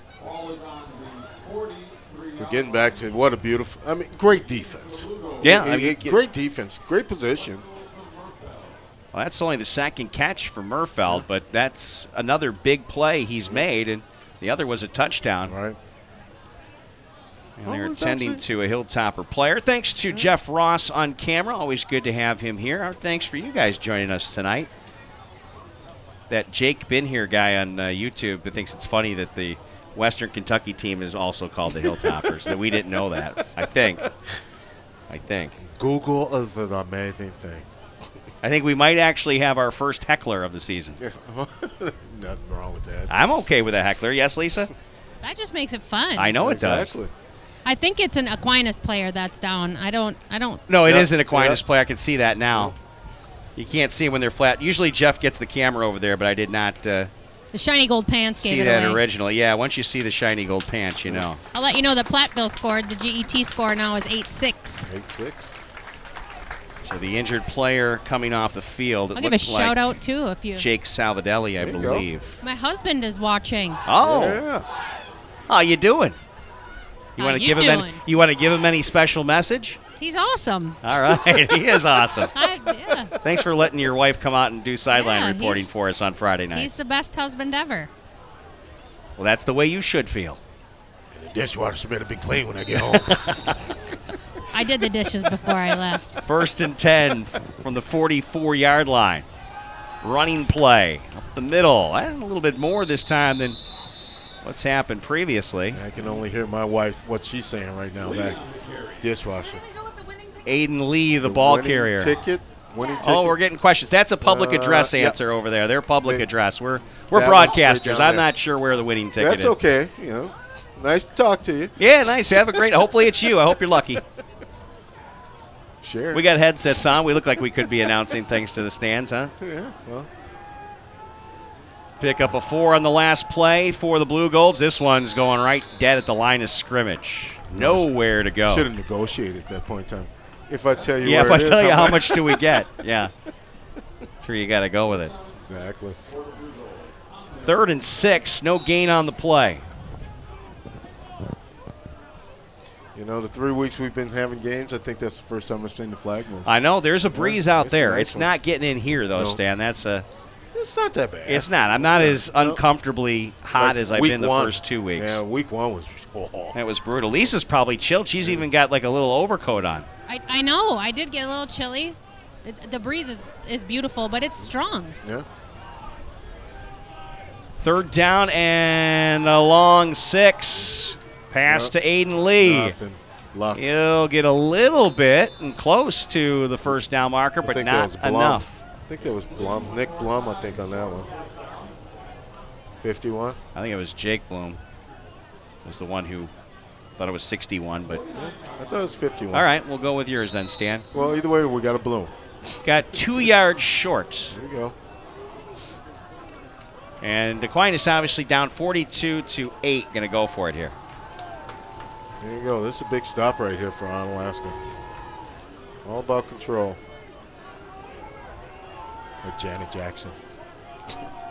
We're getting back to what a beautiful, great defense. Yeah. Great defense, great position. Well, that's only the second catch for Murfeld, but that's another big play he's made, and the other was a touchdown. Right. And they're attending to a Hilltopper player. Thanks to Jeff Ross on camera. Always good to have him here. Our thanks for you guys joining us tonight. That Jake Bin here guy on YouTube who thinks it's funny that the Western Kentucky team is also called the Hilltoppers. That we didn't know that, I think. I think. Google is an amazing thing. I think we might actually have our first heckler of the season. Nothing wrong with that. I'm okay with a heckler. Yes, Lisa? That just makes it fun. I know it does. Exactly. I think it's an Aquinas player that's down. I don't. No, it Yep, is an Aquinas yep. player. I can see that now. You can't see when they're flat. Usually Jeff gets the camera over there, but I did not The shiny gold pants gave see it that away. originally. Yeah, once you see the shiny gold pants, you know. I'll let you know that Platteville scored. The GET score now is 8-6. 8-6. So the injured player coming off the field. I'll give a shout out too if you. Jake Salvadelli, I There you believe. My husband is watching. Oh, Yeah. how you doing? You How want to you give him? doing? You want to give him any special message? He's awesome. All right, he is awesome. Yeah. Thanks for letting your wife come out and do sideline Yeah, reporting he's- for us on Friday He's nights. the best husband ever. Well, that's the way you should feel. And the dishwasher better be clean when I get home. I did the dishes before I left. 1st and 10 from the 44-yard line. Running play up the middle. A little bit more this time than what's happened previously. I can only hear my wife, what she's saying right now. That dishwasher. Aiden Lee, the ball winning carrier. Winning ticket. Oh, we're getting questions. That's a public address yeah. answer over there. They're public They- address. We're that one's broadcasters. straight down I'm there. not sure where the winning ticket That's is. okay. You know, nice to talk to you. Yeah, nice. Have a great. Hopefully it's you. I hope you're lucky. Sure. We got headsets on. We look like we could be announcing things to the stands, huh? Yeah. Well, Pick up a 4 on the last play for the Blugolds. This one's going right dead at the line of scrimmage. Nowhere to go. should have negotiated at that point in time. If I tell you Yeah, if where I it is, tell you how much do we get? Yeah. That's where you got to go with it. Exactly. 3rd and 6. No gain on the play. You know, the 3 weeks we've been having games, I think that's the first time I've seen the flag move. I know. There's a breeze out it's a there. nice It's one. not getting in here, though, No. Stan. That's a. It's not that bad. It's not. I'm not as No. uncomfortably hot Like as I've week been the one. first 2 weeks. Yeah, week 1 was. Oh. That was brutal. Lisa's probably chilled. She's even got like a little overcoat on. I know. I did get a little chilly. The breeze is beautiful, but it's strong. Yeah. 3rd down and a long 6. Pass to Aiden Lee. Nothing. Luck. He'll get a little bit and close to the first down marker, I but think that not was Blum. enough. I think that was Blum. Nick Blum, I think, on that one. 51. I think it was Jake Bloom was the one who thought it was 61, but I thought it was 51. all right, we'll go with yours then, Stan. Well, either way, we got a Bloom. Got 2 yards short. There we go. And Aquinas obviously down 42-8. Going to go for it here. There you go. This is a big stop right here for Onalaska. All about control. Like Janet Jackson.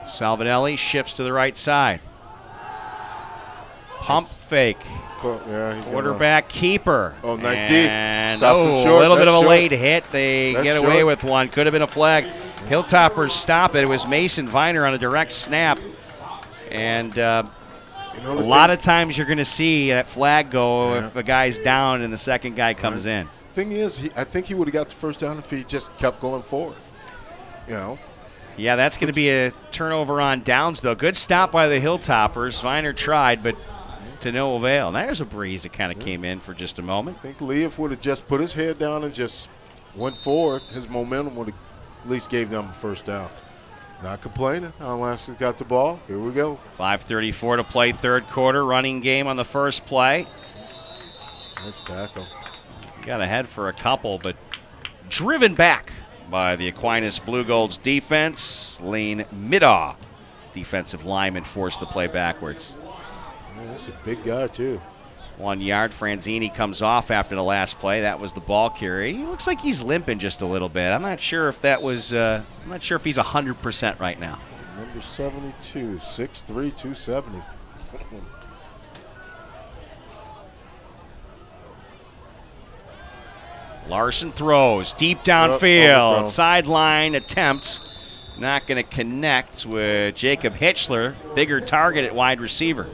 Salvadelli shifts to the right side. Pump fake. Yeah, he's Quarterback keeper. Oh, nice deep. And Stopped him a short. little bit That's of a short. late hit. They That's get away short. with one. Could have been a flag. Hilltoppers stop it. It was Mason Viner on a direct snap. And a lot of times you're going to see that flag go if a guy's down and the second guy comes in. Thing is, I think he would have got the first down if he just kept going forward. You know. Yeah, that's going to be a turnover on downs, though. Good stop by the Hilltoppers. Viner tried, but to no avail. There's a breeze that kind of came in for just a moment. I think Leaf would have just put his head down and just went forward. His momentum would have at least gave them a first down. Not complaining. Onalaska's got the ball. Here we go. 5:34 to play, third quarter. Running game on the first play. Nice tackle. Got ahead for a couple, but driven back by the Aquinas Blugolds defense. Lane Middaw, defensive lineman, forced the play backwards. Man, that's a big guy, too. 1 yard. Franzini comes off after the last play. That was the ball carrier. He looks like he's limping just a little bit. I'm not sure if that was. I'm not sure if he's 100% right now. Number 72, 6'3", 270. Larson throws deep Overthrown. downfield. Sideline attempt. Not going to connect with Jacob Hitchler. Bigger target at wide receiver.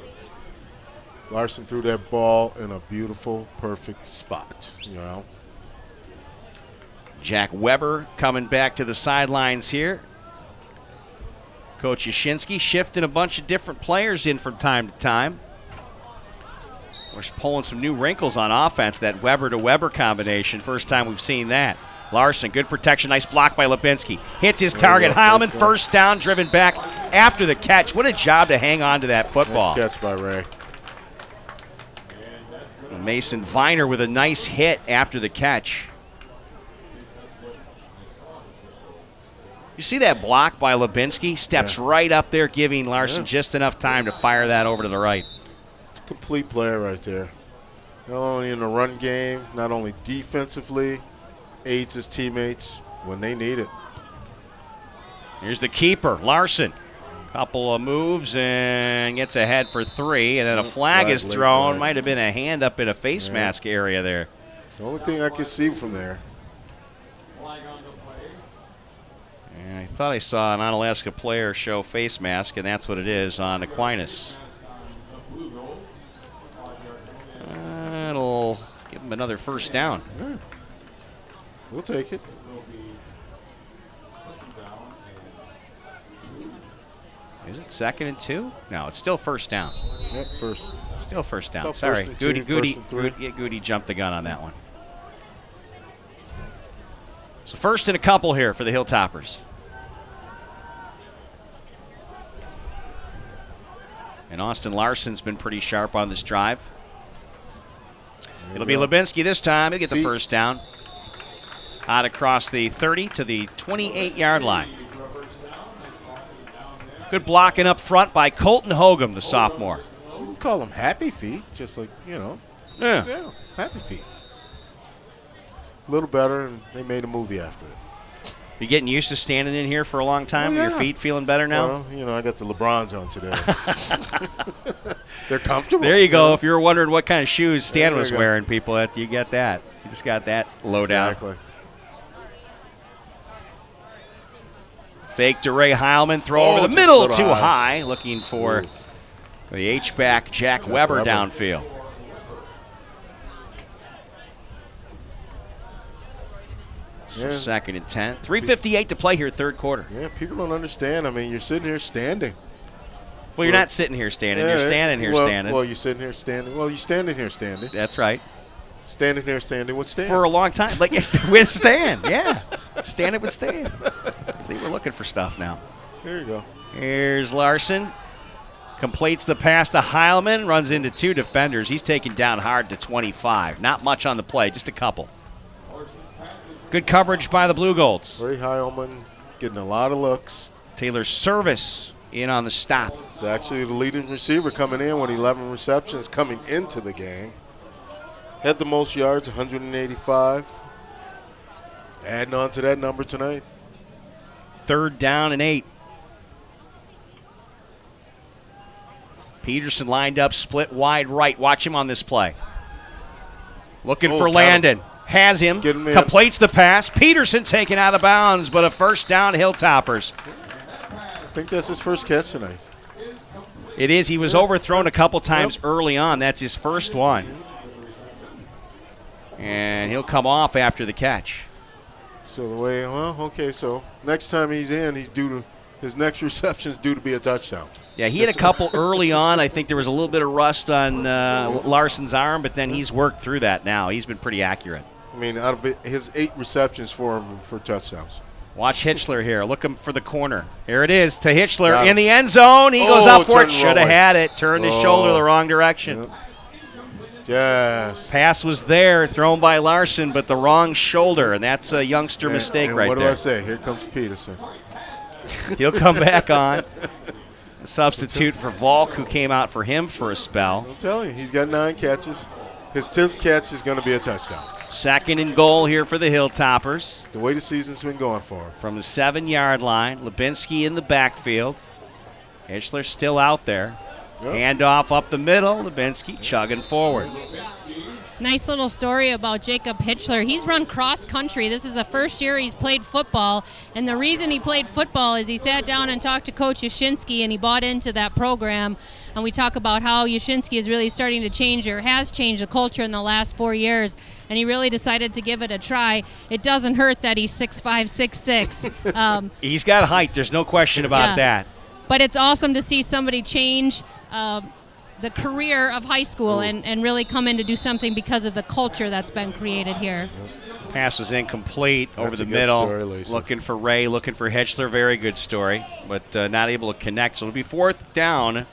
Larson threw that ball in a beautiful, perfect spot, you know. Jack Weber coming back to the sidelines here. Coach Yashinsky shifting a bunch of different players in from time to time. We're pulling some new wrinkles on offense, that Weber to Weber combination. First time we've seen that. Larson, good protection, nice block by Lubinski. Hits his target. Heilman, first down, driven back after the catch. What a job to hang on to that football. Nice catch by Ray. Mason Viner with a nice hit after the catch. You see that block by Lubinski? Steps right up there, giving Larson just enough time to fire that over to the right. It's a complete player right there. Not only in the run game, not only defensively, aids his teammates when they need it. Here's the keeper, Larson. Couple of moves and gets ahead for 3, and then a flag is thrown. Might have been a hand up in a face mask area there. It's the only thing I could see from there. And I thought I saw an Onalaska player show face mask, and that's what it is on Aquinas. That'll give him another first down. Yeah. We'll take it. Is it 2nd and 2? No, it's still first down. Yep, first. Still first down. About Sorry, first and Goody jumped the gun on that one. So first and a couple here for the Hilltoppers. And Austin Larson's been pretty sharp on this drive. It'll be Lubinski this time. He'll get the first down. Out across the 30 to the 28-yard line. Good blocking up front by Colton Hogum, the sophomore. You call them happy feet, just like, Yeah, happy feet. A little better, and they made a movie after it. You getting used to standing in here for a long time? Yeah. Your feet feeling better now? Well, I got the LeBrons on today. They're comfortable. There you go. If you were wondering what kind of shoes Stan was wearing, people, you get that. You just got that low down. Exactly. Fake to Ray Heilman, throw over the middle, too high, looking for the H-back Jack Weber downfield. So 2nd and 10. 3:58 to play here, third quarter. Yeah, people don't understand. I mean, you're sitting here standing. Well, you're not sitting here standing. You're standing here standing. Well, you're sitting here standing. Well, you're standing here standing. That's right. Standing here standing with Stan. For a long time. Like with Stan, yeah. Standing with Stan. See, we're looking for stuff now. There you go. Here's Larson. Completes the pass to Heilman. Runs into 2 defenders. He's taken down hard to 25. Not much on the play, just a couple. Good coverage by the Blugolds. Ray Heilman getting a lot of looks. Taylor Service in on the stop. It's actually the leading receiver coming in with 11 receptions coming into the game. Had the most yards, 185. Adding on to that number tonight. 3rd down and 8. Peterson lined up, split wide right. Watch him on this play. Looking for Landon. Has him. Completes the pass. Peterson taken out of bounds, but a first down, Hilltoppers. I think that's his first catch tonight. It is. He was overthrown a couple times early on. That's his first one. And he'll come off after the catch. So next time he's in, his next reception is due to be a touchdown. Yeah, he had a couple early on. I think there was a little bit of rust on Larson's arm, but then he's worked through that now. He's been pretty accurate. I mean, out of his 8 receptions for touchdowns. Watch Hitchler here. Looking for the corner. Here it is to Hitchler in the end zone. He goes up for it. Should have had it. Turned his shoulder the wrong direction. Yep. Yes. Pass was there, thrown by Larson, but the wrong shoulder, and that's a youngster mistake right there. What do I say? Here comes Peterson. He'll come back on. A substitute for Volk, who came out for him for a spell. I'm telling you, he's got 9 catches. His 10th catch is going to be a touchdown. 2nd and goal here for the Hilltoppers. The way the season's been going for him. From the 7-yard line, Lubinski in the backfield. Hitchler still out there. Yep. Handoff up the middle. Lubinski chugging forward. Nice little story about Jacob Hitchler. He's run cross country. This is the first year he's played football, and the reason he played football is he sat down and talked to Coach Yashinsky, and he bought into that program. And we talk about how Yashinsky is really starting to change, or has changed the culture in the last 4 years, and he really decided to give it a try. It doesn't hurt that he's 6'5", 6'6". He's got height. There's no question about that. But it's awesome to see somebody change the career of high school and really come in to do something because of the culture that's been created here. Pass was incomplete over the a good middle. story, Lisa. Looking for Ray, looking for Hitchler. Very good story, but not able to connect. So it'll be 4th down.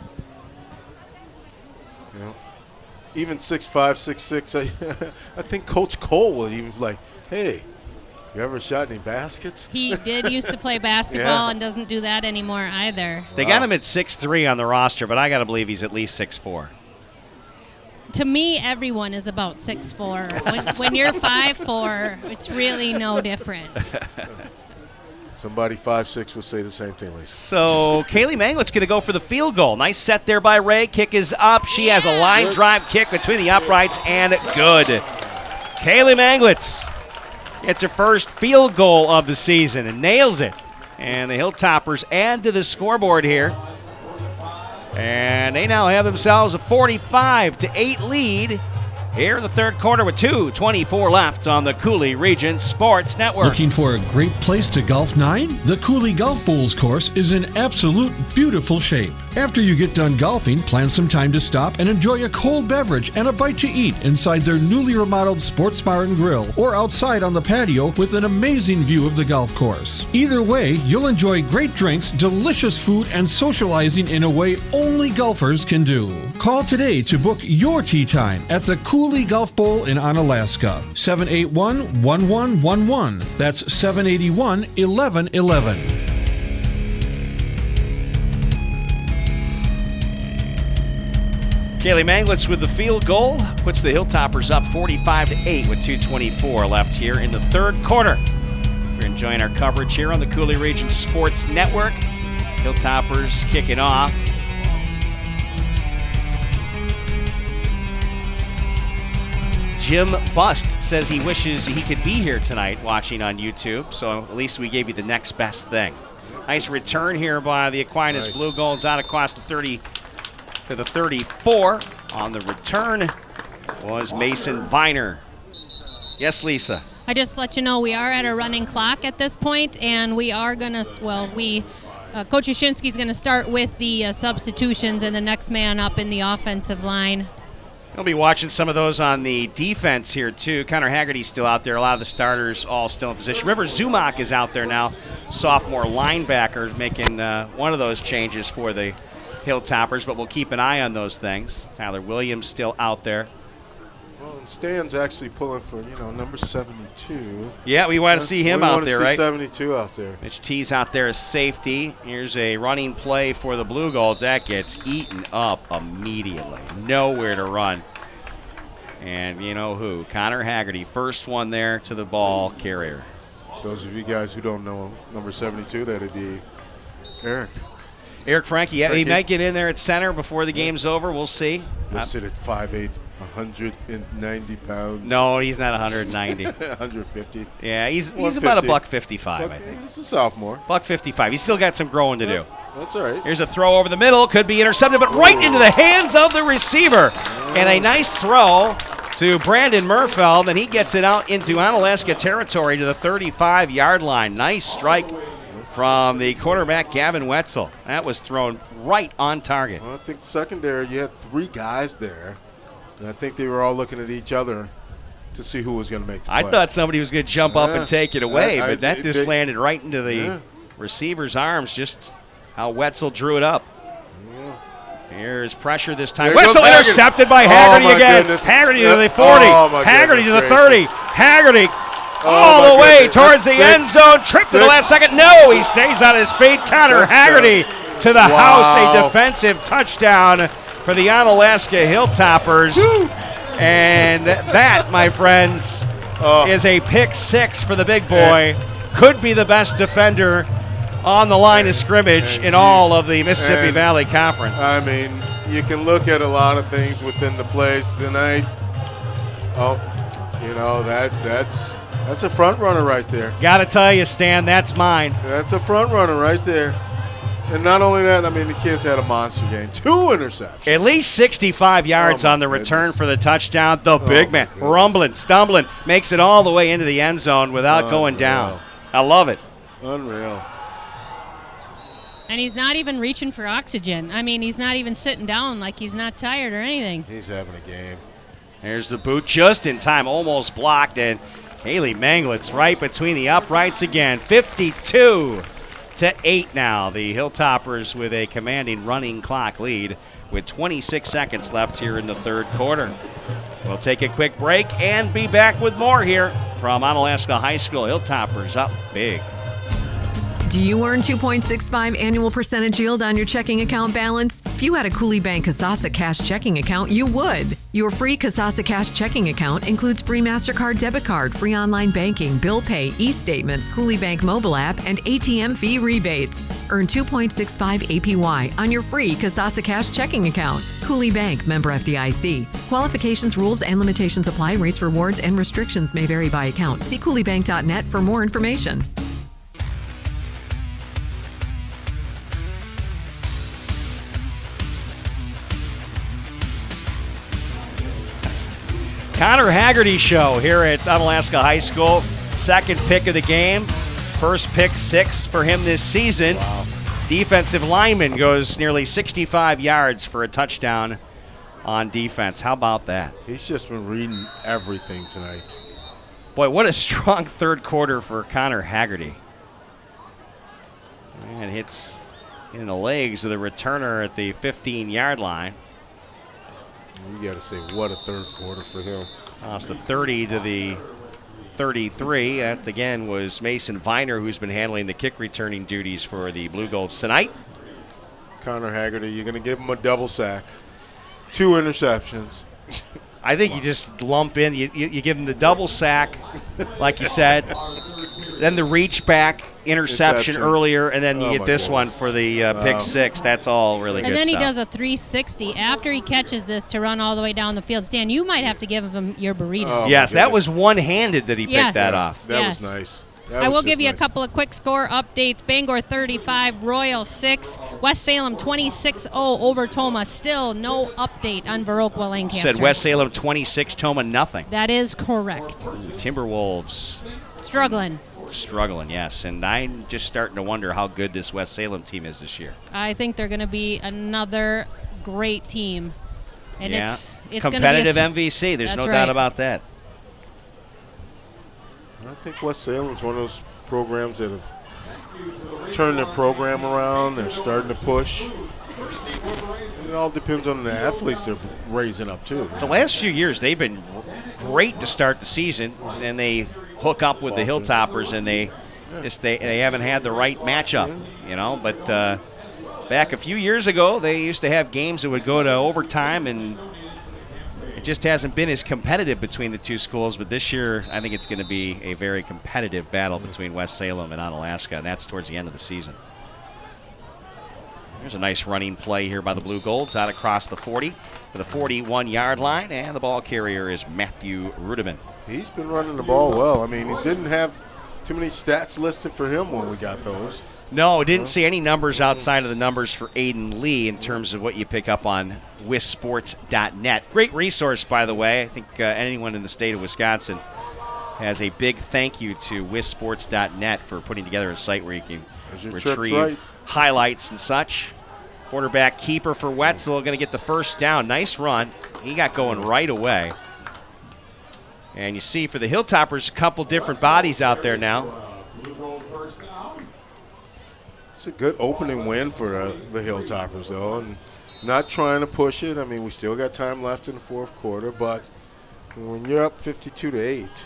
You know, even 6'5", 6'6", I think Coach Cole will even like, hey, you ever shot any baskets? He did used to play basketball and doesn't do that anymore either. They got him at 6'3" on the roster, but I got to believe he's at least 6'4". To me, everyone is about 6'4". When you're 5'4", it's really no different. Somebody 5'6" would say the same thing, Lisa. So Kaylee Manglett's going to go for the field goal. Nice set there by Ray. Kick is up. She has a line drive kick between the uprights, and good. Kaylee Manglett's gets her first field goal of the season and nails it. And the Hilltoppers add to the scoreboard here. And they now have themselves a 45-8 lead here in the third quarter with 2:24 left on the Coulee Region Sports Network. Looking for a great place to golf 9? The Coulee Golf Bowls course is in absolute beautiful shape. After you get done golfing, plan some time to stop and enjoy a cold beverage and a bite to eat inside their newly remodeled Sports Bar and Grill or outside on the patio with an amazing view of the golf course. Either way, you'll enjoy great drinks, delicious food, and socializing in a way only golfers can do. Call today to book your tee time at the Coulee Golf Bowl in Onalaska. 781-1111. That's 781-1111. Kaylee Manglett's with the field goal, puts the Hilltoppers up 45-8 with 2:24 left here in the third quarter. We're enjoying our coverage here on the Coulee Region Sports Network. Hilltoppers kicking off. Jim Bust says he wishes he could be here tonight watching on YouTube, so at least we gave you the next best thing. Nice return here by the Aquinas Blugolds out across the 30 to the 34. On the return was Mason Viner. Yes, Lisa. I just let you know we are at a running clock at this point, and we are going to, Coach Yashinsky's going to start with the substitutions and the next man up in the offensive line. We'll be watching some of those on the defense here, too. Connor Haggerty's still out there. A lot of the starters all still in position. River Zumach is out there now, sophomore linebacker, making one of those changes for the Hilltoppers, but we'll keep an eye on those things. Tyler Williams still out there. Well, and Stan's actually pulling for, number 72. Yeah, we want to see him out there, right? 72 out there. Mitch T's out there as safety. Here's a running play for the Blugolds. That gets eaten up immediately. Nowhere to run. And you know who? Connor Haggerty, first one there to the ball carrier. Those of you guys who don't know number 72, that'd be Eric. Eric Frankie. Yeah, he might get in there at center before the game's over. We'll see. Listed at 5'8", 190 pounds. No, he's not 190. 150. Yeah, he's about a $155, I think. He's a sophomore. $155. He's still got some growing to do. That's all right. Here's a throw over the middle. Could be intercepted, but right into the hands of the receiver. And a nice throw to Brandon Murfeld, and he gets it out into Onalaska territory to the 35-yard line. Nice strike from the quarterback, Gavin Wetzel. That was thrown right on target. Well, I think secondary, you had three guys there, and I think they were all looking at each other to see who was going to make the play. I thought somebody was going to jump up and take it away, but that just landed right into the receiver's arms, just how Wetzel drew it up. Yeah. Here's pressure this time. Wetzel intercepted by Haggerty again. Goodness. Haggerty to the 40. Haggerty to the 30. Haggerty all the way towards the end zone. Tripped to the last second. No, he stays on his feet. Connor Haggerty to the house. A defensive touchdown for the Onalaska Hilltoppers. And that, my friends, is a pick six for the big boy. Could be the best defender on the line of scrimmage in all of the Mississippi Valley Conference. I mean, you can look at a lot of things within the plays tonight. Oh, that's a front runner right there. Got to tell you, Stan, that's mine. That's a front runner right there. And not only that, I mean, the kids had a monster game. 2 interceptions. At least 65 yards on the return for the touchdown. The big man, rumbling, stumbling, makes it all the way into the end zone without going down. I love it. Unreal. And he's not even reaching for oxygen. I mean, he's not even sitting down like he's not tired or anything. He's having a game. There's the boot just in time, almost blocked, and Haley Manglitz right between the uprights again. 52-8 now. The Hilltoppers with a commanding running clock lead with 26 seconds left here in the third quarter. We'll take a quick break and be back with more here from Onalaska High School. Hilltoppers up big. Do you earn 2.65 annual percentage yield on your checking account balance? If you had a Coulee Bank Kasasa Cash checking account, you would. Your free Kasasa Cash checking account includes free MasterCard debit card, free online banking, bill pay, e-statements, Coulee Bank mobile app, and ATM fee rebates. Earn 2.65 APY on your free Kasasa Cash checking account. Coulee Bank, member FDIC. Qualifications, rules, and limitations apply. Rates, rewards, and restrictions may vary by account. See CooleyBank.net for more information. Connor Haggerty show here at Onalaska High School. Second pick of the game. First pick 6 for him this season. Wow. Defensive lineman goes nearly 65 yards for a touchdown on defense. How about that? He's just been reading everything tonight. Boy, what a strong third quarter for Connor Haggerty. And hits in the legs of the returner at the 15-yard line. You got to say, what a third quarter for him. It's the 30 to the 33. That, again, was Mason Viner, who's been handling the kick returning duties for the Blugolds tonight. Connor Haggerty, you're going to give him a double sack. 2 interceptions. I think you just lump in, you give him the double sack, like you said, then the reach back interception earlier, and then you get this one for the pick 6. That's all really good stuff. And then stuff. he does a 360 after he catches this to run all the way down the field. Stan, you might have to give him your burrito. Yes, that was one-handed that he picked that off. That was nice. I will give you a couple of quick score updates. Bangor 35, Royal 6, West Salem 26-0 over Toma. Still no update on Viroqua Lancaster. Said West Salem 26, Toma nothing. That is correct. Timberwolves. Struggling, yes. And I'm just starting to wonder how good this West Salem team is this year. I think they're going to be another great team. And it's competitive gonna be MVC. There's no doubt about that. I think West Salem's one of those programs that have turned their program around. They're starting to push. And it all depends on the athletes they're raising up, too. The last few years, they've been great to start the season, and they hook up with the Hilltoppers, and they haven't had the right matchup, But back a few years ago, they used to have games that would go to overtime, and it just hasn't been as competitive between the two schools. But this year, I think it's going to be a very competitive battle between West Salem and Onalaska, and that's towards the end of the season. There's a nice running play here by the Blugolds out across the 40 to the 41-yard line, and the ball carrier is Matthew Rudiman. He's been running the ball well. I mean, he didn't have too many stats listed for him when we got those. No, didn't see any numbers outside of the numbers for Aiden Lee in terms of what you pick up on wissports.net. Great resource, by the way. I think anyone in the state of Wisconsin has a big thank you to wissports.net for putting together a site where you can retrieve highlights and such. Quarterback keeper for Wetzel going to get the first down. Nice run. He got going right away. And you see for the Hilltoppers, a couple different bodies out there now. It's a good opening win for the Hilltoppers, though, and not trying to push it. I mean, we still got time left in the fourth quarter, but when you're up 52-8.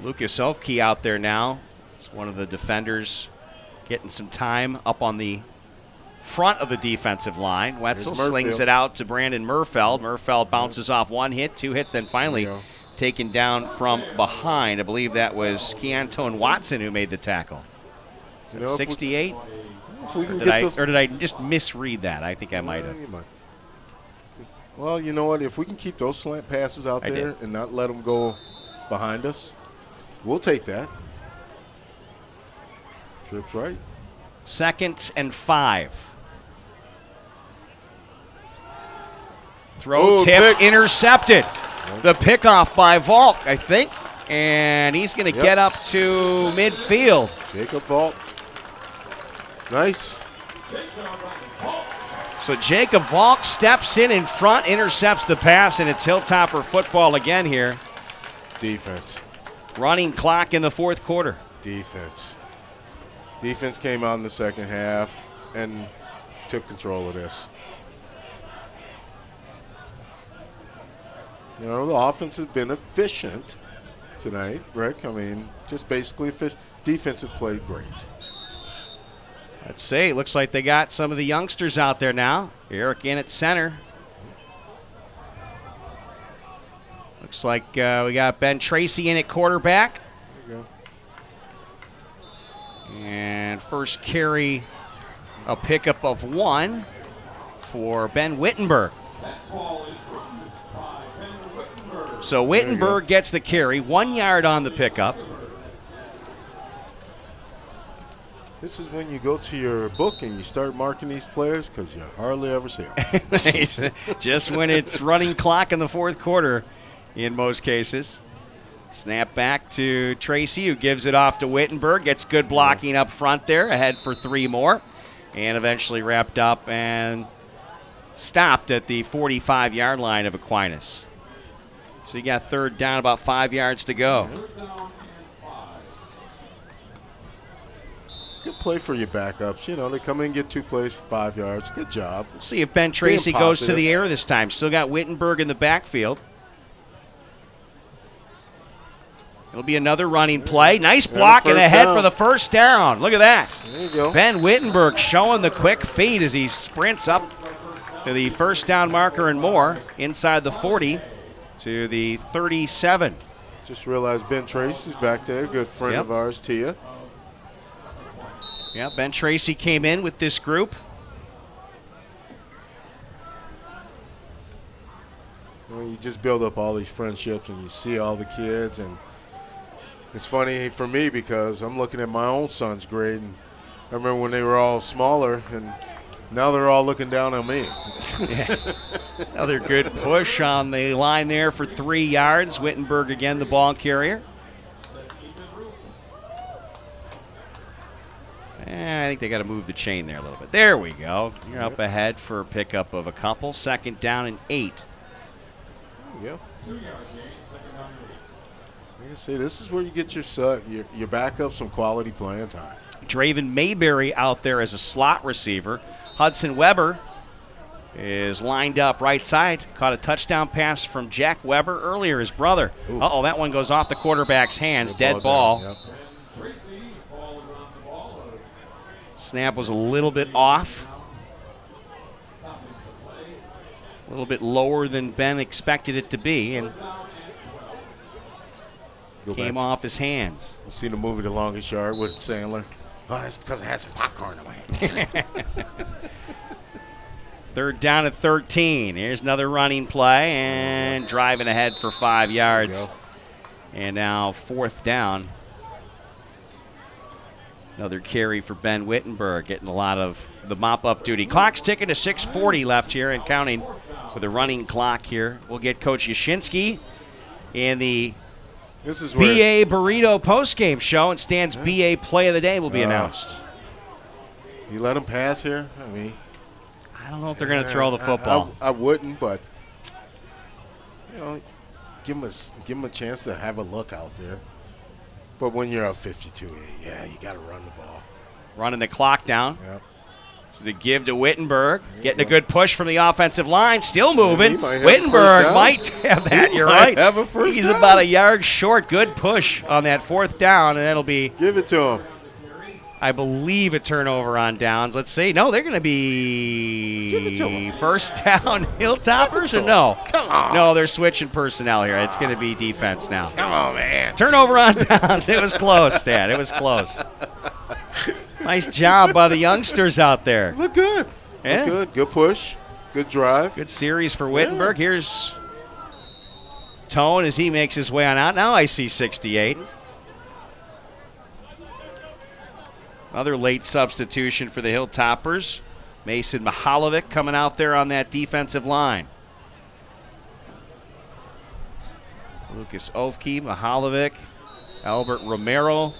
Lucas Ofke out there now. It's one of the defenders getting some time up on the front of the defensive line. Wetzel slings it out to Brandon Murfeld. Murfeld bounces off 1 hit, 2 hits, then finally taken down from behind. I believe that was Keantone Watson who made the tackle. 68? Or did I just misread that? I think I might have. Well, you know what? If we can keep those slant passes out there and not let them go behind us, we'll take that. Trips right. 2nd and 5. Throw tipped, intercepted. The pickoff by Volk, I think. And he's going to get up to midfield. Jacob Volk. Nice. So Jacob Valk steps in front, intercepts the pass, and it's Hilltopper football again here. Defense. Running clock in the fourth quarter. Defense. Defense came out in the second half and took control of this. You know, the offense has been efficient tonight, Rick. I mean, just basically efficient. Defense has played great. Let's see. It looks like they got some of the youngsters out there now. Eric in at center. Looks like we got Ben Tracy in at quarterback. There you go. And first carry, a pickup of 1 for Ben Wittenberg. So Wittenberg gets the carry, 1 yard on the pickup. This is when you go to your book and you start marking these players because you hardly ever see them. Just when it's running clock in the fourth quarter in most cases. Snap back to Tracy, who gives it off to Wittenberg. Gets good blocking up front there, ahead for 3 more. And eventually wrapped up and stopped at the 45-yard line of Aquinas. So you got third down, about 5 yards to go. Good play for your backups. You know, they come in and get 2 plays for 5 yards. Good job. Let's see if Ben Tracy goes to the air this time. Still got Wittenberg in the backfield. It'll be another running play. Nice block and ahead for the first down. Look at that. There you go. Ben Wittenberg showing the quick feet as he sprints up to the first down marker and more inside the 40 to the 37. Just realized Ben Tracy's back there. Good friend of ours, Tia. Yeah, Ben Tracy came in with this group. Well, you just build up all these friendships and you see all the kids. And it's funny for me because I'm looking at my own son's grade. And I remember when they were all smaller, and now they're all looking down on me. Yeah. Another good push on the line there for 3 yards. Wittenberg again, the ball carrier. I think they got to move the chain there a little bit. There we go. You're up ahead for a pickup of a couple. Second down and 8. There you go. Like I say, this is where you get your backup some quality playing time. Draven Mayberry out there as a slot receiver. Hudson Weber is lined up right side. Caught a touchdown pass from Jack Weber earlier, his brother. Uh-oh, that one goes off the quarterback's hands. Dead ball. Yep. Snap was a little bit off. A little bit lower than Ben expected it to be, and came off his hands. You seen the movie The Longest Yard with Sandler? Oh, that's because I had some popcorn in my hand. Third down at 13. Here's another running play and driving ahead for 5 yards. And now fourth down. Another carry for Ben Wittenberg, getting a lot of the mop-up duty. Clock's ticking to 6:40 left here and counting with a running clock here. We'll get Coach Yashinsky in the BA Burrito postgame show, and Stan's BA play of the day will be announced. You let him pass here? I mean, I don't know if they're going to throw the football. I wouldn't, but you know, give him a chance to have a look out there. But when you're up 52, yeah, you got to run the ball. Running the clock down. Yep. So the give to Wittenberg. Getting a good push from the offensive line. Still moving. Yeah, Wittenberg might have that. You're right. Have a first He's down. about a yard short. Good push on that fourth down, and that'll be. Give it to him. I believe a turnover on downs. Let's see. No, they're going to be Give it to him. first down Hilltoppers or no? Come on. No, they're switching personnel here. It's going to be defense now. Come on, man. Turnover on downs. It was close, Stan. It was close. Nice job by the youngsters out there. Look good. Yeah. Look good. Good push. Good drive. Good series for Wittenberg. Here's Tone as he makes his way on out. Now I see 68. Another late substitution for the Hilltoppers. Mason Mihalovic coming out there on that defensive line. Lucas Ofke, Mihalovic, Albert Romero.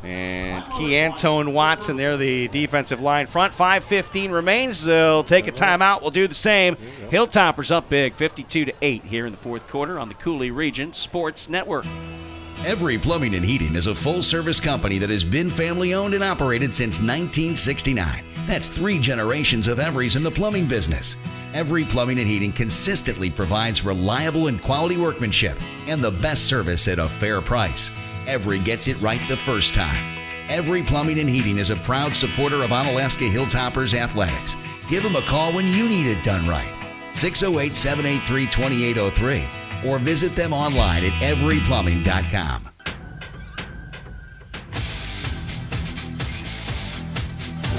And Keantone Watson there, the defensive line front. 5:15 remains. They'll take a timeout. We'll do the same. Hilltoppers up big, 52-8 here in the fourth quarter on the Coulee Region Sports Network. Every Plumbing and Heating is a full-service company that has been family-owned and operated since 1969. That's 3 generations of Everys in the plumbing business. Every Plumbing and Heating consistently provides reliable and quality workmanship and the best service at a fair price. Every gets it right the first time. Every Plumbing and Heating is a proud supporter of Onalaska Hilltoppers Athletics. Give them a call when you need it done right. 608-783-2803 or visit them online at everyplumbing.com.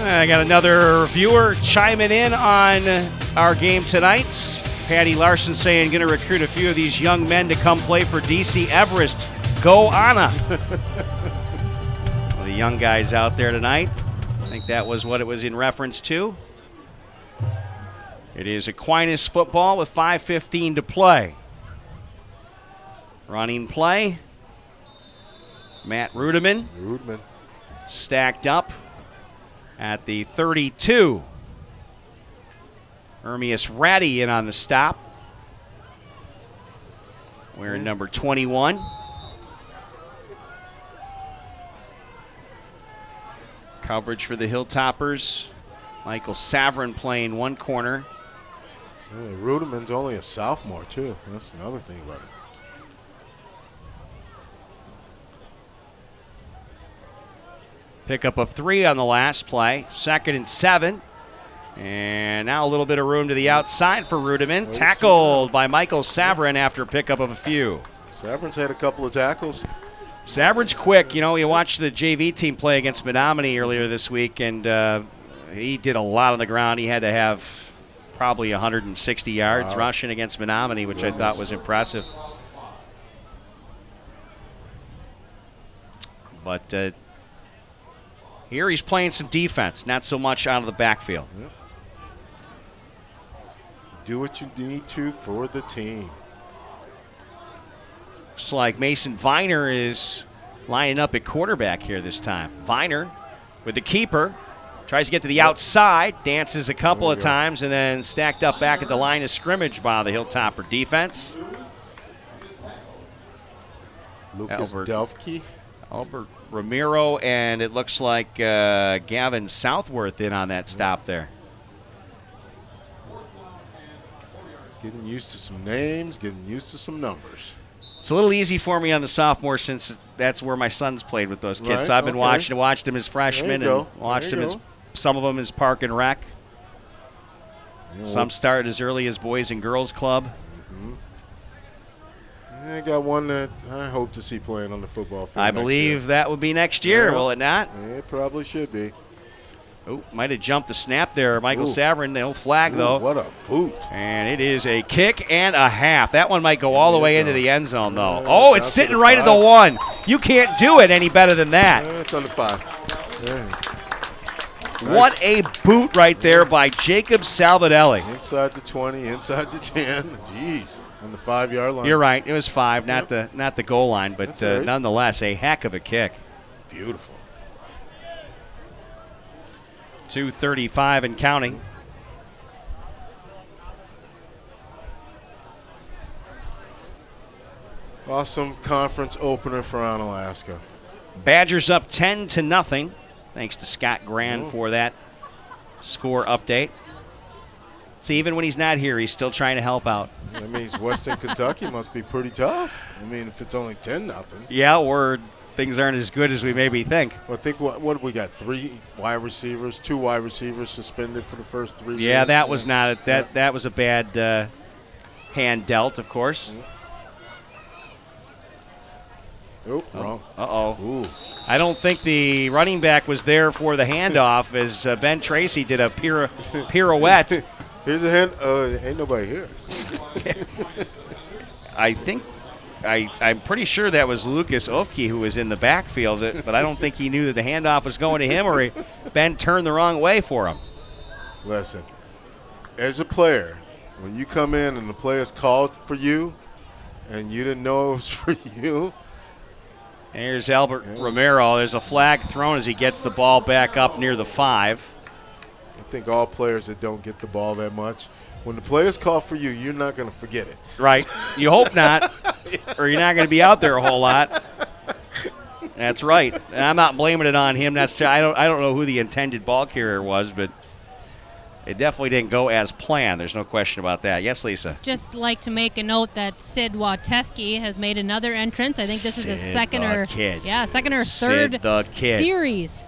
I got another viewer chiming in on our game tonight. Patty Larson saying, going to recruit a few of these young men to come play for DC Everest. Go Anna. Well, the young guys out there tonight. I think that was what it was in reference to. It is Aquinas football with 5:15 to play. Running play. Matt Rudeman. Stacked up at the 32. Ermias Ratty in on the stop. Wearing number 21. Coverage for the Hilltoppers. Michael Savrin playing one corner. Rudeman's only a sophomore, too. That's another thing about it. Pickup of 3 on the last play. 2nd and 7. And now a little bit of room to the outside for Rudeman. Tackled by Michael Savrin after pickup of a few. Savrin's had a couple of tackles. Savrin's quick. You know, you watched the JV team play against Menominee earlier this week, and he did a lot on the ground. He had to have probably 160 yards rushing against Menominee, which I thought was impressive. But here he's playing some defense, not so much out of the backfield. Yep. Do what you need to for the team. Looks like Mason Viner is lining up at quarterback here this time. Viner with the keeper. Tries to get to the outside. Dances a couple of times and then stacked up back at the line of scrimmage by the Hilltopper defense. Lucas Delfke. Albert Ramiro, and it looks like Gavin Southworth in on that stop there. Getting used to some names, getting used to some numbers. It's a little easy for me on the sophomore since that's where my son's played with those kids. Right, So I've been watched them as freshmen and watched them as some of them as Park and Rec. Some started as early as Boys and Girls Club. I got one that I hope to see playing on the football field. I believe that would be next year, will it not? It probably should be. Oh, might have jumped the snap there. Michael Savrin, no flag, though. What a boot. And it is a kick and a half. That one might go all the way into the end zone, though. Oh, it's sitting right at the 1. You can't do it any better than that. It's on the 5. What a boot right there by Jacob Salvadelli. Inside the 20, inside the 10. Jeez, on the 5-yard line. You're right. It was 5, not the goal line, but nonetheless, a heck of a kick. Beautiful. 2:35 and counting. Awesome conference opener for Onalaska. Badgers up 10-0. Thanks to Scott Grand for that score update. See, even when he's not here, he's still trying to help out. That means Western Kentucky must be pretty tough. I mean, if it's only 10-0. Yeah, things aren't as good as we maybe think. Well, I think what we got 3 wide receivers, 2 wide receivers suspended for the first 3 games. Yeah, that was not that was a bad hand dealt, of course. Oh, wrong. Uh-oh. I don't think the running back was there for the handoff as Ben Tracy did a pirouette. Here's a hand. Ain't nobody here. I think I'm pretty sure that was Lucas Ofke who was in the backfield, but I don't think he knew that the handoff was going to him or Ben turned the wrong way for him. Listen, as a player, when you come in and the player's called for you and you didn't know it was for you, Here's Albert Romero. There's a flag thrown as he gets the ball back up near the 5. I think all players that don't get the ball that much, when the players call for you, you're not going to forget it. Right. You hope not, or you're not going to be out there a whole lot. That's right. And I'm not blaming it on him necessarily. I don't know who the intended ball carrier was, but it definitely didn't go as planned. There's no question about that. Yes, Lisa? Just like to make a note that Sid Wateski has made another entrance. I think this is his second or third series.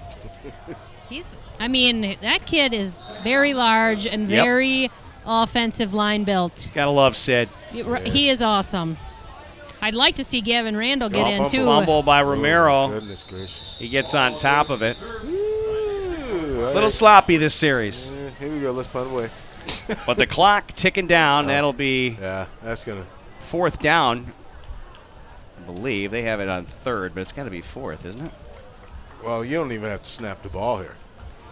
That kid is very large and very offensive line built. Gotta love Sid. He is awesome. I'd like to see Gavin Randall get in, too. Fumble by Romero. Oh, goodness gracious. He gets on top of it. A little sloppy this series. Here we go. Let's punt away. But the clock ticking down. That'll be that's going to 4th down. I believe they have it on 3rd, but it's got to be 4th, isn't it? Well, you don't even have to snap the ball here.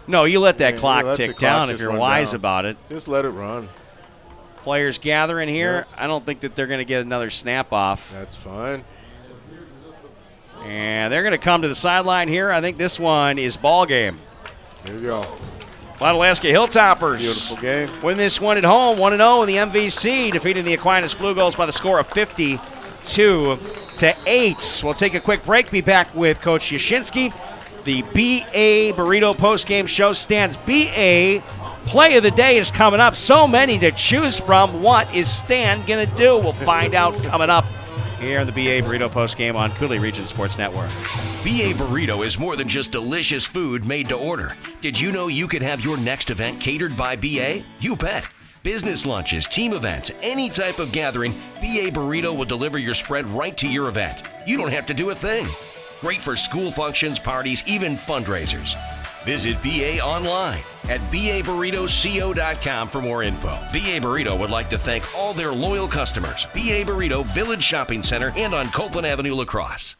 No, you let that clock tick down if you're wise about it. Just let it run. Players gathering here. I don't think that they're going to get another snap off. That's fine. And they're going to come to the sideline here. I think this one is ball game. Here we go. Onalaska Hilltoppers. Beautiful game. Win this one at home, 1-0 in the MVC, defeating the Aquinas Blugolds by the score of 52-8. We'll take a quick break. Be back with Coach Yashinsky. The BA Burrito postgame show stands BA. Play of the day is coming up. So many to choose from. What is Stan going to do? We'll find out coming up here on the BA Burrito postgame on Coulee Region Sports Network. BA Burrito is more than just delicious food made to order. Did you know you could have your next event catered by BA? You bet. Business lunches, team events, any type of gathering, BA Burrito will deliver your spread right to your event. You don't have to do a thing. Great for school functions, parties, even fundraisers. Visit BA online at baburritoco.com for more info. BA Burrito would like to thank all their loyal customers. BA Burrito Village Shopping Center and on Copeland Avenue, La Crosse.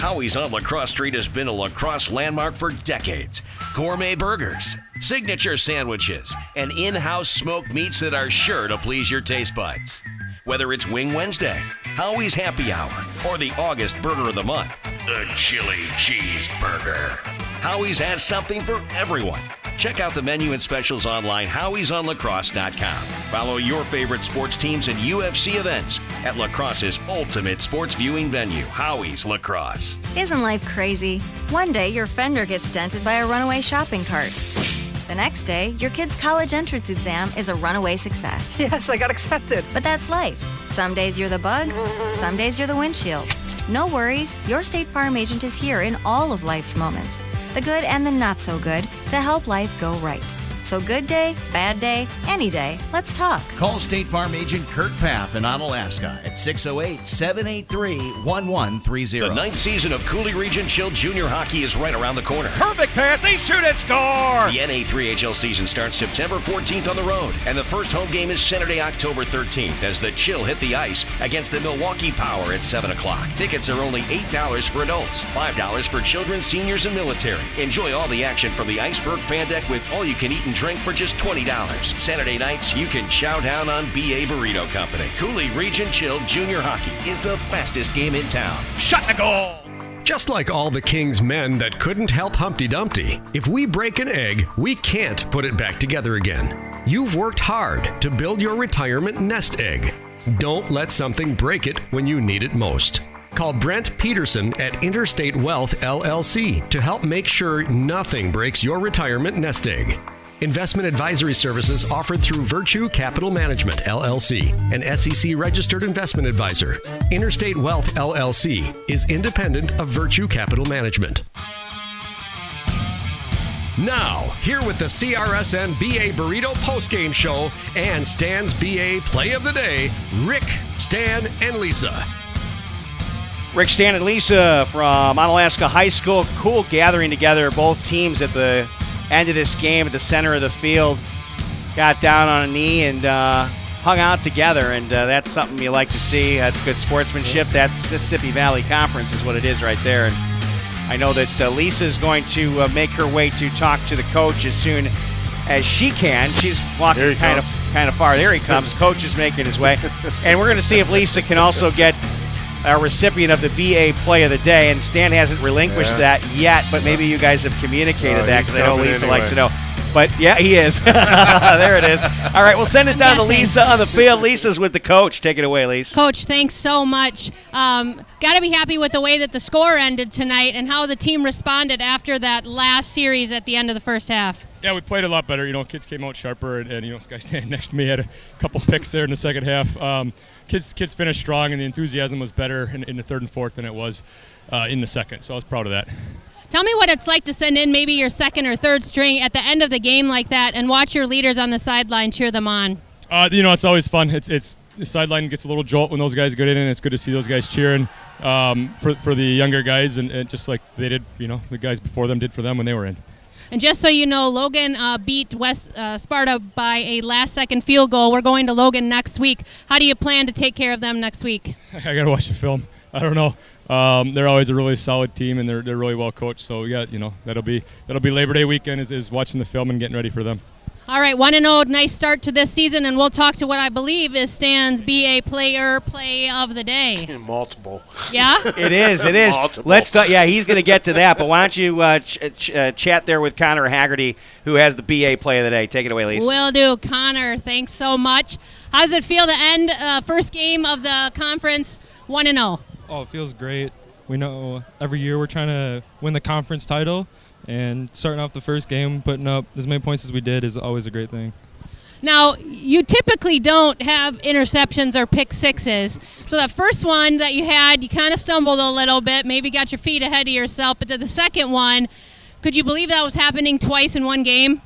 Howie's on La Crosse Street has been a La Crosse landmark for decades. Gourmet burgers, signature sandwiches, and in-house smoked meats that are sure to please your taste buds. Whether it's Wing Wednesday, Howie's Happy Hour, or the August Burger of the Month, the Chili Cheeseburger. Howie's has something for everyone. Check out the menu and specials online, howiesonlacrosse.com. Follow your favorite sports teams and UFC events at La Crosse's ultimate sports viewing venue, Howie's La Crosse. Isn't life crazy? One day your fender gets dented by a runaway shopping cart. The next day, your kid's college entrance exam is a runaway success. Yes, I got accepted. But that's life. Some days you're the bug, some days you're the windshield. No worries, your State Farm agent is here in all of life's moments. The good and the not so good to help life go right. So good day, bad day, any day, let's talk. Call State Farm agent Kurt Paff in Onalaska at 608-783-1130. The 9th season of Coulee Region Chilled Junior Hockey is right around the corner. Perfect pass. They shoot and score. The NA3HL season starts September 14th on the road, and the first home game is Saturday, October 13th, as the Chill hit the ice against the Milwaukee Power at 7 o'clock. Tickets are only $8 for adults, $5 for children, seniors, and military. Enjoy all the action from the Iceberg fan deck with all-you-can-eat and drink for just $20. Saturday nights, you can chow down on BA Burrito Company. Coulee Region Chilled Junior Hockey is the fastest game in town. Shot the goal. Just like all the King's men that couldn't help Humpty Dumpty, if we break an egg, we can't put it back together again. You've worked hard to build your retirement nest egg. Don't let something break it when you need it most. Call Brent Peterson at Interstate Wealth LLC to help make sure nothing breaks your retirement nest egg. Investment advisory services offered through Virtue Capital Management, LLC, an SEC-registered investment advisor. Interstate Wealth, LLC, is independent of Virtue Capital Management. Now, here with the CRSN BA Burrito postgame show and Stan's BA Play of the Day, Rick, Stan, and Lisa. Rick, Stan, and Lisa from Onalaska High School. Cool gathering together. Both teams at the end of this game at the center of the field got down on a knee and hung out together, and that's something you like to see. That's good sportsmanship. That's Mississippi Valley Conference is what it is right there. And I know that Lisa is going to make her way to talk to the coach as soon as she can. She's walking kind of far. There he comes. Coach is making his way. And we're going to see if Lisa can also get our recipient of the BA Play of the Day, and Stan hasn't relinquished that yet, but maybe you guys have communicated that because I know Lisa likes to know. But, yeah, he is. There it is. All right, we'll send it down to Lisa on the field. Lisa's with the coach. Take it away, Lisa. Coach, thanks so much. Got to be happy with the way that the score ended tonight and how the team responded after that last series at the end of the first half. Yeah, we played a lot better. Kids came out sharper, and this guy standing next to me had a couple picks there in the second half. Kids finished strong, and the enthusiasm was better in the third and fourth than it was in the second. So I was proud of that. Tell me what it's like to send in maybe your second or third string at the end of the game like that and watch your leaders on the sideline cheer them on. It's always fun. It's the sideline gets a little jolt when those guys get in, and it's good to see those guys cheering for the younger guys, and just like they did, the guys before them did for them when they were in. And just so you know, Logan beat West Sparta by a last-second field goal. We're going to Logan next week. How do you plan to take care of them next week? I got to watch the film. I don't know. They're always a really solid team, and they're really well coached. So we got that'll be Labor Day weekend is watching the film and getting ready for them. All right, 1-0, nice start to this season, and we'll talk to what I believe is Stan's BA Player Play of the Day. Multiple. Yeah? It is. Multiple. Let's he's going to get to that, but why don't you chat there with Connor Haggerty, who has the BA Play of the Day. Take it away, Lisa. Will do. Connor, thanks so much. How does it feel to end first game of the conference 1-0? Oh, it feels great. We know every year we're trying to win the conference title, and starting off the first game, putting up as many points as we did is always a great thing. Now, you typically don't have interceptions or pick sixes. So that first one that you had, you kind of stumbled a little bit, maybe got your feet ahead of yourself. But the second one, could you believe that was happening twice in one game?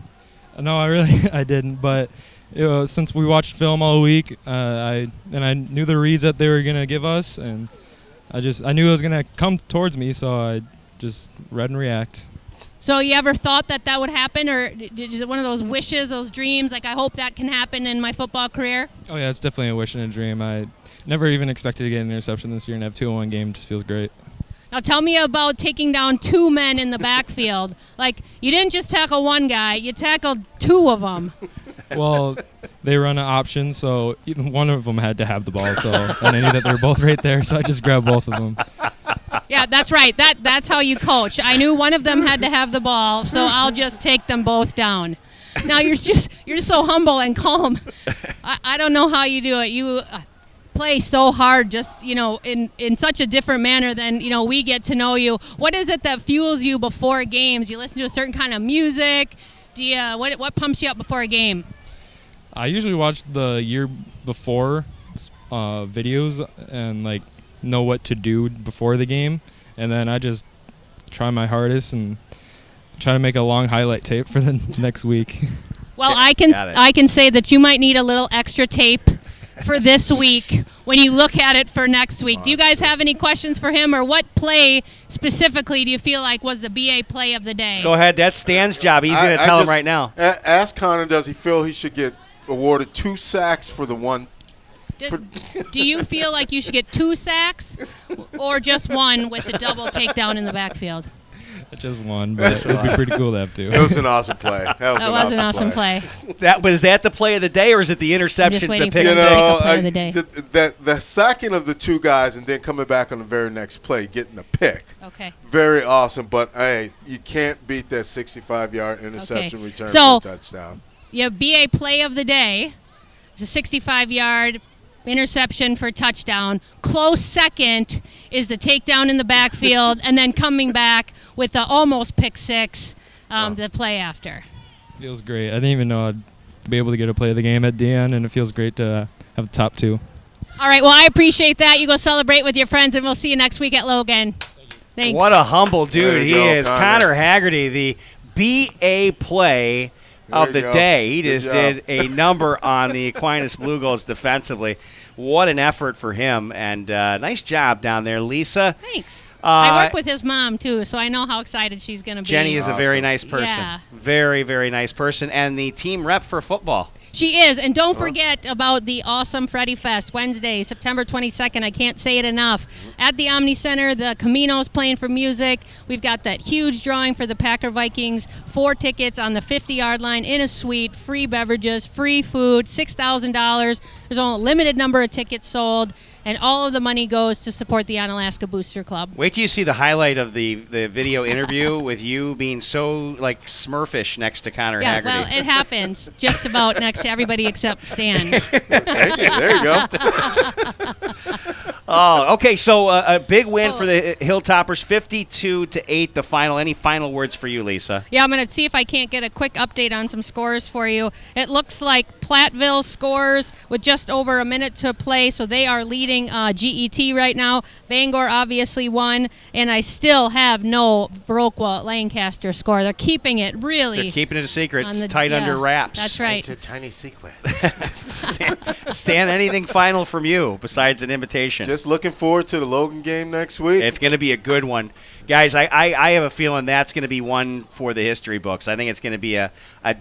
No, I didn't. But since we watched film all week, I knew the reads that they were going to give us, and I knew it was going to come towards me, so I just read and react. So you ever thought that would happen, or is it one of those wishes, those dreams, like I hope that can happen in my football career? Oh, yeah, it's definitely a wish and a dream. I never even expected to get an interception this year and have 2-1 game. Just feels great. Now tell me about taking down two men in the backfield. Like, you didn't just tackle one guy, you tackled two of them. Well, they run an option, so even one of them had to have the ball, and I knew that they were both right there, so I just grabbed both of them. Yeah, that's right. That's how you coach. I knew one of them had to have the ball, so I'll just take them both down. Now you're just so humble and calm. I don't know how you do it. You play so hard, just in such a different manner than we get to know you. What is it that fuels you before games? You listen to a certain kind of music. Do you what pumps you up before a game? I usually watch the year before videos and know what to do before the game, and then I just try my hardest and try to make a long highlight tape for the next week. Well, I can say that you might need a little extra tape for this week when you look at it for next week. Do you guys have any questions for him, or what play specifically do you feel like was the BA Play of the day? Go ahead. That's Stan's job. He's going to tell him right now. Ask Connor, does he feel he should get awarded 2 sacks for the one? Do you feel like you should get 2 sacks or just one with the double takedown in the backfield? Just one, but it would be pretty cool to have 2. It was an awesome play. That was an awesome play. Is that the play of the day, or is it the interception? I'm just the pick waiting for the play of the day. The sacking of the 2 guys and then coming back on the very next play, getting a pick. Okay. Very awesome, but hey, you can't beat that 65-yard interception return for a touchdown. Yeah, BA Play of the day. It's a 65-yard interception for a touchdown. Close second is the takedown in the backfield, and then coming back with the almost pick six, the play after. Feels great. I didn't even know I'd be able to get a play of the game at the end, and it feels great to have the top 2. All right, well, I appreciate that. You go celebrate with your friends, and we'll see you next week at Logan. Thanks. What a humble dude he is. Connor Haggerty, the BA Play of the day. He just did a number on the Aquinas Blugolds defensively. What an effort for him, and nice job down there, Lisa. Thanks. I work with his mom, too, so I know how excited she's going to be. Jenny is a very nice person. Yeah. Very, very nice person, and the team rep for football. She is, and don't forget about the awesome Freddy Fest, Wednesday, September 22nd. I can't say it enough. At the Omni Center, the Camino's playing for music. We've got that huge drawing for the Packer Vikings, 4 tickets on the 50-yard line in a suite, free beverages, free food, $6,000. There's only a limited number of tickets sold. and all of the money goes to support the Onalaska Booster Club. Wait till you see the highlight of the video interview with you being so like Smurfish next to Connor Haggerty. Well, it happens just about next to everybody except Stan. Thank you. There you go. Oh, okay. So a big win for the Hilltoppers, 52-8, the final. Any final words for you, Lisa? Yeah, I'm going to see if I can't get a quick update on some scores for you. It looks like Platteville scores with just over a minute to play, so they are leading GET right now. Bangor obviously won, and I still have no Viroqua Lancaster score. They're keeping it really. They're keeping it a secret. It's tight under wraps. That's right. It's a tiny secret. Stan, anything final from you besides an invitation? Just looking forward to the Logan game next week. It's going to be a good one. Guys, I have a feeling that's going to be one for the history books. I think it's going to be a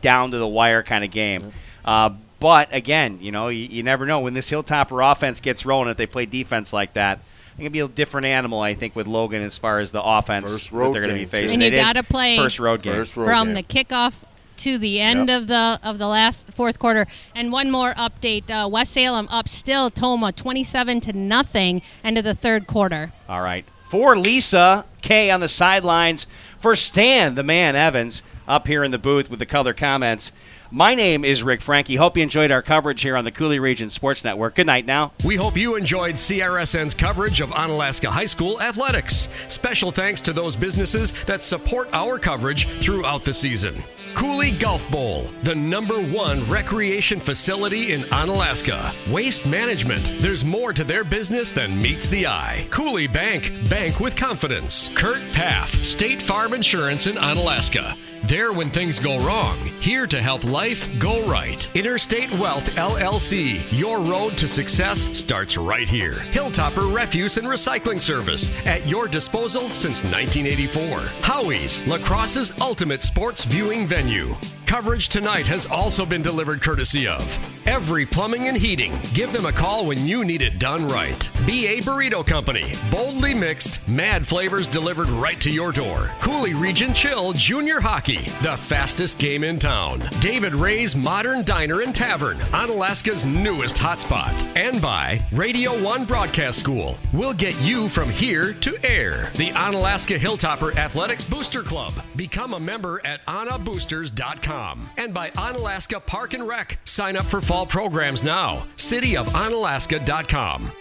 down-to-the-wire kind of game. But, again, you never know. When this Hilltopper offense gets rolling, if they play defense like that, it's going to be a different animal, I think, with Logan as far as the offense that they're going to be facing. And you got to play first road game. From the kickoff to the end of the last fourth quarter. And one more update: West Salem up still Toma 27-0 end of the third quarter. All right. For Lisa K on the sidelines, for Stan the Man Evans up here in the booth with the color comments. My name is Rick Frankie. Hope you enjoyed our coverage here on the Coulee Region Sports Network. Good night now. We hope you enjoyed CRSN's coverage of Onalaska High School athletics. Special thanks to those businesses that support our coverage throughout the season. Coulee Golf Bowl, the #1 recreation facility in Onalaska. Waste Management, there's more to their business than meets the eye. Coulee Bank, bank with confidence. Kurt Paff, State Farm Insurance in Onalaska. There when things go wrong, here to help life go right. Interstate Wealth LLC, your road to success starts right here. Hilltopper Refuse and Recycling Service, at your disposal since 1984. Howie's, lacrosse's ultimate sports viewing venue. Coverage tonight has also been delivered courtesy of Every Plumbing and Heating. Give them a call when you need it done right. BA Burrito Company. Boldly mixed, mad flavors delivered right to your door. Coulee Region Chill Junior Hockey. The fastest game in town. David Ray's Modern Diner and Tavern. Onalaska's newest hotspot. And by Radio 1 Broadcast School. We'll get you from here to air. The Onalaska Hilltopper Athletics Booster Club. Become a member at onaboosters.com. And by Onalaska Park and Rec. Sign up for fall programs now. Cityofonalaska.com.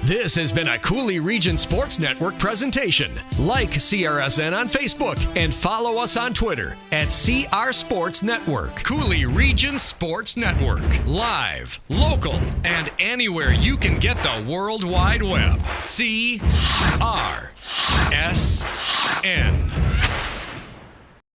This has been a Coulee Region Sports Network presentation. Like CRSN on Facebook and follow us on Twitter at CR Sports Network. Coulee Region Sports Network. Live, local, and anywhere you can get the World Wide Web. CRSN.